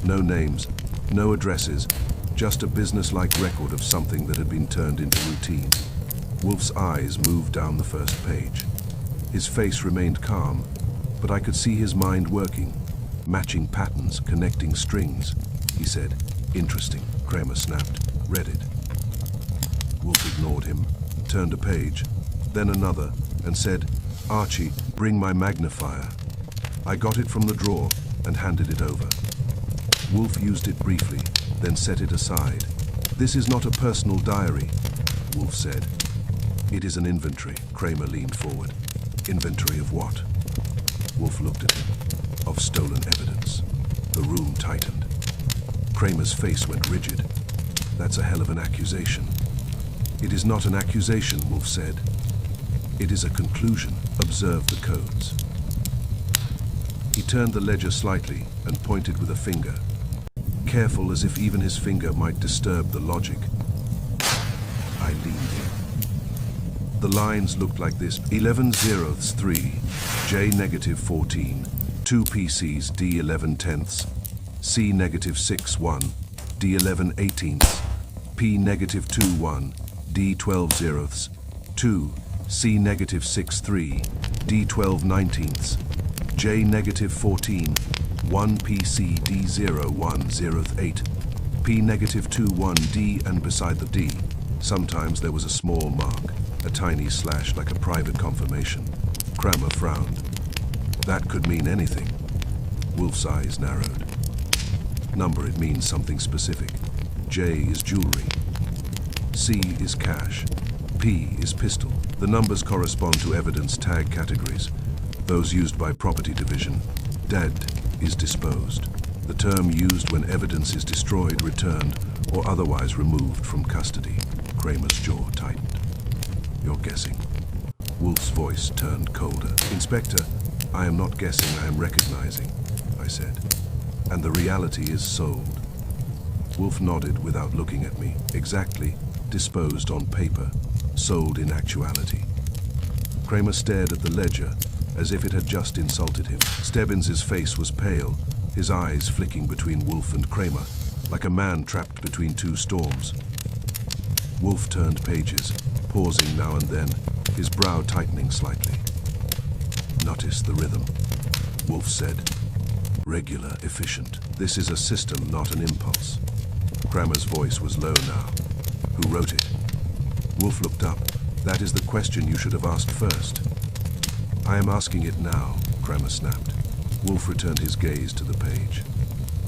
No names, no addresses, just a business-like record of something that had been turned into routine. Wolfe's eyes moved down the first page. His face remained calm, but I could see his mind working, matching patterns, connecting strings. He said, "Interesting." Kramer snapped, read it. Wolfe ignored him, turned a page, then another, and said, "Archie, bring my magnifier." I got it from the drawer and handed it over. Wolfe used it briefly, then set it aside. "This is not a personal diary," Wolfe said. "It is an inventory." Kramer leaned forward. "Inventory of what?" Wolfe looked at him. "Of stolen evidence." The room tightened. Kramer's face went rigid. "That's a hell of an accusation." "It is not an accusation," Wolfe said. "It is a conclusion. Observe the codes." He turned the ledger slightly and pointed with a finger, careful as if even his finger might disturb the logic. I leaned in. The lines looked like this: 11/03, J negative 14, 2 PCs D 11/10, C negative 6/1, D 11/18, P negative 2/1, D 12/0, 2, C negative 6/3, D 12/19, J negative 14, 1 PC D 01/08, P negative 21 D, and beside the D, sometimes there was a small mark, a tiny slash like a private confirmation. Kramer frowned. That could mean anything. Wolfe's eyes narrowed. Number, it means something specific. J is jewelry. C is cash. P is pistol. The numbers correspond to evidence tag categories, those used by property division. Dead is disposed, the term used when evidence is destroyed, returned, or otherwise removed from custody. Kramer's jaw tightened. "You're guessing." Wolfe's voice turned colder. "Inspector, I am not guessing, I am recognizing," I said. "And the reality is sold." Wolfe nodded without looking at me. "Exactly. disposed on paper, sold in actuality. Kramer stared at the ledger as if it had just insulted him. Stebbins's face was pale, his eyes flicking between Wolfe and Kramer, like a man trapped between two storms. Wolfe turned pages, pausing now and then, his brow tightening slightly. "Notice the rhythm," Wolfe said. "Regular, efficient. This is a system, not an impulse." Kramer's voice was low now. "Who wrote it?" Wolfe looked up. "That is the question you should have asked first." "I am asking it now," Kramer snapped. Wolfe returned his gaze to the page.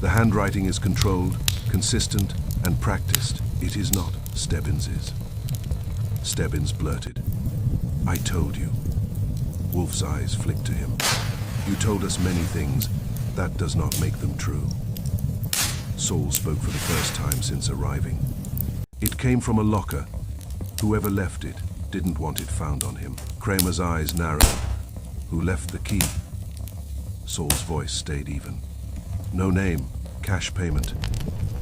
"The handwriting is controlled, consistent, and practiced. It is not Stebbins's." Stebbins blurted, "I told you." Wolfe's eyes flicked to him. "You told us many things. That does not make them true." Saul spoke for the first time since arriving. "It came from a locker. Whoever left it didn't want it found on him." Kramer's eyes narrowed. "Who left the key?" Saul's voice stayed even. "No name, cash payment."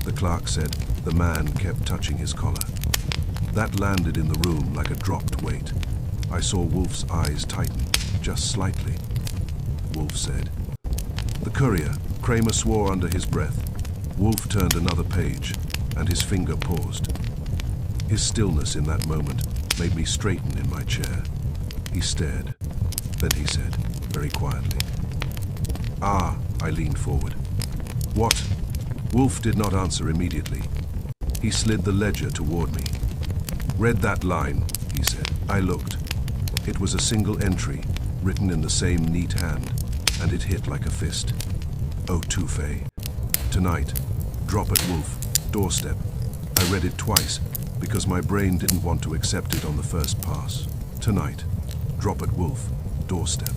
The clerk said. The man kept touching his collar. That landed in the room like a dropped weight. I saw Wolfe's eyes tighten, just slightly. Wolfe said, "The courier." Kramer swore under his breath. Wolfe turned another page, and his finger paused. His stillness in that moment made me straighten in my chair. He stared. Then he said, very quietly, "Ah," I leaned forward. "What?" Wolfe did not answer immediately. He slid the ledger toward me. "Read that line," he said. I looked. It was a single entry, written in the same neat hand, and it hit like a fist. "Oh, Tufe. Tonight, drop at Wolfe, doorstep." I read it twice, because my brain didn't want to accept it on the first pass. "Tonight, drop at Wolfe, doorstep,"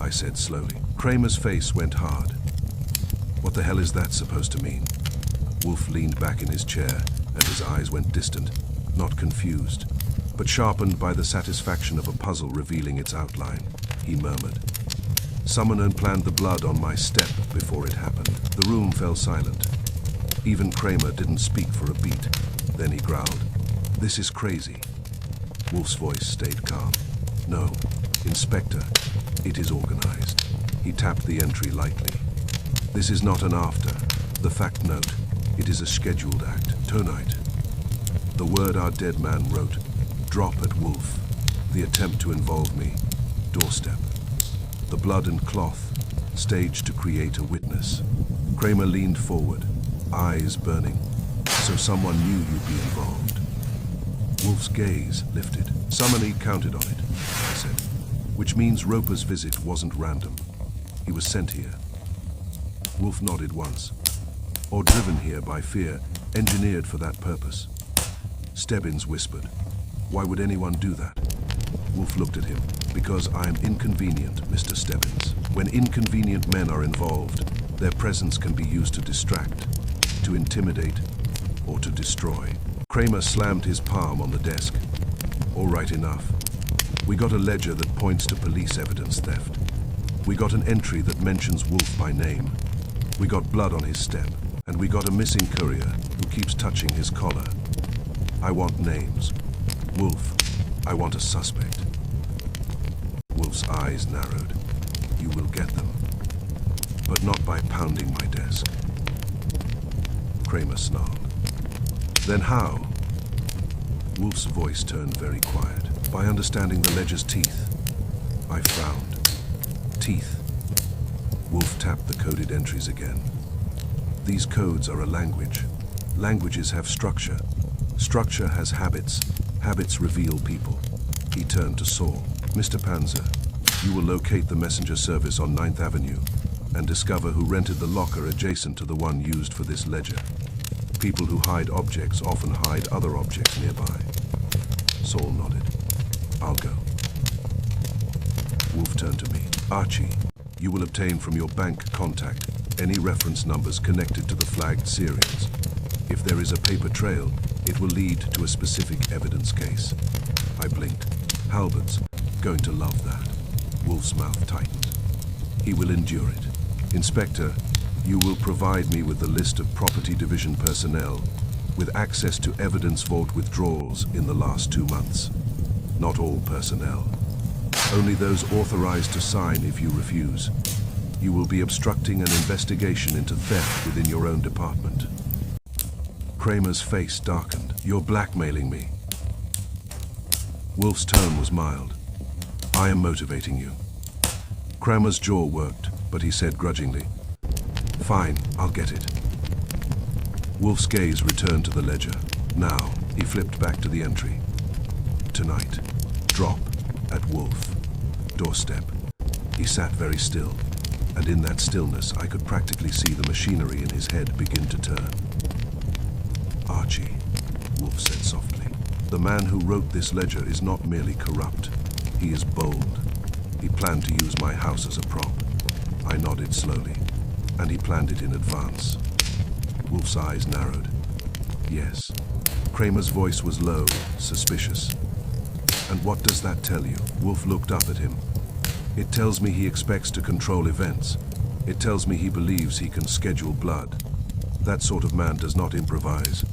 I said slowly. Kramer's face went hard. "What the hell is that supposed to mean?" Wolfe leaned back in his chair, and his eyes went distant, not confused, but sharpened by the satisfaction of a puzzle revealing its outline. He murmured, "Someone had planned the blood on my step before it happened." The room fell silent. Even Kramer didn't speak for a beat. Then he growled, "This is crazy." Wolfe's voice stayed calm. "No, Inspector, it is organized." He tapped the entry lightly. "This is not an after. The fact note. It is a scheduled act. Tonight." The word our dead man wrote. Drop at Wolfe. The attempt to involve me. Doorstep. The blood and cloth. Staged to create a witness. Kramer leaned forward, eyes burning. "So someone knew you'd be involved." Wolfe's gaze lifted. "Someone counted on it," I said. "Which means Roper's visit wasn't random. He was sent here." Wolfe nodded once. "Or driven here by fear, engineered for that purpose." Stebbins whispered, "Why would anyone do that?" Wolfe looked at him. "Because I am inconvenient, Mr. Stebbins. When inconvenient men are involved, their presence can be used to distract, to intimidate, or to destroy." Kramer slammed his palm on the desk. "All right, enough. We got a ledger that points to police evidence theft. We got an entry that mentions Wolfe by name. We got blood on his step. And we got a missing courier who keeps touching his collar. I want names. Wolfe, I want a suspect." Wolfe's eyes narrowed. "You will get them. But not by pounding my desk." Kramer snarled. "Then how?" Wolfe's voice turned very quiet. "By understanding the ledger's teeth." I frowned. "Teeth." Wolfe tapped the coded entries again. "These codes are a language. Languages have structure. Structure has habits. Habits reveal people." He turned to Saul. "Mr. Panzer, you will locate the messenger service on 9th Avenue and discover who rented the locker adjacent to the one used for this ledger. People who hide objects often hide other objects nearby." Saul nodded. "I'll go." Wolfe turned to me. "Archie, you will obtain from your bank contact any reference numbers connected to the flagged serials. If there is a paper trail, it will lead to a specific evidence case." I blinked. "Halbert's going to love that." Wolfe's mouth tightened. "He will endure it. Inspector, you will provide me with the list of property division personnel with access to evidence vault withdrawals in the last 2 months. Not all personnel. Only those authorized to sign if you refuse. You will be obstructing an investigation into theft within your own department. Kramer's face darkened. You're blackmailing me. Wolfe's tone was mild. I am motivating you. Kramer's jaw worked, but he said grudgingly, Fine, I'll get it. Wolfe's gaze returned to the ledger. Now, he flipped back to the entry. Tonight, drop at Wolfe. Doorstep. He sat very still, and in that stillness I could practically see the machinery in his head begin to turn. Archie, Wolfe said softly. The man who wrote this ledger is not merely corrupt. He is bold. He planned to use my house as a prop. I nodded slowly, and he planned it in advance. Wolfe's eyes narrowed. Yes. Kramer's voice was low, suspicious. And what does that tell you? Wolfe looked up at him. It tells me he expects to control events. It tells me he believes he can schedule blood. That sort of man does not improvise.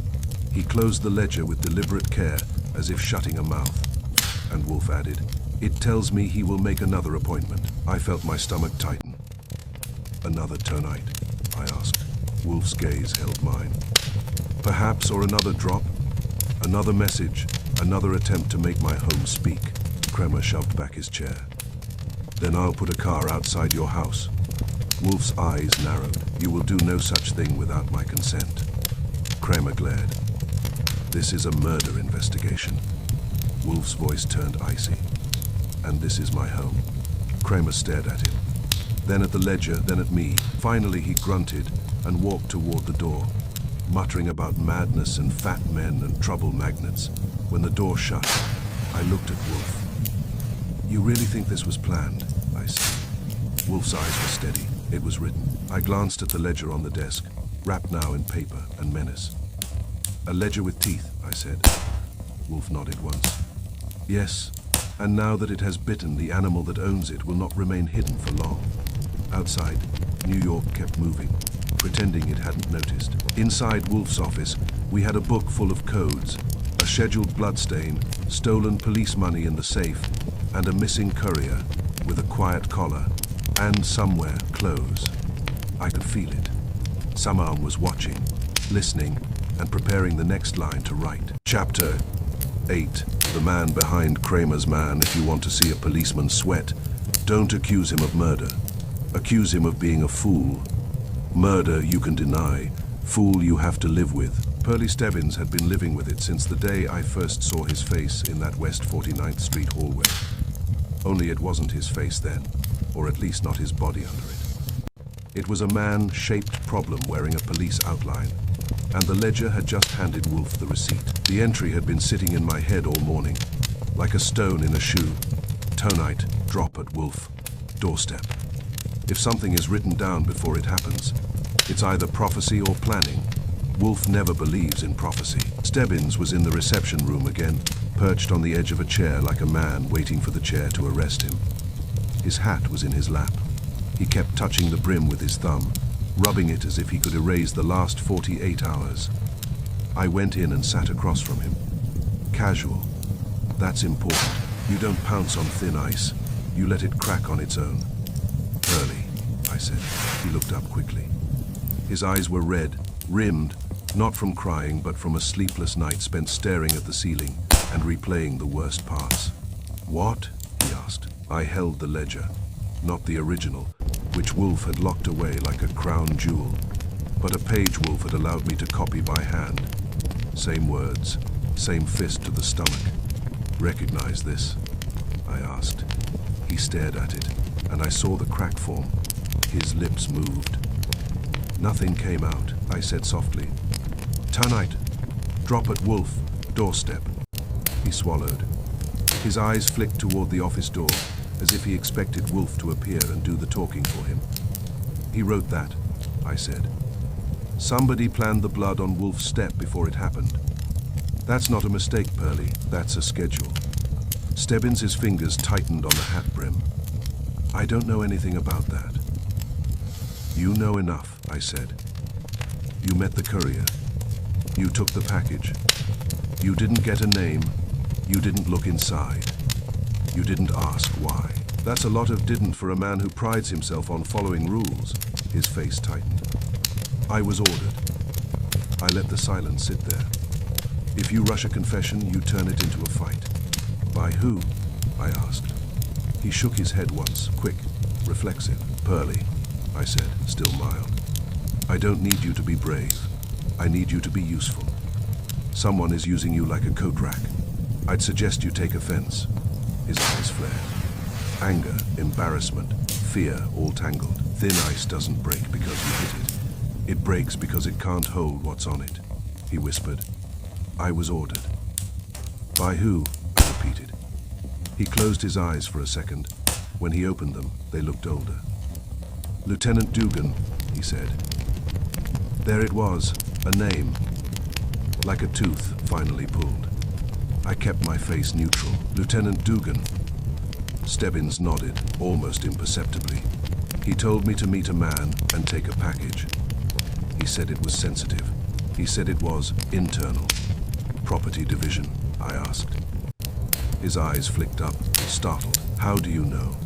He closed the ledger with deliberate care, as if shutting a mouth. And Wolfe added, It tells me he will make another appointment. I felt my stomach tighten. Another tonight? I asked. Wolfe's gaze held mine. Perhaps, or another drop? Another message? Another attempt to make my home speak? Kramer shoved back his chair. Then I'll put a car outside your house. Wolfe's eyes narrowed. You will do no such thing without my consent. Kramer glared. This is a murder investigation. Wolfe's voice turned icy. And this is my home. Kramer stared at him. Then at the ledger, then at me. Finally he grunted and walked toward the door, muttering about madness and fat men and trouble magnets. When the door shut, I looked at Wolfe. You really think this was planned? I said. Wolfe's eyes were steady. It was written. I glanced at the ledger on the desk, wrapped now in paper and menace. A ledger with teeth, I said. Wolfe nodded once. Yes, and now that it has bitten, the animal that owns it will not remain hidden for long. Outside, New York kept moving, pretending it hadn't noticed. Inside Wolfe's office, we had a book full of codes, a scheduled bloodstain, stolen police money in the safe, and a missing courier with a quiet collar, and somewhere clothes. I could feel it. Some arm was watching, listening, and preparing the next line to write. Chapter 8. The man behind Kramer's man. If you want to see a policeman sweat, don't accuse him of murder. Accuse him of being a fool. Murder you can deny. Fool you have to live with. Pearlie Stebbins had been living with it since the day I first saw his face in that West 49th Street hallway. Only it wasn't his face then, or at least not his body under it. It was a man-shaped problem wearing a police outline, and the ledger had just handed Wolfe the receipt. The entry had been sitting in my head all morning, like a stone in a shoe. Tonight, drop at Wolfe. Doorstep. If something is written down before it happens, it's either prophecy or planning. Wolfe never believes in prophecy. Stebbins was in the reception room again, perched on the edge of a chair like a man waiting for the chair to arrest him. His hat was in his lap. He kept touching the brim with his thumb, rubbing it as if he could erase the last 48 hours. I went in and sat across from him. Casual. That's important. You don't pounce on thin ice. You let it crack on its own. Pearlie, I said. He looked up quickly. His eyes were red, rimmed, not from crying, but from a sleepless night spent staring at the ceiling and replaying the worst parts. What? He asked. I held the ledger, not the original, which Wolfe had locked away like a crown jewel, but a page Wolfe had allowed me to copy by hand. Same words, same fist to the stomach. Recognize this? I asked. He stared at it, and I saw the crack form. His lips moved. Nothing came out, I said softly. Tonight, drop at Wolfe, doorstep. He swallowed. His eyes flicked toward the office door, as if he expected Wolfe to appear and do the talking for him. He wrote that, I said. Somebody planned the blood on Wolfe's step before it happened. That's not a mistake, Pearlie. That's a schedule. Stebbins' fingers tightened on the hat brim. I don't know anything about that. You know enough, I said. You met the courier. You took the package. You didn't get a name. You didn't look inside. You didn't ask why. That's a lot of didn't for a man who prides himself on following rules. His face tightened. I was ordered. I let the silence sit there. If you rush a confession, you turn it into a fight. By who? I asked. He shook his head once, quick, reflexive. Pearly, I said, still mild. I don't need you to be brave. I need you to be useful. Someone is using you like a coat rack. I'd suggest you take offense. His eyes flared. Anger, embarrassment, fear, all tangled. Thin ice doesn't break because you hit it. It breaks because it can't hold what's on it. He whispered. I was ordered. By who? I repeated. He closed his eyes for a second. When he opened them, they looked older. Lieutenant Dugan, he said. There it was, a name. Like a tooth finally pulled. I kept my face neutral. Lieutenant Dugan. Stebbins nodded, almost imperceptibly. He told me to meet a man and take a package. He said it was sensitive. He said it was internal. Property division, I asked. His eyes flicked up, startled. How do you know?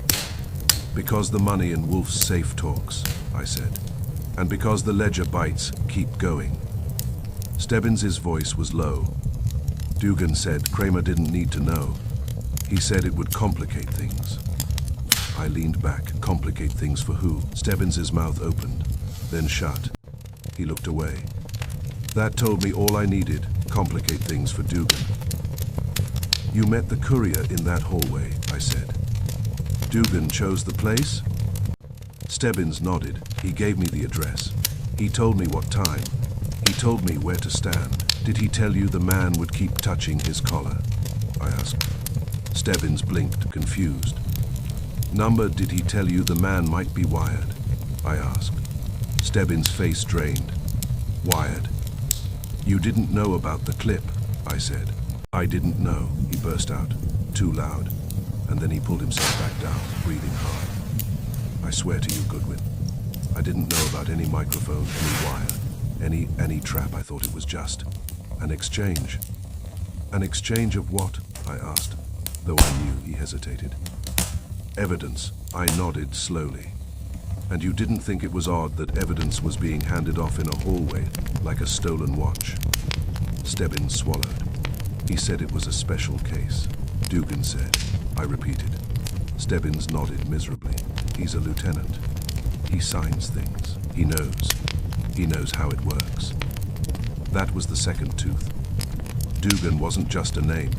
Because the money in Wolfe's safe talks, I said. And because the ledger bites keep going. Stebbins's voice was low. Dugan said Kramer didn't need to know. He said it would complicate things. I leaned back. Complicate things for who? Stebbins's mouth opened, then shut. He looked away. That told me all I needed. Complicate things for Dugan. You met the courier in that hallway, I said. Dugan chose the place? Stebbins nodded. He gave me the address. He told me what time. He told me where to stand. Did he tell you the man would keep touching his collar? I asked. Stebbins blinked, confused. Number, did he tell you the man might be wired? I asked. Stebbins' face drained. Wired. You didn't know about the clip, I said. I didn't know, he burst out, too loud, and then he pulled himself back down, breathing hard. I swear to you, Goodwin, I didn't know about any microphone, any wire, any trap. I thought it was just an exchange. An exchange of what? I asked, though I knew he hesitated. Evidence, I nodded slowly. And you didn't think it was odd that evidence was being handed off in a hallway, like a stolen watch? Stebbins swallowed. He said it was a special case. Dugan said. I repeated. Stebbins nodded miserably. He's a lieutenant. He signs things. He knows. He knows how it works. That was the second tooth. Dugan wasn't just a name.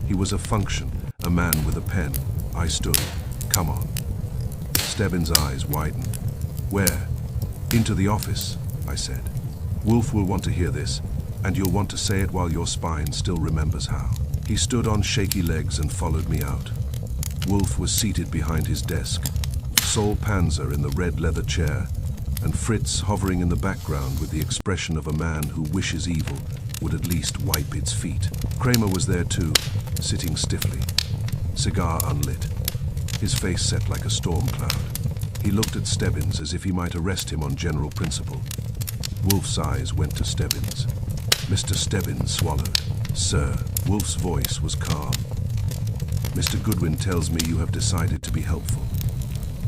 He was a function, a man with a pen. I stood. Come on. Stebbins' eyes widened. Where? Into the office, I said. Wolfe will want to hear this, and you'll want to say it while your spine still remembers how. He stood on shaky legs and followed me out. Wolfe was seated behind his desk, Sol Panzer in the red leather chair, and Fritz hovering in the background with the expression of a man who wishes evil would at least wipe its feet. Kramer was there too, sitting stiffly, cigar unlit, his face set like a storm cloud. He looked at Stebbins as if he might arrest him on general principle. Wolfe's eyes went to Stebbins. Mr. Stebbins swallowed. Sir, Wolfe's voice was calm. Mr. Goodwin tells me you have decided to be helpful.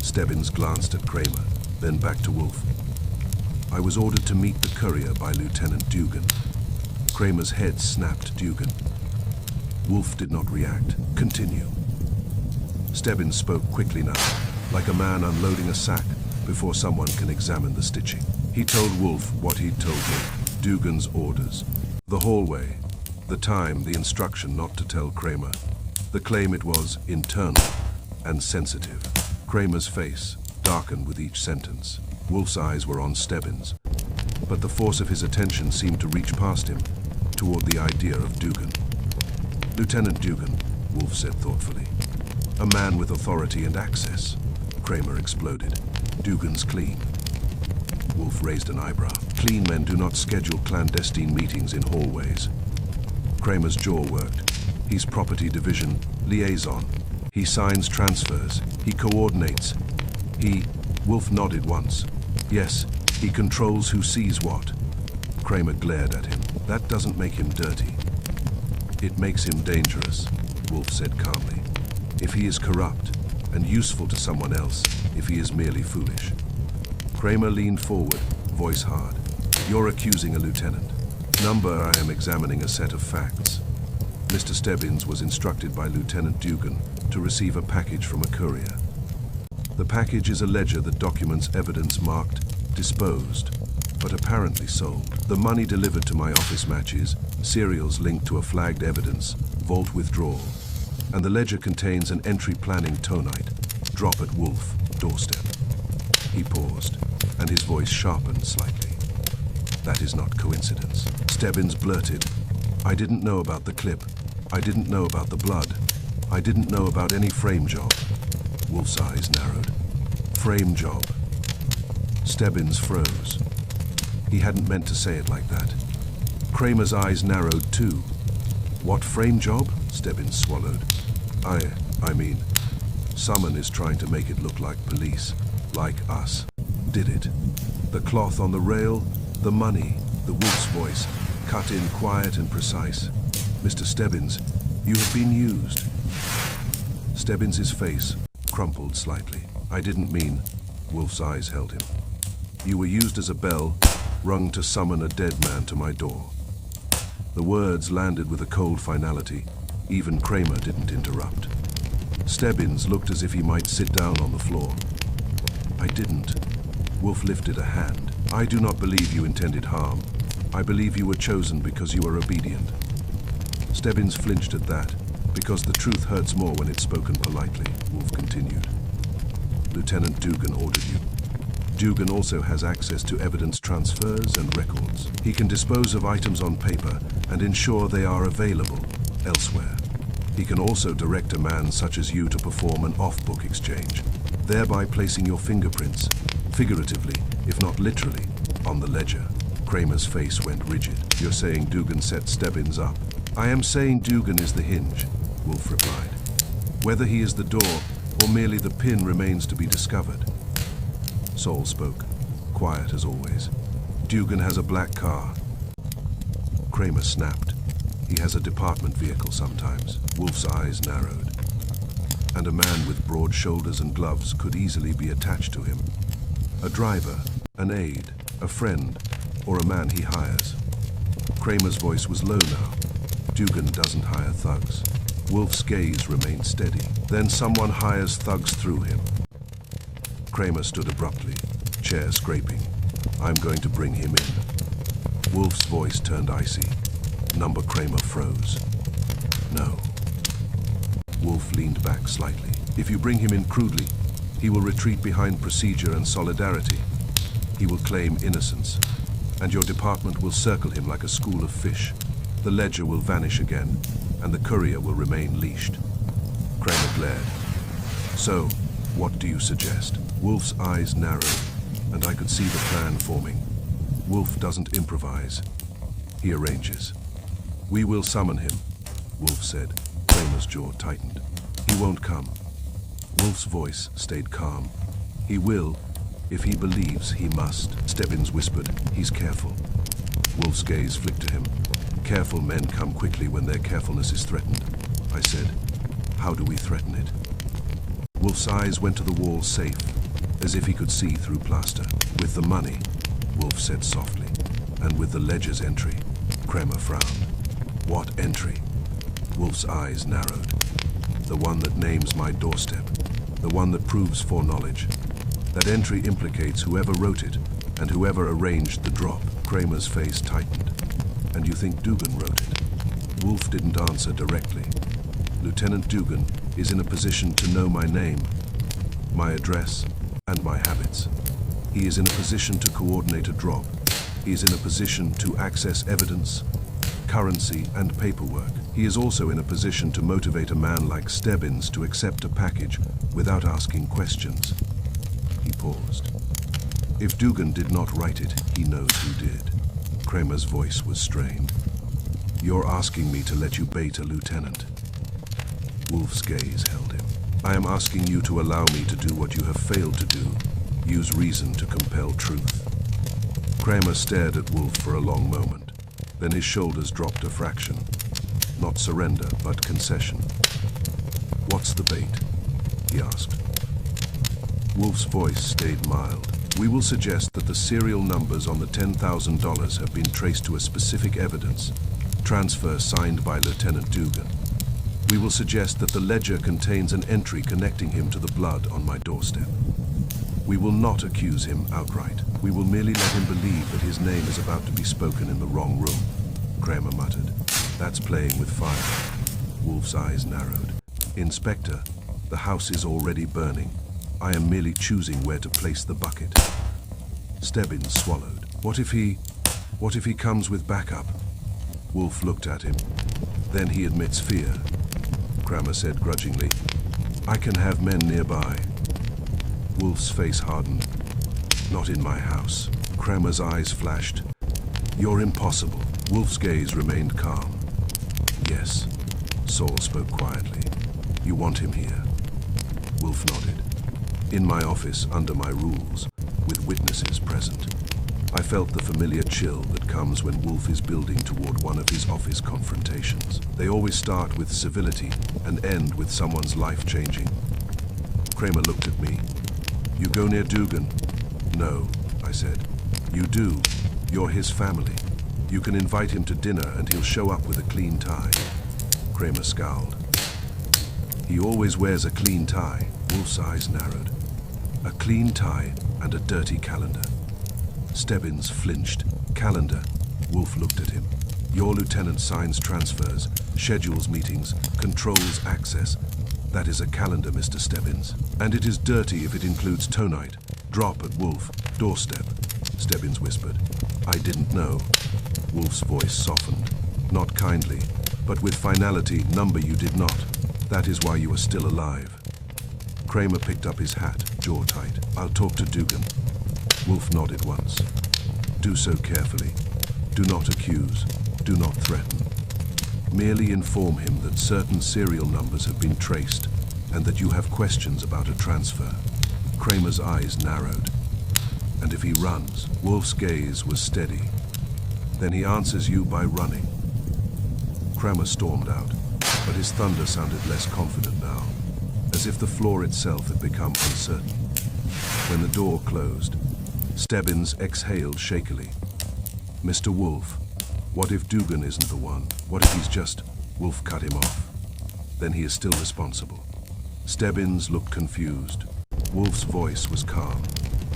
Stebbins glanced at Kramer, then back to Wolfe. I was ordered to meet the courier by Lieutenant Dugan. Kramer's head snapped Dugan. Wolfe did not react. Continue. Stebbins spoke quickly now, like a man unloading a sack before someone can examine the stitching. He told Wolfe what he'd told me, Dugan's orders. The hallway, the time, the instruction not to tell Kramer. The claim it was internal and sensitive. Kramer's face darkened with each sentence. Wolfe's eyes were on Stebbins, but the force of his attention seemed to reach past him, toward the idea of Dugan. Lieutenant Dugan, Wolfe said thoughtfully. A man with authority and access. Kramer exploded. Dugan's clean. Wolfe raised an eyebrow. Clean men do not schedule clandestine meetings in hallways. Kramer's jaw worked. He's property division, liaison. He signs transfers. He coordinates. Wolfe nodded once. Yes, he controls who sees what. Kramer glared at him. That doesn't make him dirty. It makes him dangerous, Wolfe said calmly. If he is corrupt and useful to someone else, if he is merely foolish. Kramer leaned forward, voice hard. You're accusing a lieutenant. Number, I am examining a set of facts. Mr. Stebbins was instructed by Lieutenant Dugan to receive a package from a courier. The package is a ledger that documents evidence marked disposed, but apparently sold. The money delivered to my office matches serials linked to a flagged evidence, vault withdrawal, and the ledger contains an entry planning tonite, drop at Wolfe, doorstep. He paused, and his voice sharpened slightly. That is not coincidence. Stebbins blurted, I didn't know about the clip. I didn't know about the blood. I didn't know about any frame job. Wolfe's eyes narrowed. Frame job. Stebbins froze. He hadn't meant to say it like that. Kramer's eyes narrowed too. What frame job? Stebbins swallowed. I mean, someone is trying to make it look like police, like us. Did it? The cloth on the rail, the money, the Wolfe's voice, cut in quiet and precise. Mr. Stebbins, you have been used. Stebbins's face crumpled slightly. I didn't mean, Wolfe's eyes held him. You were used as a bell, rung to summon a dead man to my door. The words landed with a cold finality. Even Kramer didn't interrupt. Stebbins looked as if he might sit down on the floor. I didn't. Wolfe lifted a hand. I do not believe you intended harm. I believe you were chosen because you are obedient. Stebbins flinched at that, because the truth hurts more when it's spoken politely, Wolfe continued. Lieutenant Dugan ordered you. Dugan also has access to evidence transfers and records. He can dispose of items on paper and ensure they are available elsewhere. He can also direct a man such as you to perform an off-book exchange, thereby placing your fingerprints, figuratively, if not literally, on the ledger. Kramer's face went rigid. You're saying Dugan set Stebbins up? I am saying Dugan is the hinge, Wolfe replied. Whether he is the door or merely the pin remains to be discovered. Saul spoke, quiet as always. Dugan has a black car. Kramer snapped. He has a department vehicle sometimes. Wolfe's eyes narrowed. And a man with broad shoulders and gloves could easily be attached to him. A driver, an aide, a friend, or a man he hires. Kramer's voice was low now. Dugan doesn't hire thugs. Wolfe's gaze remained steady. Then someone hires thugs through him. Kramer stood abruptly, chair scraping. I'm going to bring him in. Wolfe's voice turned icy. Number Kramer froze. No. Wolfe leaned back slightly. If you bring him in crudely, he will retreat behind procedure and solidarity. He will claim innocence, and your department will circle him like a school of fish. The ledger will vanish again, and the courier will remain leashed. Kramer glared. So, what do you suggest? Wolfe's eyes narrowed, and I could see the plan forming. Wolfe doesn't improvise. He arranges. We will summon him, Wolfe said. Kramer's jaw tightened. He won't come. Wolfe's voice stayed calm. He will, if he believes he must. Stebbins whispered, he's careful. Wolfe's gaze flicked to him. Careful men come quickly when their carefulness is threatened. I said, how do we threaten it? Wolfe's eyes went to the wall safe, as if he could see through plaster. With the money, Wolfe said softly, and with the ledger's entry. Kramer frowned. What entry? Wolfe's eyes narrowed. The one that names my doorstep. The one that proves foreknowledge. That entry implicates whoever wrote it and whoever arranged the drop. Kramer's face tightened. And you think Dugan wrote it? Wolfe didn't answer directly. Lieutenant Dugan is in a position to know my name, my address, and my habits. He is in a position to coordinate a drop. He is in a position to access evidence, currency, and paperwork. He is also in a position to motivate a man like Stebbins to accept a package without asking questions. He paused. If Dugan did not write it, he knows who did. Kramer's voice was strained. You're asking me to let you bait a lieutenant. Wolfe's gaze held him. I am asking you to allow me to do what you have failed to do. Use reason to compel truth. Kramer stared at Wolfe for a long moment. Then his shoulders dropped a fraction. Not surrender, but concession. "What's the bait?" he asked. Wolfe's voice stayed mild. "We will suggest that the serial numbers on the $10,000 have been traced to a specific evidence, transfer signed by Lieutenant Dugan. We will suggest that the ledger contains an entry connecting him to the blood on my doorstep. We will not accuse him outright. We will merely let him believe that his name is about to be spoken in the wrong room." Kramer muttered. "That's playing with fire." Wolfe's eyes narrowed. "Inspector, the house is already burning. I am merely choosing where to place the bucket." Stebbins swallowed. What if he comes with backup?" Wolfe looked at him. "Then he admits fear." Kramer said grudgingly, "I can have men nearby." Wolfe's face hardened. "Not in my house." Kramer's eyes flashed. "You're impossible." Wolfe's gaze remained calm. "Yes." Saul spoke quietly. "You want him here?" Wolfe nodded. "In my office, under my rules, with witnesses present." I felt the familiar chill that comes when Wolfe is building toward one of his office confrontations. They always start with civility and end with someone's life changing. Kramer looked at me. "You go near Dugan?" "No," I said. "You do. You're his family. You can invite him to dinner and he'll show up with a clean tie." Kramer scowled. "He always wears a clean tie." Wolfe's eyes narrowed. "A clean tie and a dirty calendar." Stebbins flinched. "Calendar." Wolfe looked at him. "Your lieutenant signs transfers, schedules meetings, controls access. That is a calendar, Mr. Stebbins. And it is dirty if it includes tonight. Drop at Wolfe. Doorstep." Stebbins whispered. "I didn't know." Wolfe's voice softened. Not kindly, but with finality. "Number you did not. That is why you are still alive." Kramer picked up his hat, jaw tight. "I'll talk to Dugan." Wolfe nodded once. "Do so carefully. Do not accuse. Do not threaten. Merely inform him that certain serial numbers have been traced and that you have questions about a transfer." Kramer's eyes narrowed. "And if he runs?" Wolfe's gaze was steady. "Then he answers you by running." Kramer stormed out, but his thunder sounded less confident now, as if the floor itself had become uncertain. When the door closed, Stebbins exhaled shakily. "Mr. Wolfe, what if Dugan isn't the one? What if he's just—" Wolfe cut him off. "Then he is still responsible." Stebbins looked confused. Wolfe's voice was calm.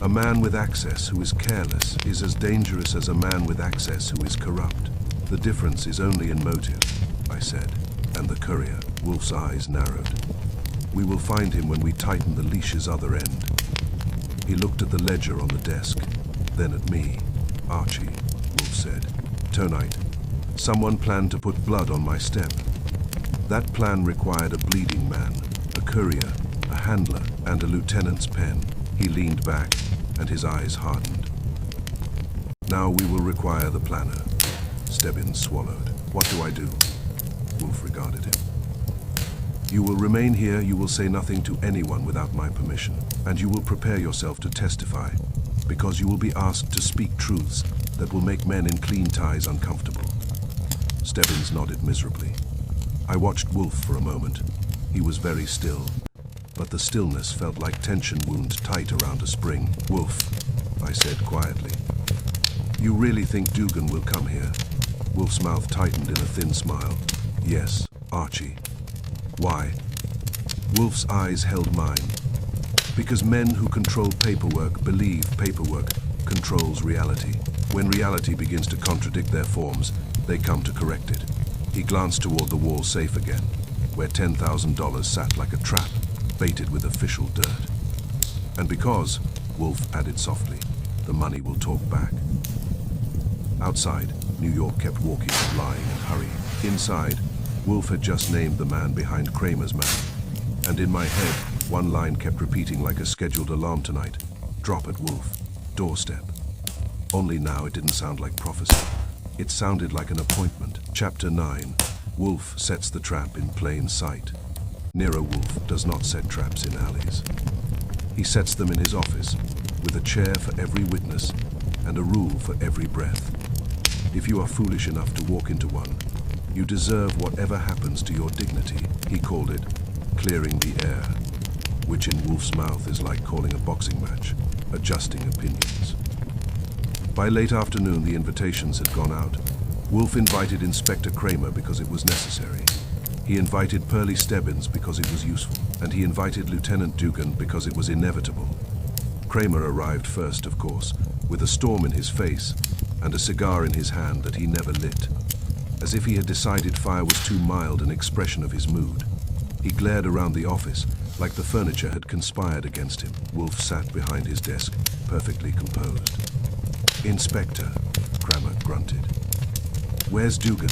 "A man with access who is careless is as dangerous as a man with access who is corrupt. The difference is only in motive," I said. "And the courier." Wolfe's eyes narrowed. "We will find him when we tighten the leash's other end." He looked at the ledger on the desk, then at me. "Archie," Wolfe said. "Tonight, someone planned to put blood on my step. That plan required a bleeding man, a courier, a handler, and a lieutenant's pen." He leaned back, and his eyes hardened. "Now we will require the planner." Stebbins swallowed. "What do I do?" Wolfe regarded him. "You will remain here. You will say nothing to anyone without my permission. And you will prepare yourself to testify, because you will be asked to speak truths that will make men in clean ties uncomfortable." Stebbins nodded miserably. I watched Wolfe for a moment. He was very still, but the stillness felt like tension wound tight around a spring. "Wolfe," I said quietly, "you really think Dugan will come here?" Wolfe's mouth tightened in a thin smile. "Yes, Archie." "Why?" Wolfe's eyes held mine. "Because men who control paperwork believe paperwork controls reality. When reality begins to contradict their forms, they come to correct it." He glanced toward the wall safe again, where $10,000 sat like a trap, baited with official dirt. "And because," Wolfe added softly, "the money will talk back." Outside, New York kept walking and lying and hurrying. Inside, Wolfe had just named the man behind Kramer's man. And in my head, one line kept repeating like a scheduled alarm tonight. "Drop at Wolfe. Doorstep." Only now it didn't sound like prophecy. It sounded like an appointment. Chapter 9. Wolfe sets the trap in plain sight. Nero Wolfe does not set traps in alleys. He sets them in his office, with a chair for every witness and a rule for every breath. If you are foolish enough to walk into one, you deserve whatever happens to your dignity. He called it clearing the air, which in Wolfe's mouth is like calling a boxing match, adjusting opinions. By late afternoon, the invitations had gone out. Wolfe invited Inspector Kramer because it was necessary. He invited Pearlie Stebbins because it was useful, and he invited Lieutenant Dugan because it was inevitable. Kramer arrived first, of course, with a storm in his face and a cigar in his hand that he never lit. As if he had decided fire was too mild an expression of his mood. He glared around the office like the furniture had conspired against him. Wolfe sat behind his desk, perfectly composed. "Inspector," Kramer grunted. "Where's Dugan?"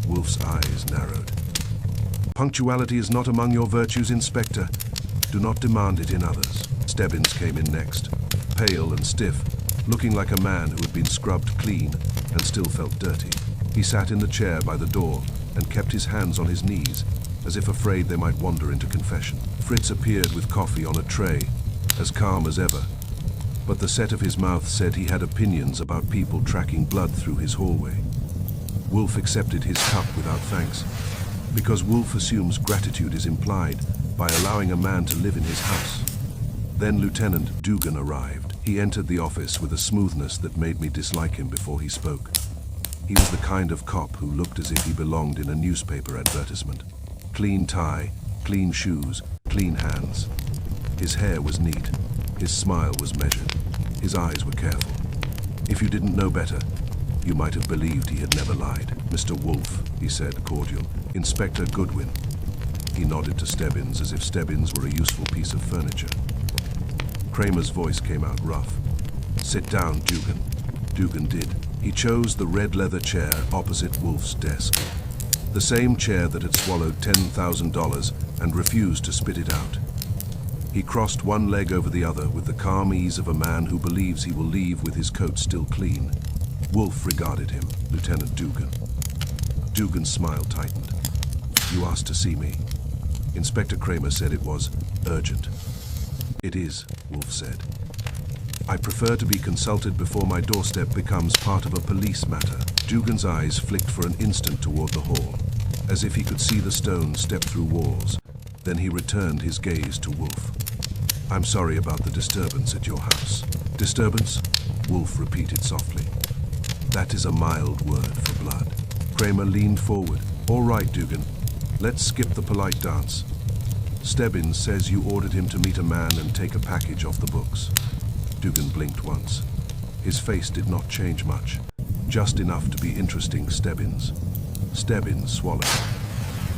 Wolfe's eyes narrowed. "Punctuality is not among your virtues, Inspector. Do not demand it in others." Stebbins came in next, pale and stiff, looking like a man who had been scrubbed clean and still felt dirty. He sat in the chair by the door and kept his hands on his knees, as if afraid they might wander into confession. Fritz appeared with coffee on a tray, as calm as ever, but the set of his mouth said he had opinions about people tracking blood through his hallway. Wolfe accepted his cup without thanks, because Wolfe assumes gratitude is implied by allowing a man to live in his house. Then Lieutenant Dugan arrived. He entered the office with a smoothness that made me dislike him before he spoke. He was the kind of cop who looked as if he belonged in a newspaper advertisement. Clean tie, clean shoes, clean hands. His hair was neat. His smile was measured. His eyes were careful. If you didn't know better, you might have believed he had never lied. "Mr. Wolfe," he said, cordial. "Inspector Goodwin." He nodded to Stebbins as if Stebbins were a useful piece of furniture. Kramer's voice came out rough. "Sit down, Dugan." Dugan did. He chose the red leather chair opposite Wolfe's desk. The same chair that had swallowed $10,000 and refused to spit it out. He crossed one leg over the other with the calm ease of a man who believes he will leave with his coat still clean. Wolfe regarded him. "Lieutenant Dugan." Dugan's smile tightened. "You asked to see me." Inspector Kramer said it was urgent. "It is," Wolfe said. "I prefer to be consulted before my doorstep becomes part of a police matter." Dugan's eyes flicked for an instant toward the hall, as if he could see the stones step through walls. Then he returned his gaze to Wolfe. "I'm sorry about the disturbance at your house." "Disturbance?" Wolfe repeated softly. "That is a mild word for blood." Kramer leaned forward. "All right, Dugan. Let's skip the polite dance. Stebbins says you ordered him to meet a man and take a package off the books." Dugan blinked once. His face did not change much, just enough to be interesting. "Stebbins." Stebbins swallowed.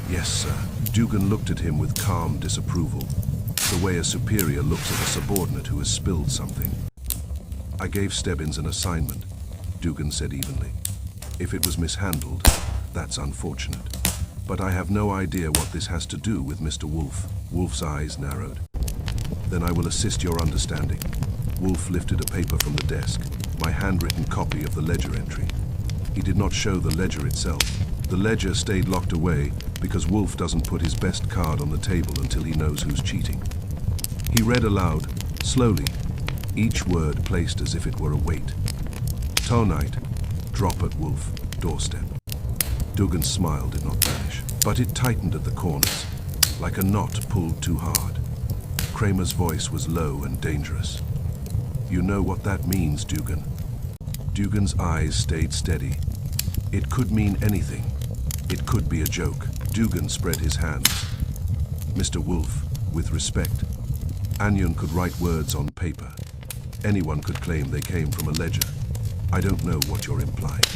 "Yes, sir." Dugan looked at him with calm disapproval, the way a superior looks at a subordinate who has spilled something. "I gave Stebbins an assignment," Dugan said evenly. "If it was mishandled, that's unfortunate. But I have no idea what this has to do with Mr. Wolfe." Wolfe's eyes narrowed. "Then I will assist your understanding." Wolfe lifted a paper from the desk, my handwritten copy of the ledger entry. He did not show the ledger itself. The ledger stayed locked away because Wolfe doesn't put his best card on the table until he knows who's cheating. He read aloud, slowly, each word placed as if it were a weight. "Tonight, drop at Wolfe, doorstep." Dugan's smile did not vanish, but it tightened at the corners, like a knot pulled too hard. Kramer's voice was low and dangerous. "You know what that means, Dugan." Dugan's eyes stayed steady. "It could mean anything. It could be a joke." Dugan spread his hands. "Mr. Wolfe, with respect, Anion could write words on paper. Anyone could claim they came from a ledger. I don't know what you're implying."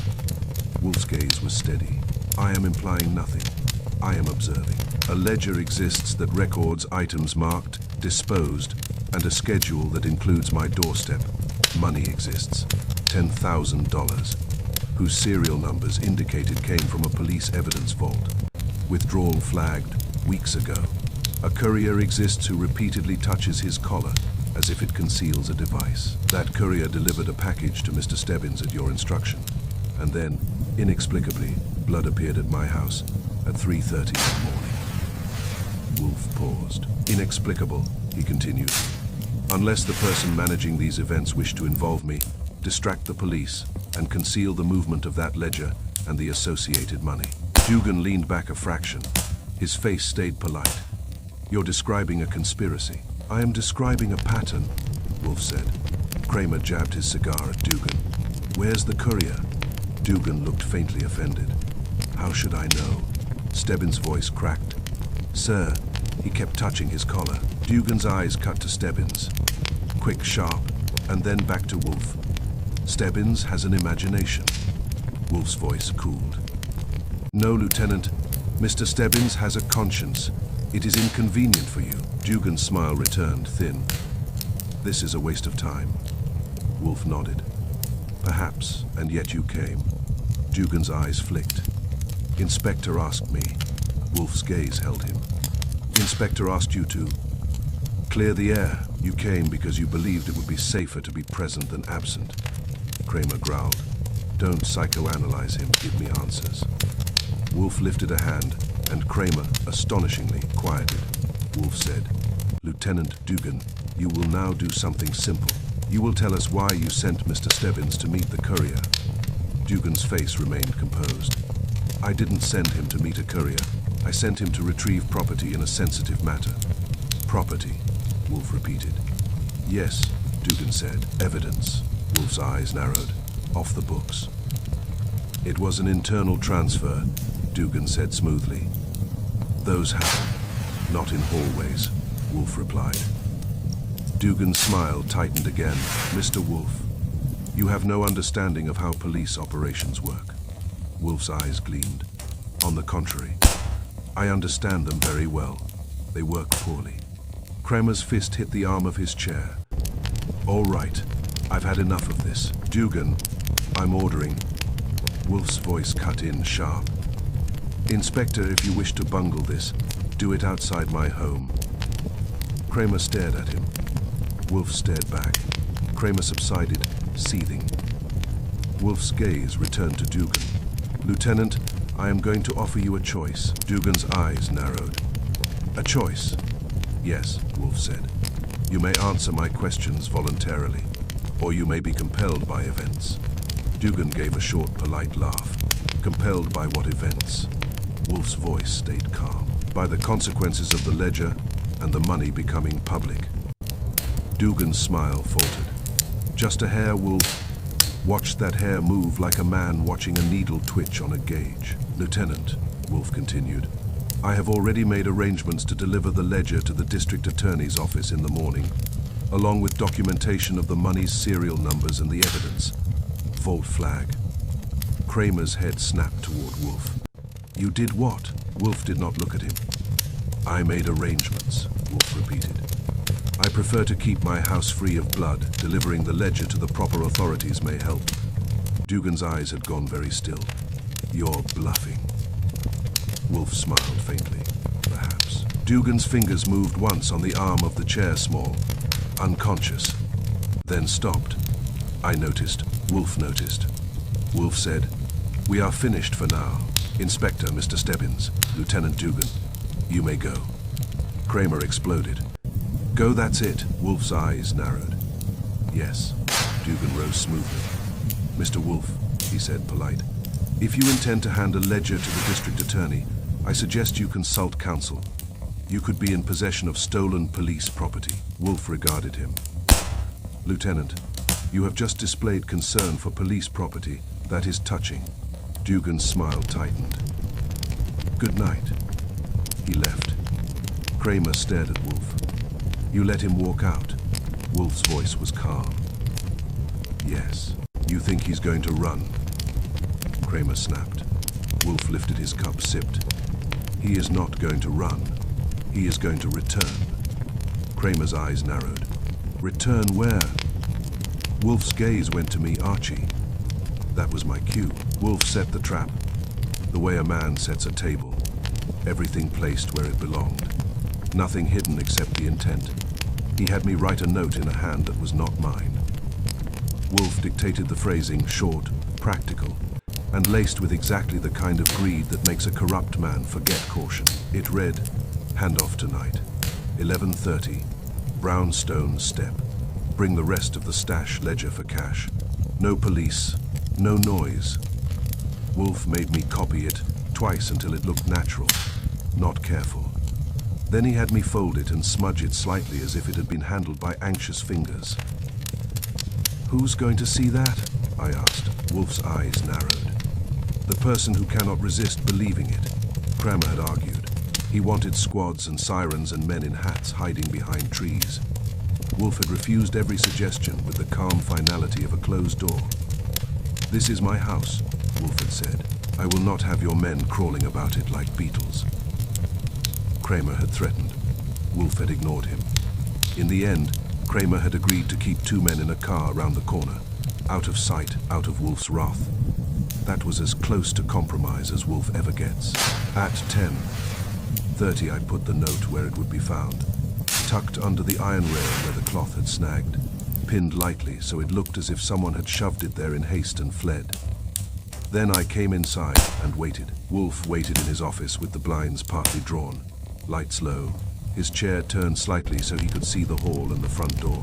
Wolfe's gaze was steady. "I am implying nothing. I am observing. A ledger exists that records items marked, disposed, and a schedule that includes my doorstep. Money exists. $10,000, whose serial numbers indicated came from a police evidence vault. Withdrawal flagged weeks ago. A courier exists who repeatedly touches his collar as if it conceals a device. That courier delivered a package to Mr. Stebbins at your instruction. And then, inexplicably, blood appeared at my house at 3:30 in the morning." Wolfe paused. "Inexplicable," he continued. "Unless the person managing these events wished to involve me, distract the police, and conceal the movement of that ledger and the associated money. Dugan leaned back a fraction. His face stayed polite. You're describing a conspiracy. I am describing a pattern, Wolfe said. Kramer jabbed his cigar at Dugan. Where's the courier? Dugan looked faintly offended. How should I know? Stebbins' voice cracked. Sir, he kept touching his collar. Dugan's eyes cut to Stebbins. Quick, sharp, and then back to Wolfe. Stebbins has an imagination. Wolfe's voice cooled. No, Lieutenant. Mr. Stebbins has a conscience. It is inconvenient for you. Dugan's smile returned, thin. This is a waste of time. Wolfe nodded. Perhaps, and yet you came. Dugan's eyes flicked. Inspector asked me. Wolfe's gaze held him. Inspector asked you to clear the air. You came because you believed it would be safer to be present than absent. Kramer growled. Don't psychoanalyze him, give me answers. Wolfe lifted a hand, and Kramer, astonishingly, quieted. Wolfe said, Lieutenant Dugan, you will now do something simple. You will tell us why you sent Mr. Stebbins to meet the courier. Dugan's face remained composed. I didn't send him to meet a courier. I sent him to retrieve property in a sensitive matter. Property, Wolfe repeated. Yes, Dugan said. Evidence. Wolfe's eyes narrowed. Off the books. It was an internal transfer, Dugan said smoothly. Those happen. Not in hallways, Wolfe replied. Dugan's smile tightened again. Mr. Wolfe, you have no understanding of how police operations work. Wolfe's eyes gleamed. On the contrary, I understand them very well. They work poorly. Kramer's fist hit the arm of his chair. All right, I've had enough of this. Dugan, I'm ordering. Wolfe's voice cut in sharp. Inspector, if you wish to bungle this, do it outside my home. Kramer stared at him. Wolfe stared back. Kramer subsided, seething. Wolfe's gaze returned to Dugan. Lieutenant, I am going to offer you a choice. Dugan's eyes narrowed. A choice? Yes, Wolfe said. You may answer my questions voluntarily, or you may be compelled by events. Dugan gave a short, polite laugh. Compelled by what events? Wolfe's voice stayed calm. By the consequences of the ledger and the money becoming public. Dugan's smile faltered. Just a hair, Wolfe. Watched that hair move like a man watching a needle twitch on a gauge. Lieutenant, Wolfe continued, I have already made arrangements to deliver the ledger to the district attorney's office in the morning, along with documentation of the money's serial numbers and the evidence. Vault flag. Kramer's head snapped toward Wolfe. You did what? Wolfe did not look at him. I made arrangements, Wolfe repeated. I prefer to keep my house free of blood. Delivering the ledger to the proper authorities may help. Dugan's eyes had gone very still. You're bluffing. Wolfe smiled faintly. Perhaps. Dugan's fingers moved once on the arm of the chair small, unconscious, then stopped. I noticed. Wolfe noticed. Wolfe said, We are finished for now. Inspector, Mr. Stebbins, Lieutenant Dugan, you may go. Kramer exploded. Go, that's it. Wolfe's eyes narrowed. Yes. Dugan rose smoothly. Mr. Wolfe, he said, polite, if you intend to hand a ledger to the district attorney, I suggest you consult counsel. You could be in possession of stolen police property. Wolfe regarded him. Lieutenant, you have just displayed concern for police property. That is touching. Dugan's smile tightened. Good night. He left. Kramer stared at Wolfe. You let him walk out. Wolfe's voice was calm. Yes. You think he's going to run? Kramer snapped. Wolfe lifted his cup, sipped. He is not going to run. He is going to return. Kramer's eyes narrowed. Return where? Wolfe's gaze went to me, Archie. That was my cue. Wolfe set the trap. The way a man sets a table. Everything placed where it belonged. Nothing hidden except the intent. He had me write a note in a hand that was not mine. Wolfe dictated the phrasing, short, practical, and laced with exactly the kind of greed that makes a corrupt man forget caution. It read, Handoff tonight, 11:30, Brownstone Step. Bring the rest of the stash ledger for cash. No police, no noise. Wolfe made me copy it twice until it looked natural, not careful. Then he had me fold it and smudge it slightly as if it had been handled by anxious fingers. "Who's going to see that?" I asked. Wolfe's eyes narrowed. "The person who cannot resist believing it," Kramer had argued. He wanted squads and sirens and men in hats hiding behind trees. Wolfe had refused every suggestion with the calm finality of a closed door. "This is my house," Wolfe had said. "I will not have your men crawling about it like beetles." Kramer had threatened. Wolfe had ignored him. In the end, Kramer had agreed to keep 2 men in a car round the corner, out of sight, out of Wolfe's wrath. That was as close to compromise as Wolfe ever gets. At 10:30, I put the note where it would be found, tucked under the iron rail where the cloth had snagged, pinned lightly so it looked as if someone had shoved it there in haste and fled. Then I came inside and waited. Wolfe waited in his office with the blinds partly drawn, lights low, his chair turned slightly so he could see the hall and the front door.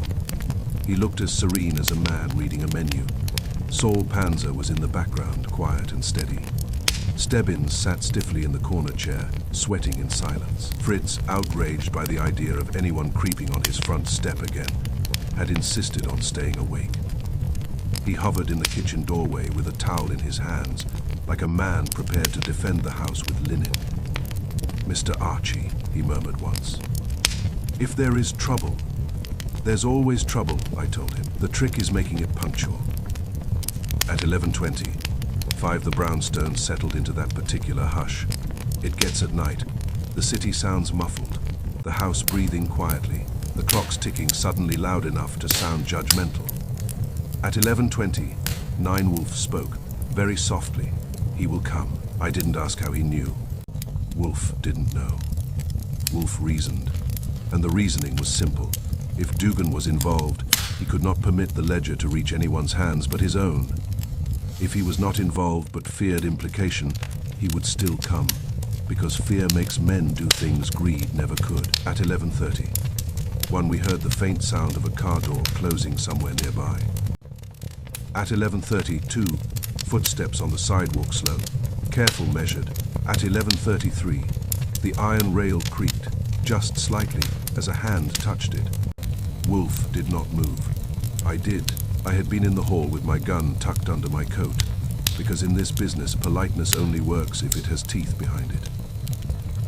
He looked as serene as a man reading a menu. Saul Panzer was in the background, quiet and steady. Stebbins sat stiffly in the corner chair, sweating in silence. Fritz, outraged by the idea of anyone creeping on his front step again, had insisted on staying awake. He hovered in the kitchen doorway with a towel in his hands, like a man prepared to defend the house with linen. "Mr. Archie," he murmured once. "If there is trouble, there's always trouble," I told him. "The trick is making it punctual." At 11:20, 5 the brownstones settled into that particular hush. It gets at night. The city sounds muffled, the house breathing quietly, the clocks ticking suddenly loud enough to sound judgmental. At 11:20, 9 Wolfe spoke, very softly. "He will come." I didn't ask how he knew. Wolfe didn't know. Wolfe reasoned, and the reasoning was simple. If Dugan was involved, he could not permit the ledger to reach anyone's hands but his own. If he was not involved but feared implication, he would still come, because fear makes men do things greed never could. At 11:30, we heard the faint sound of a car door closing somewhere nearby. At 11:32, footsteps on the sidewalk slow, careful, measured. At 11:33, the iron rail creaked, just slightly, as a hand touched it. Wolfe did not move. I did. I had been in the hall with my gun tucked under my coat, because in this business, politeness only works if it has teeth behind it.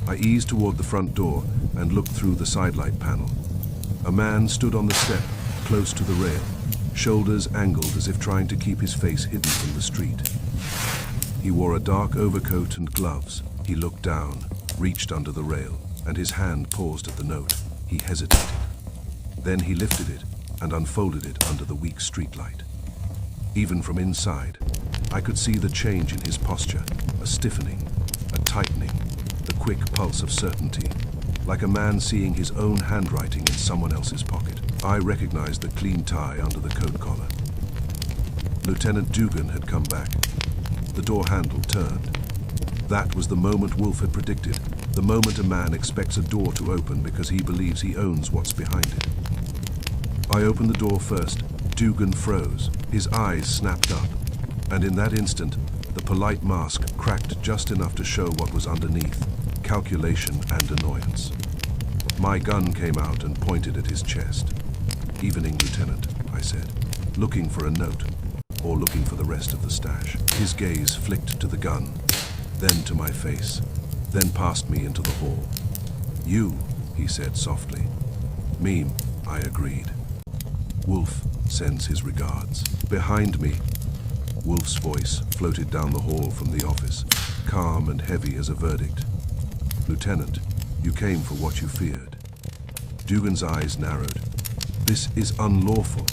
I eased toward the front door and looked through the sidelight panel. A man stood on the step, close to the rail, shoulders angled as if trying to keep his face hidden from the street. He wore a dark overcoat and gloves. He looked down, reached under the rail, and his hand paused at the note. He hesitated. Then he lifted it and unfolded it under the weak streetlight. Even from inside, I could see the change in his posture, a stiffening, a tightening, the quick pulse of certainty, like a man seeing his own handwriting in someone else's pocket. I recognized the clean tie under the coat collar. Lieutenant Dugan had come back. The door handle turned. That was the moment Wolfe had predicted, the moment a man expects a door to open because he believes he owns what's behind it. I opened the door first. Dugan froze. His eyes snapped up, and in that instant, the polite mask cracked just enough to show what was underneath, calculation and annoyance. My gun came out and pointed at his chest. "Evening, Lieutenant," I said, looking for a note, or looking for the rest of the stash. His gaze flicked to the gun, then to my face, then past me into the hall. "You," he said softly. "Me," I agreed. "Wolfe sends his regards." Behind me, Wolfe's voice floated down the hall from the office, calm and heavy as a verdict. "Lieutenant, you came for what you feared." Dugan's eyes narrowed. "This is unlawful."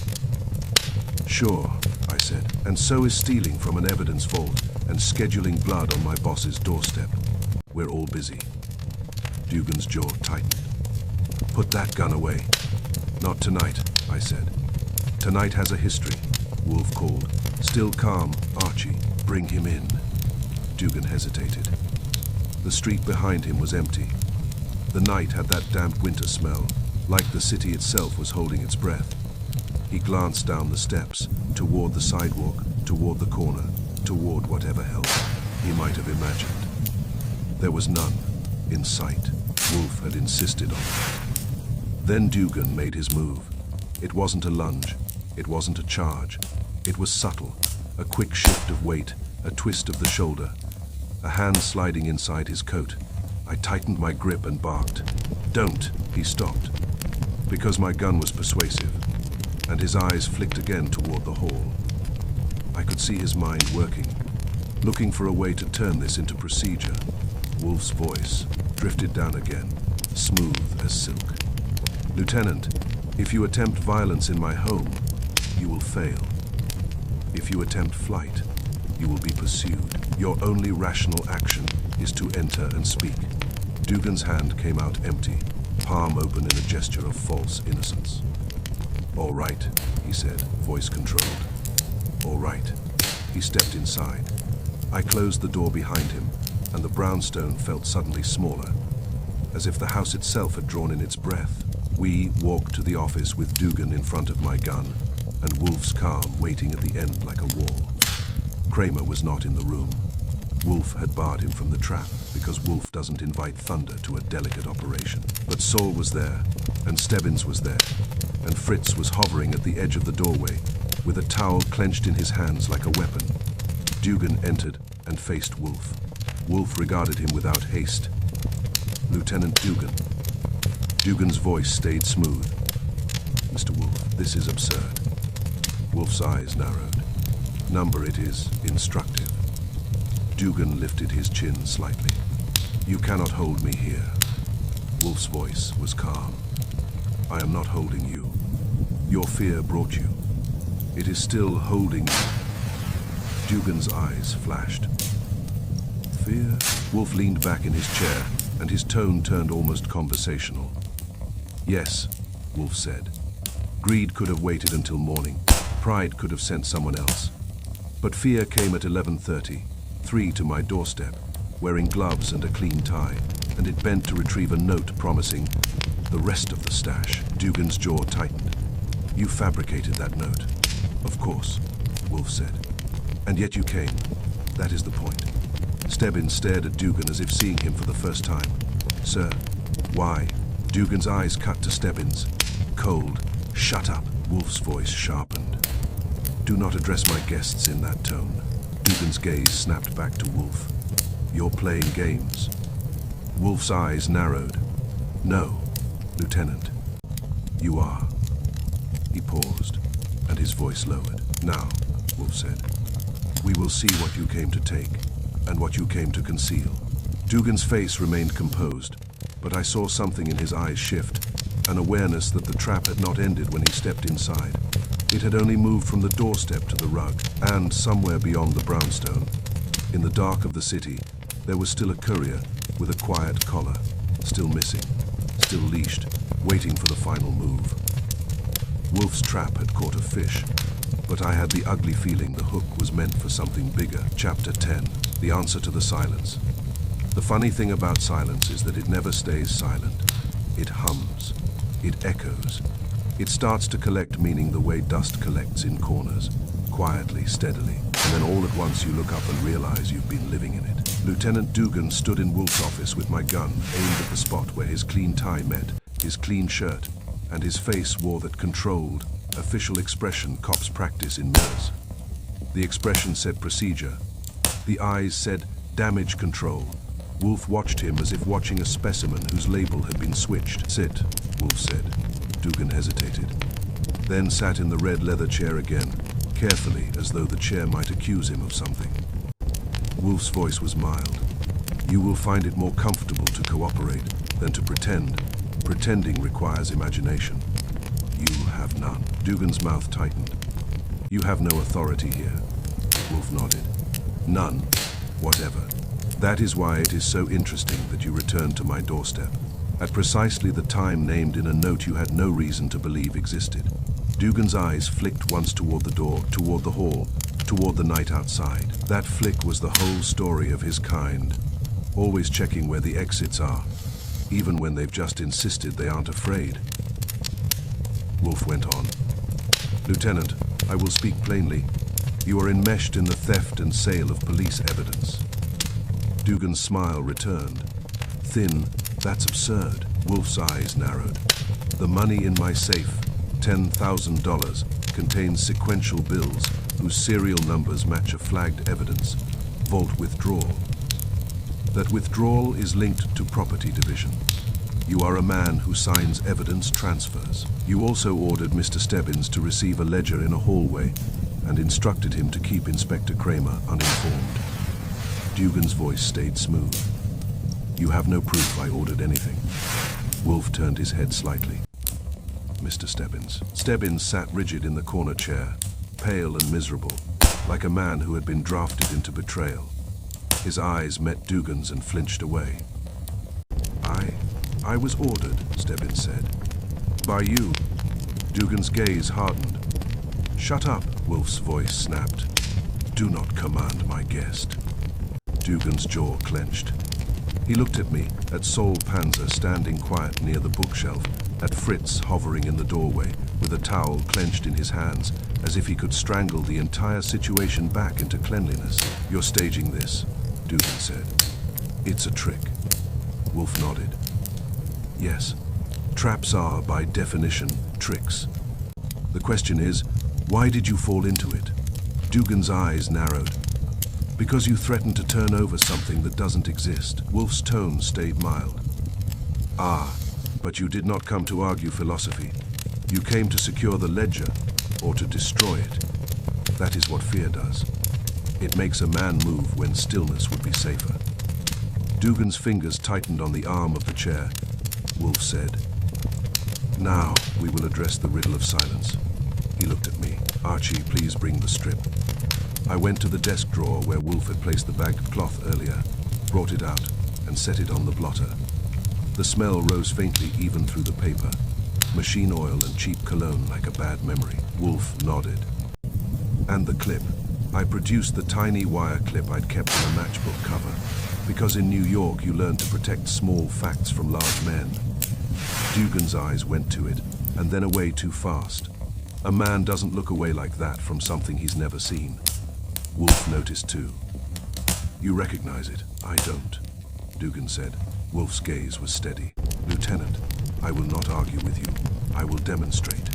"Sure," I said, "and so is stealing from an evidence vault and scheduling blood on my boss's doorstep. We're all busy." Dugan's jaw tightened. "Put that gun away." "Not tonight," I said. "Tonight has a history," Wolfe called. Still calm, "Archie, bring him in." Dugan hesitated. The street behind him was empty. The night had that damp winter smell, like the city itself was holding its breath. He glanced down the steps, toward the sidewalk, toward the corner, toward whatever help he might have imagined. There was none in sight. Wolfe had insisted on it. Then Dugan made his move. It wasn't a lunge. It wasn't a charge. It was subtle, a quick shift of weight, a twist of the shoulder, a hand sliding inside his coat. I tightened my grip and barked. "Don't!" He stopped, because my gun was persuasive, and his eyes flicked again toward the hall. I could see his mind working, looking for a way to turn this into procedure. Wolfe's voice drifted down again, smooth as silk. "Lieutenant, if you attempt violence in my home, you will fail. If you attempt flight, you will be pursued. Your only rational action is to enter and speak." Dugan's hand came out empty, palm open in a gesture of false innocence. "All right," he said, voice controlled. "All right." He stepped inside. I closed the door behind him, and the brownstone felt suddenly smaller, as if the house itself had drawn in its breath. We walked to the office with Dugan in front of my gun, and Wolfe's calm waiting at the end like a wall. Kramer was not in the room. Wolfe had barred him from the trap, because Wolfe doesn't invite thunder to a delicate operation. But Saul was there, and Stebbins was there, and Fritz was hovering at the edge of the doorway, with a towel clenched in his hands like a weapon. Dugan entered and faced Wolfe. Wolfe regarded him without haste. "Lieutenant Dugan." Dugan's voice stayed smooth. "Mr. Wolfe, this is absurd." Wolfe's eyes narrowed. "Number it is instructive." Dugan lifted his chin slightly. "You cannot hold me here." Wolfe's voice was calm. "I am not holding you. Your fear brought you. It is still holding you." Dugan's eyes flashed. "Fear?" Wolfe leaned back in his chair, and his tone turned almost conversational. "Yes," Wolfe said. "Greed could have waited until morning. Pride could have sent someone else. But fear came at 11:30, 3 to my doorstep, wearing gloves and a clean tie, and it bent to retrieve a note promising the rest of the stash." Dugan's jaw tightened. "You fabricated that note." "Of course," Wolfe said. "And yet you came. That is the point." Stebbins stared at Dugan as if seeing him for the first time. "Sir, why?" Dugan's eyes cut to Stebbins. Cold. "Shut up." Wolfe's voice sharpened. "Do not address my guests in that tone." Dugan's gaze snapped back to Wolfe. "You're playing games." Wolfe's eyes narrowed. "No, Lieutenant. You are." He paused, and his voice lowered. "Now," Wolfe said, "we will see what you came to take, and what you came to conceal." Dugan's face remained composed, but I saw something in his eyes shift, an awareness that the trap had not ended when he stepped inside. It had only moved from the doorstep to the rug, and somewhere beyond the brownstone, in the dark of the city, there was still a courier with a quiet collar, still missing, still leashed, waiting for the final move. Wolfe's trap had caught a fish, but I had the ugly feeling the hook was meant for something bigger. Chapter 10, the answer to the silence. The funny thing about silence is that it never stays silent. It hums. It echoes. It starts to collect meaning the way dust collects in corners, quietly, steadily, and then all at once you look up and realize you've been living in it. Lieutenant Dugan stood in Wolfe's office with my gun aimed at the spot where his clean tie met, his clean shirt, and his face wore that controlled, official expression cops practice in mirrors. The expression said procedure. The eyes said damage control. Wolfe watched him as if watching a specimen whose label had been switched. "Sit," Wolfe said. Dugan hesitated, then sat in the red leather chair again, carefully, as though the chair might accuse him of something. Wolfe's voice was mild. "You will find it more comfortable to cooperate than to pretend. Pretending requires imagination. You have none." Dugan's mouth tightened. "You have no authority here." Wolfe nodded. "None, whatever. That is why it is so interesting that you returned to my doorstep, at precisely the time named in a note you had no reason to believe existed." Dugan's eyes flicked once toward the door, toward the hall, toward the night outside. That flick was the whole story of his kind, always checking where the exits are, even when they've just insisted they aren't afraid. Wolfe went on. Lieutenant, I will speak plainly. You are enmeshed in the theft and sale of police evidence. Dugan's smile returned. Thin, that's absurd. Wolfe's eyes narrowed. The money in my safe, $10,000, contains sequential bills whose serial numbers match a flagged evidence. Vault withdrawal. That withdrawal is linked to property division. You are a man who signs evidence transfers. You also ordered Mr. Stebbins to receive a ledger in a hallway and instructed him to keep Inspector Kramer uninformed. Dugan's voice stayed smooth. You have no proof I ordered anything. Wolfe turned his head slightly. Mr. Stebbins. Stebbins sat rigid in the corner chair, pale and miserable, like a man who had been drafted into betrayal. His eyes met Dugan's and flinched away. I was ordered, Stebbins said. By you. Dugan's gaze hardened. Shut up, Wolfe's voice snapped. Do not command my guest. Dugan's jaw clenched. He looked at me, at Sol Panzer standing quiet near the bookshelf, at Fritz hovering in the doorway, with a towel clenched in his hands, as if he could strangle the entire situation back into cleanliness. You're staging this, Dugan said. It's a trick. Wolfe nodded. Yes, traps are, by definition, tricks. The question is, why did you fall into it? Dugan's eyes narrowed. Because you threatened to turn over something that doesn't exist. Wolfe's tone stayed mild. Ah, but you did not come to argue philosophy. You came to secure the ledger, or to destroy it. That is what fear does. It makes a man move when stillness would be safer. Dugan's fingers tightened on the arm of the chair. Wolfe said, Now we will address the riddle of silence. He looked at me. Archie, please bring the strip. I went to the desk drawer where Wolfe had placed the bagged cloth earlier, brought it out, and set it on the blotter. The smell rose faintly even through the paper. Machine oil and cheap cologne like a bad memory. Wolfe nodded. And the clip. I produced the tiny wire clip I'd kept on a matchbook cover, because in New York you learn to protect small facts from large men. Dugan's eyes went to it, and then away too fast. A man doesn't look away like that from something he's never seen. Wolfe noticed too. You recognize it. I don't, Dugan said. Wolfe's gaze was steady. Lieutenant, I will not argue with you. I will demonstrate.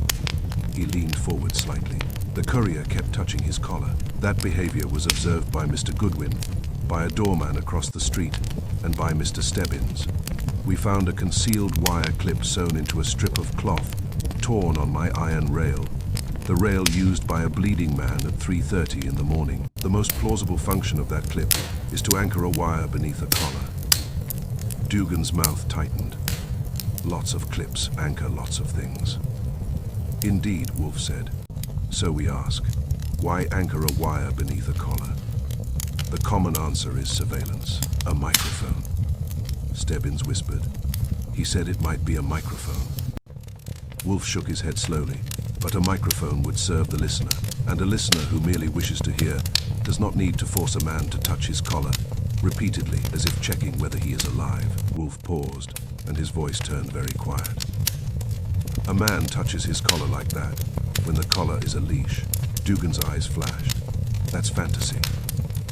He leaned forward slightly. The courier kept touching his collar. That behavior was observed by Mr. Goodwin, by a doorman across the street, and by Mr. Stebbins. We found a concealed wire clip sewn into a strip of cloth, torn on my iron rail. The rail used by a bleeding man at 3:30 in the morning. The most plausible function of that clip is to anchor a wire beneath a collar. Dugan's mouth tightened. Lots of clips anchor lots of things. Indeed, Wolfe said. So we ask, why anchor a wire beneath a collar? The common answer is surveillance, a microphone. Stebbins whispered. He said it might be a microphone. Wolfe shook his head slowly, but a microphone would serve the listener, and a listener who merely wishes to hear does not need to force a man to touch his collar, repeatedly as if checking whether he is alive. Wolfe paused, and his voice turned very quiet. A man touches his collar like that, when the collar is a leash. Dugan's eyes flashed. That's fantasy.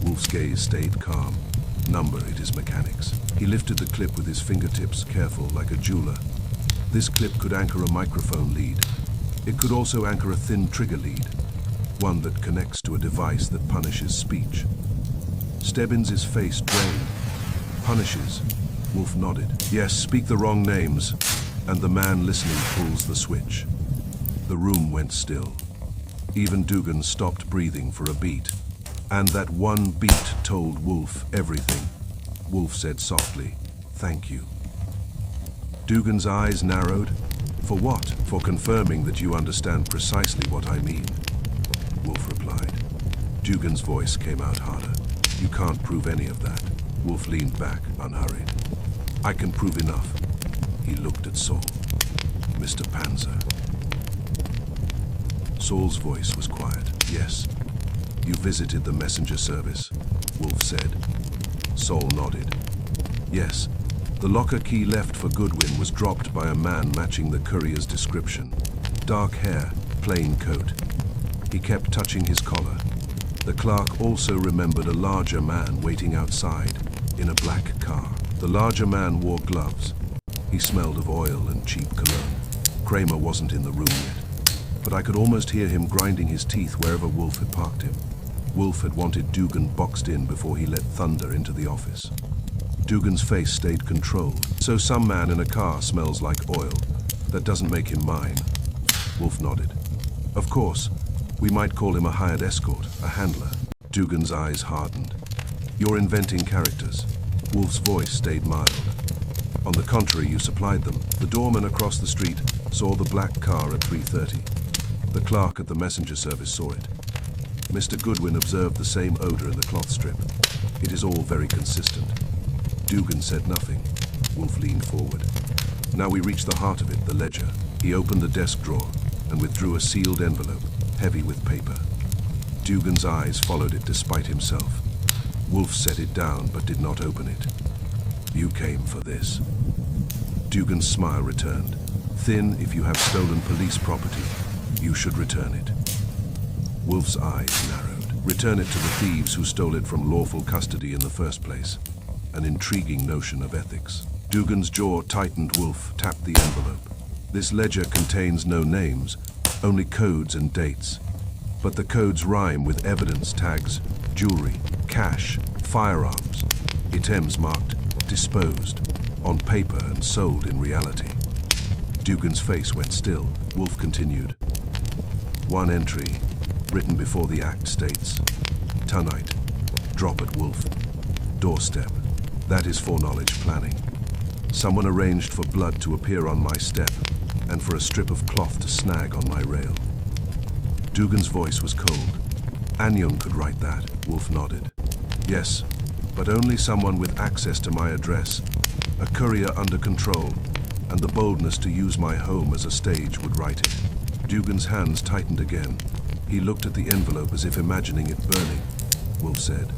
Wolfe's gaze stayed calm. Number it is mechanics. He lifted the clip with his fingertips, careful, like a jeweler. This clip could anchor a microphone lead. It could also anchor a thin trigger lead, one that connects to a device that punishes speech. Stebbins' face drained. Punishes. Wolfe nodded. Yes, speak the wrong names. And the man listening pulls the switch. The room went still. Even Dugan stopped breathing for a beat. And that one beat told Wolfe everything. Wolfe said softly, "Thank you." Dugan's eyes narrowed. For what? For confirming that you understand precisely what I mean. Wolfe replied. Dugan's voice came out harder. You can't prove any of that. Wolfe leaned back, unhurried. I can prove enough. He looked at Saul. Mr. Panzer. Saul's voice was quiet. Yes. You visited the messenger service, Wolfe said. Saul nodded. Yes. The locker key left for Goodwin was dropped by a man matching the courier's description. Dark hair, plain coat. He kept touching his collar. The clerk also remembered a larger man waiting outside in a black car. The larger man wore gloves. He smelled of oil and cheap cologne. Kramer wasn't in the room yet, but I could almost hear him grinding his teeth wherever Wolfe had parked him. Wolfe had wanted Dugan boxed in before he let thunder into the office. Dugan's face stayed controlled. So some man in a car smells like oil. That doesn't make him mine. Wolfe nodded. Of course, we might call him a hired escort, a handler. Dugan's eyes hardened. You're inventing characters. Wolfe's voice stayed mild. On the contrary, you supplied them. The doorman across the street saw the black car at 3:30. The clerk at the messenger service saw it. Mr. Goodwin observed the same odor in the cloth strip. It is all very consistent. Dugan said nothing. Wolfe leaned forward. Now we reach the heart of it, the ledger. He opened the desk drawer and withdrew a sealed envelope, heavy with paper. Dugan's eyes followed it despite himself. Wolfe set it down but did not open it. You came for this. Dugan's smile returned. Thin, if you have stolen police property, you should return it. Wolfe's eyes narrowed. Return it to the thieves who stole it from lawful custody in the first place. An intriguing notion of ethics. Dugan's jaw tightened. Wolfe tapped the envelope. This ledger contains no names, only codes and dates. But the codes rhyme with evidence tags, jewelry, cash, firearms, items marked disposed, on paper and sold in reality. Dugan's face went still. Wolfe continued. One entry, written before the act, states, Tonight, drop at Wolfe, doorstep. That is foreknowledge planning. Someone arranged for blood to appear on my step and for a strip of cloth to snag on my rail. Dugan's voice was cold. Anyone could write that. Wolfe nodded. Yes, but only someone with access to my address, a courier under control, and the boldness to use my home as a stage would write it. Dugan's hands tightened again. He looked at the envelope as if imagining it burning. Wolfe said,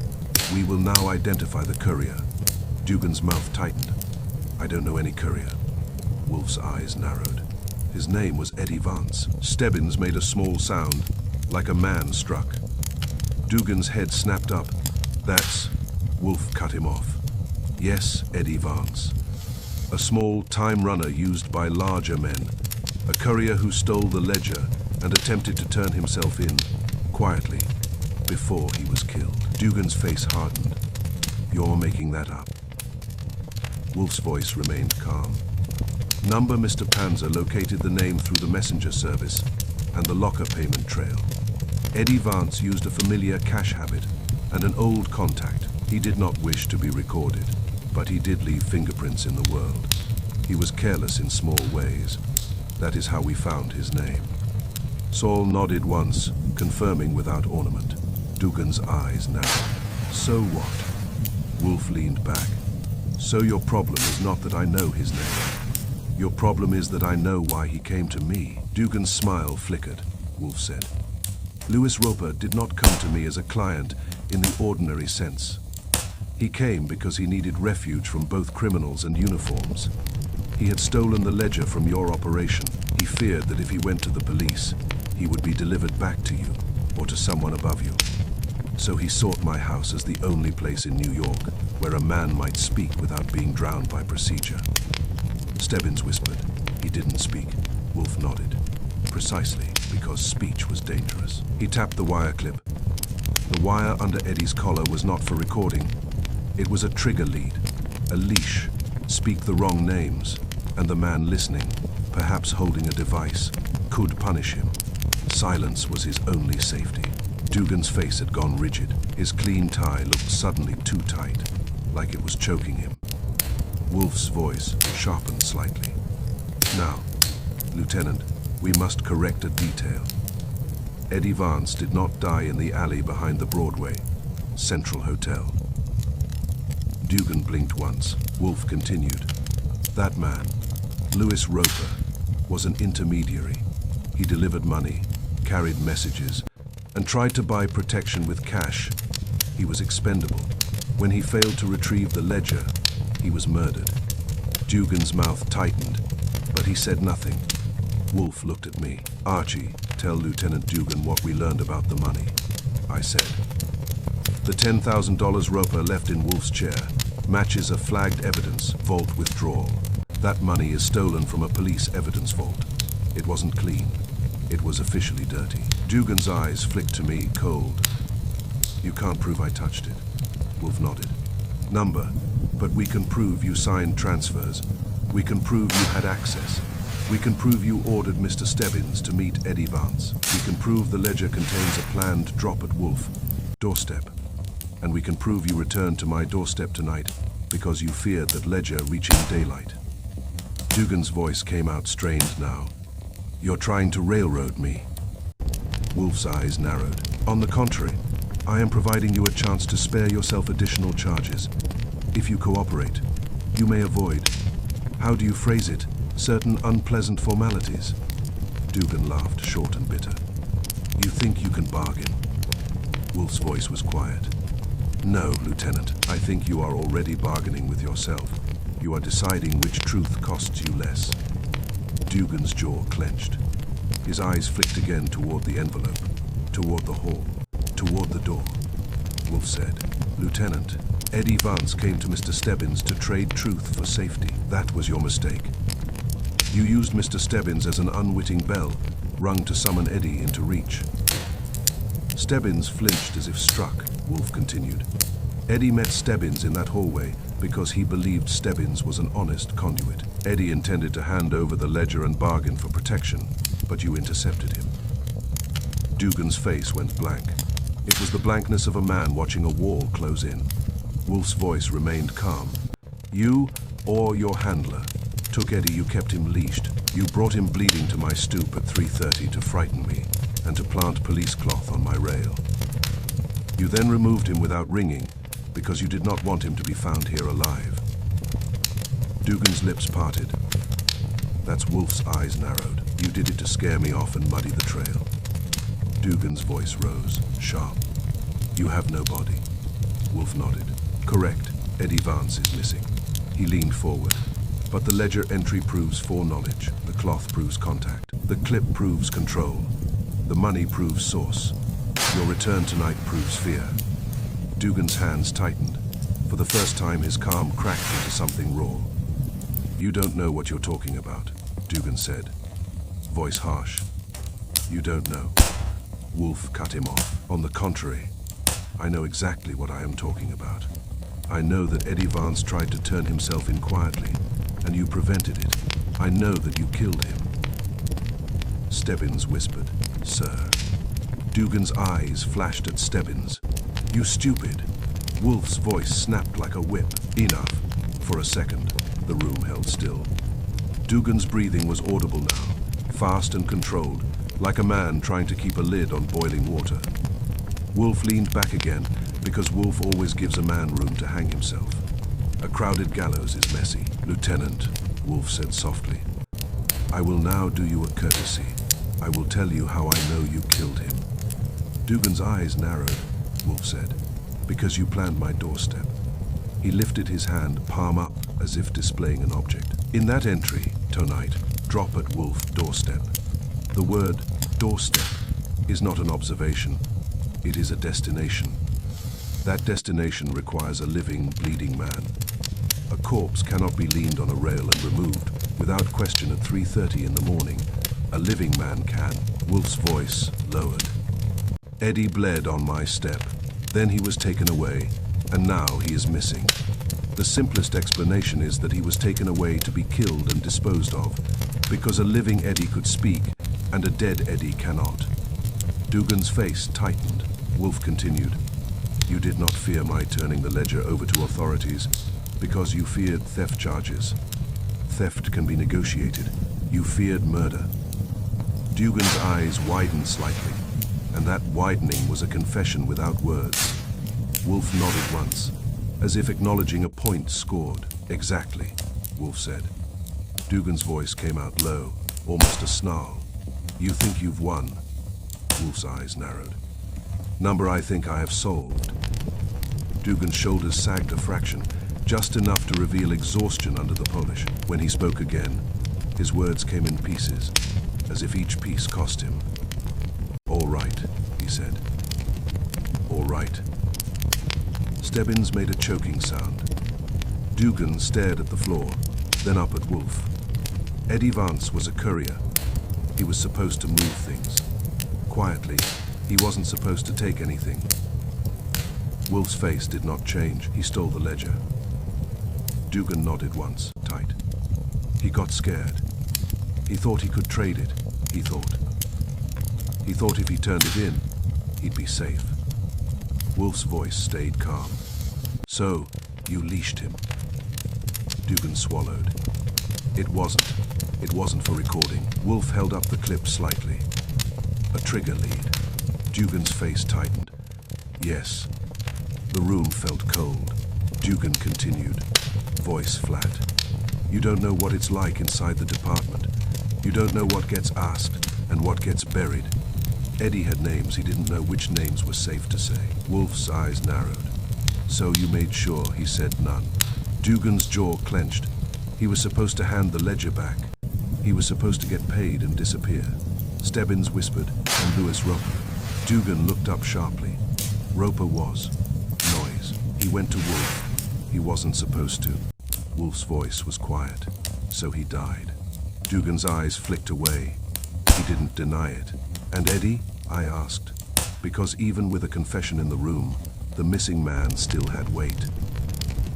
We will now identify the courier. Dugan's mouth tightened. I don't know any courier. Wolfe's eyes narrowed. His name was Eddie Vance. Stebbins made a small sound, like a man struck. Dugan's head snapped up. That's... Wolfe cut him off. Yes, Eddie Vance. A small time runner used by larger men. A courier who stole the ledger and attempted to turn himself in, quietly, before he was killed. Dugan's face hardened. You're making that up. Wolfe's voice remained calm. Number Mr. Panzer located the name through the messenger service and the locker payment trail. Eddie Vance used a familiar cash habit and an old contact. He did not wish to be recorded, but he did leave fingerprints in the world. He was careless in small ways. That is how we found his name. Saul nodded once, confirming without ornament. Dugan's eyes narrowed. So what? Wolfe leaned back. So your problem is not that I know his name. Your problem is that I know why he came to me. Dugan's smile flickered. Wolfe said, Louis Roper did not come to me as a client in the ordinary sense. He came because he needed refuge from both criminals and uniforms. He had stolen the ledger from your operation. He feared that if he went to the police, he would be delivered back to you, or to someone above you. So he sought my house as the only place in New York where a man might speak without being drowned by procedure. Stebbins whispered. He didn't speak. Wolfe nodded. Precisely because speech was dangerous. He tapped the wire clip. The wire under Eddie's collar was not for recording. It was a trigger lead, a leash. Speak the wrong names, and the man listening, perhaps holding a device, could punish him. Silence was his only safety. Dugan's face had gone rigid. His clean tie looked suddenly too tight, like it was choking him. Wolfe's voice sharpened slightly. Now, Lieutenant, we must correct a detail. Eddie Vance did not die in the alley behind the Broadway, Central Hotel. Dugan blinked once. Wolfe continued. That man, Louis Roper, was an intermediary. He delivered money, carried messages, and tried to buy protection with cash. He was expendable. When he failed to retrieve the ledger, he was murdered. Dugan's mouth tightened, but he said nothing. Wolfe looked at me. Archie, tell Lieutenant Dugan what we learned about the money, I said. The $10,000 Roper left in Wolfe's chair matches a flagged evidence vault withdrawal. That money is stolen from a police evidence vault. It wasn't clean. It was officially dirty. Dugan's eyes flicked to me, cold. You can't prove I touched it. Wolfe nodded. Number, but we can prove you signed transfers. We can prove you had access. We can prove you ordered Mr. Stebbins to meet Eddie Vance. We can prove the ledger contains a planned drop at Wolfe doorstep. And we can prove you returned to my doorstep tonight because you feared that ledger reaching daylight. Dugan's voice came out strained now. You're trying to railroad me. Wolfe's eyes narrowed. On the contrary, I am providing you a chance to spare yourself additional charges. If you cooperate, you may avoid, how do you phrase it, certain unpleasant formalities. Dugan laughed, short and bitter. You think you can bargain? Wolfe's voice was quiet. No, Lieutenant, I think you are already bargaining with yourself. You are deciding which truth costs you less. Dugan's jaw clenched. His eyes flicked again toward the envelope, toward the hall, toward the door. Wolfe said, Lieutenant, Eddie Vance came to Mr. Stebbins to trade truth for safety. That was your mistake. You used Mr. Stebbins as an unwitting bell, rung to summon Eddie into reach. Stebbins flinched as if struck, Wolfe continued. Eddie met Stebbins in that hallway because he believed Stebbins was an honest conduit. Eddie intended to hand over the ledger and bargain for protection, but you intercepted him. Dugan's face went blank. It was the blankness of a man watching a wall close in. Wolfe's voice remained calm. You, or your handler, took Eddie. You kept him leashed. You brought him bleeding to my stoop at 3:30 to frighten me and to plant police cloth on my rail. You then removed him without ringing because you did not want him to be found here alive. Dugan's lips parted. That's Wolfe's eyes narrowed. You did it to scare me off and muddy the trail. Dugan's voice rose, sharp. You have no body. Wolfe nodded. Correct. Eddie Vance is missing. He leaned forward. But the ledger entry proves foreknowledge. The cloth proves contact. The clip proves control. The money proves source. Your return tonight proves fear. Dugan's hands tightened. For the first time, his calm cracked into something raw. You don't know what you're talking about, Dugan said, voice harsh. You don't know. Wolfe cut him off. On the contrary, I know exactly what I am talking about. I know that Eddie Vance tried to turn himself in quietly, and you prevented it. I know that you killed him. Stebbins whispered, Sir. Dugan's eyes flashed at Stebbins. You stupid. Wolfe's voice snapped like a whip. Enough. For a second, the room held still. Dugan's breathing was audible now, fast and controlled, like a man trying to keep a lid on boiling water. Wolfe leaned back again, because Wolfe always gives a man room to hang himself. A crowded gallows is messy. Lieutenant, Wolfe said softly, I will now do you a courtesy. I will tell you how I know you killed him. Dugan's eyes narrowed, Wolfe said, because you planned my doorstep. He lifted his hand, palm up, as if displaying an object. In that entry, tonight, drop at Wolfe doorstep. The word doorstep is not an observation. It is a destination. That destination requires a living, bleeding man. A corpse cannot be leaned on a rail and removed without question at 3:30 in the morning. A living man can. Wolfe's voice lowered. Eddie bled on my step. Then he was taken away, and now he is missing. The simplest explanation is that he was taken away to be killed and disposed of, because a living Eddie could speak, and a dead Eddie cannot. Dugan's face tightened. Wolfe continued, You did not fear my turning the ledger over to authorities, because you feared theft charges. Theft can be negotiated. You feared murder. Dugan's eyes widened slightly, and that widening was a confession without words. Wolfe nodded once, as if acknowledging a point scored. Exactly, Wolfe said. Dugan's voice came out low, almost a snarl. You think you've won? Wolfe's eyes narrowed. Number I think I have solved. Dugan's shoulders sagged a fraction, just enough to reveal exhaustion under the polish. When he spoke again, his words came in pieces, as if each piece cost him. he said. All right. Stebbins made a choking sound. Dugan stared at the floor, then up at Wolfe. Eddie Vance was a courier. He was supposed to move things. Quietly, he wasn't supposed to take anything. Wolfe's face did not change. He stole the ledger. Dugan nodded once, tight. He got scared. He thought he could trade it, he thought. He thought if he turned it in, he'd be safe. Wolfe's voice stayed calm. So, you leashed him. Dugan swallowed. It wasn't for recording. Wolfe held up the clip slightly. A trigger lead. Dugan's face tightened. Yes. The room felt cold. Dugan continued, voice flat. You don't know what it's like inside the department. You don't know what gets asked and what gets buried. Eddie had names, he didn't know which names were safe to say. Wolfe's eyes narrowed. So you made sure, he said none. Dugan's jaw clenched. He was supposed to hand the ledger back. He was supposed to get paid and disappear. Stebbins whispered, and Lewis Roper. Dugan looked up sharply. Roper was. Noise. He went to Wolfe. He wasn't supposed to. Wolfe's voice was quiet. So he died. Dugan's eyes flicked away. He didn't deny it. And Eddie? I asked. Because even with a confession in the room, the missing man still had weight.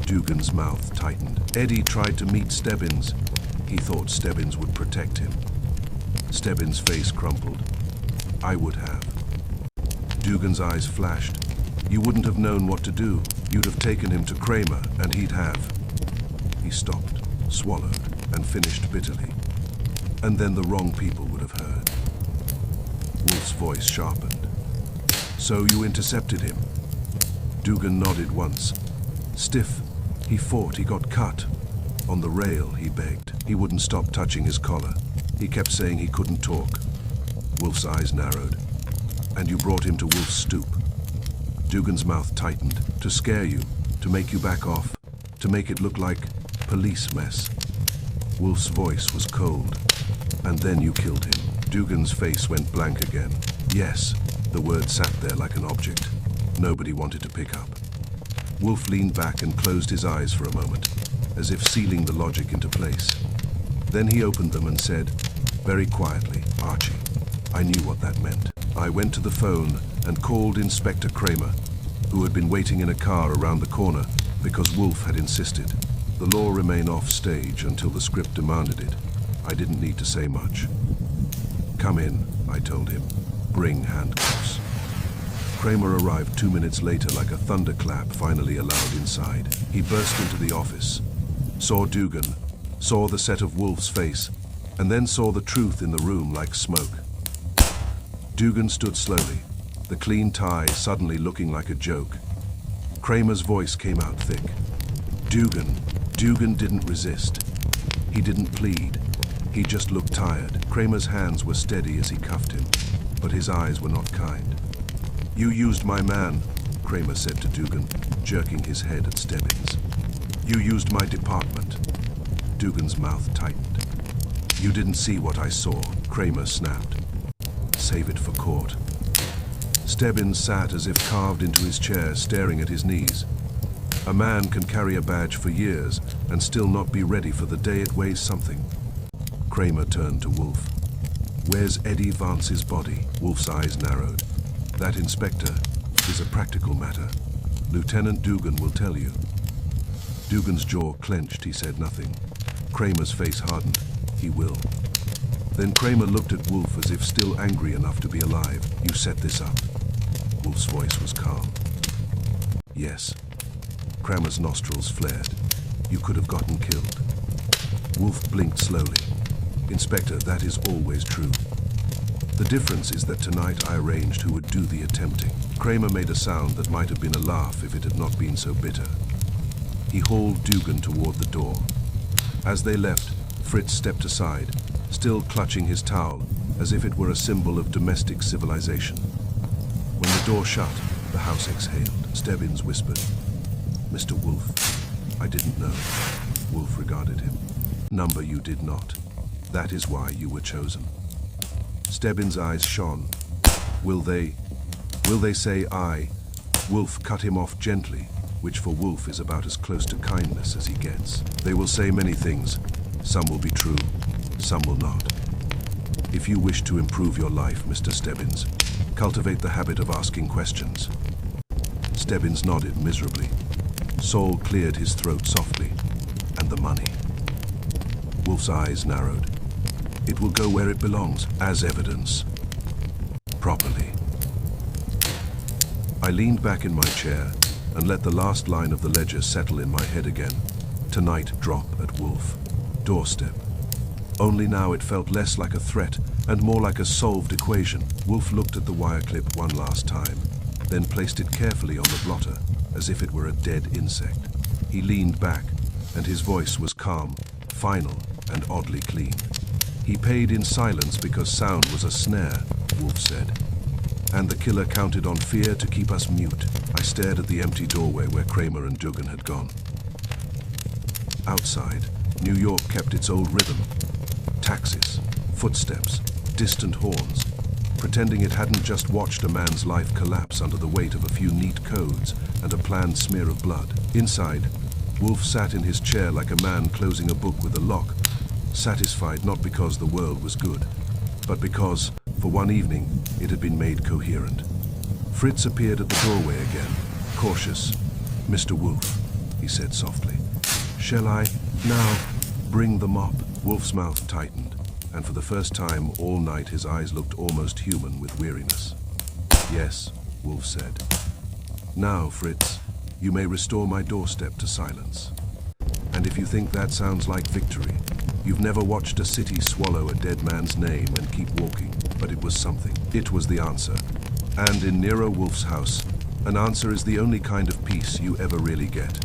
Dugan's mouth tightened. Eddie tried to meet Stebbins. He thought Stebbins would protect him. Stebbins' face crumpled. I would have. Dugan's eyes flashed. You wouldn't have known what to do. You'd have taken him to Kramer, and he'd have. He stopped, swallowed, and finished bitterly. And then the wrong people would have heard. Wolfe's voice sharpened. So you intercepted him? Dugan nodded once. Stiff. He fought, he got cut. On the rail, he begged. He wouldn't stop touching his collar. He kept saying he couldn't talk. Wolfe's eyes narrowed. And you brought him to Wolfe's stoop. Dugan's mouth tightened. To scare you, to make you back off, to make it look like police mess. Wolfe's voice was cold. And then you killed him. Dugan's face went blank again. Yes, the word sat there like an object. Nobody wanted to pick up. Wolfe leaned back and closed his eyes for a moment, as if sealing the logic into place. Then he opened them and said, very quietly, Archie, I knew what that meant. I went to the phone and called Inspector Kramer, who had been waiting in a car around the corner because Wolfe had insisted. The law remained off stage until the script demanded it. I didn't need to say much. Come in, I told him. Bring handcuffs. Kramer arrived 2 minutes later like a thunderclap finally allowed inside. He burst into the office, saw Dugan, saw the set of Wolfe's face, and then saw the truth in the room like smoke. Dugan stood slowly, the clean tie suddenly looking like a joke. Kramer's voice came out thick. Dugan didn't resist. He didn't plead. He just looked tired. Kramer's hands were steady as he cuffed him, but his eyes were not kind. You used my man, Kramer said to Dugan, jerking his head at Stebbins. You used my department. Dugan's mouth tightened. You didn't see what I saw, Kramer snapped. Save it for court. Stebbins sat as if carved into his chair, staring at his knees. A man can carry a badge for years and still not be ready for the day it weighs something. Kramer turned to Wolfe. Where's Eddie Vance's body? Wolfe's eyes narrowed. That, Inspector, is a practical matter. Lieutenant Dugan will tell you. Dugan's jaw clenched, he said nothing. Kramer's face hardened. He will. Then Kramer looked at Wolfe as if still angry enough to be alive. You set this up. Wolfe's voice was calm. Yes. Kramer's nostrils flared. You could have gotten killed. Wolfe blinked slowly. Inspector, that is always true. The difference is that tonight I arranged who would do the attempting. Kramer made a sound that might have been a laugh if it had not been so bitter. He hauled Dugan toward the door. As they left, Fritz stepped aside, still clutching his towel, as if it were a symbol of domestic civilization. When the door shut, the house exhaled. Stebbins whispered, Mr. Wolfe, I didn't know. Wolfe regarded him. Number you did not. That is why you were chosen. Stebbins' eyes shone. Will they? Will they say I? Wolfe cut him off gently, which for Wolfe is about as close to kindness as he gets. They will say many things. Some will be true, some will not. If you wish to improve your life, Mr. Stebbins, cultivate the habit of asking questions. Stebbins nodded miserably. Saul cleared his throat softly. And the money. Wolfe's eyes narrowed. It will go where it belongs, as evidence. Properly. I leaned back in my chair and let the last line of the ledger settle in my head again. Tonight drop at Wolfe. Doorstep. Only now it felt less like a threat and more like a solved equation. Wolfe looked at the wire clip one last time, then placed it carefully on the blotter, as if it were a dead insect. He leaned back, and his voice was calm, final, and oddly clean. He paid in silence because sound was a snare, Wolfe said. And the killer counted on fear to keep us mute. I stared at the empty doorway where Kramer and Dugan had gone. Outside, New York kept its old rhythm. Taxis, footsteps, distant horns, pretending it hadn't just watched a man's life collapse under the weight of a few neat codes and a planned smear of blood. Inside, Wolfe sat in his chair like a man closing a book with a lock, satisfied not because the world was good, but because, for one evening, it had been made coherent. Fritz appeared at the doorway again, cautious. "Mr. Wolfe," he said softly. "Shall I, now, bring the mop?" Wolfe's mouth tightened, and for the first time all night his eyes looked almost human with weariness. "Yes," Wolfe said. "Now, Fritz, you may restore my doorstep to silence. And if you think that sounds like victory, you've never watched a city swallow a dead man's name and keep walking, but it was something. It was the answer. And in Nero Wolfe's house, an answer is the only kind of peace you ever really get.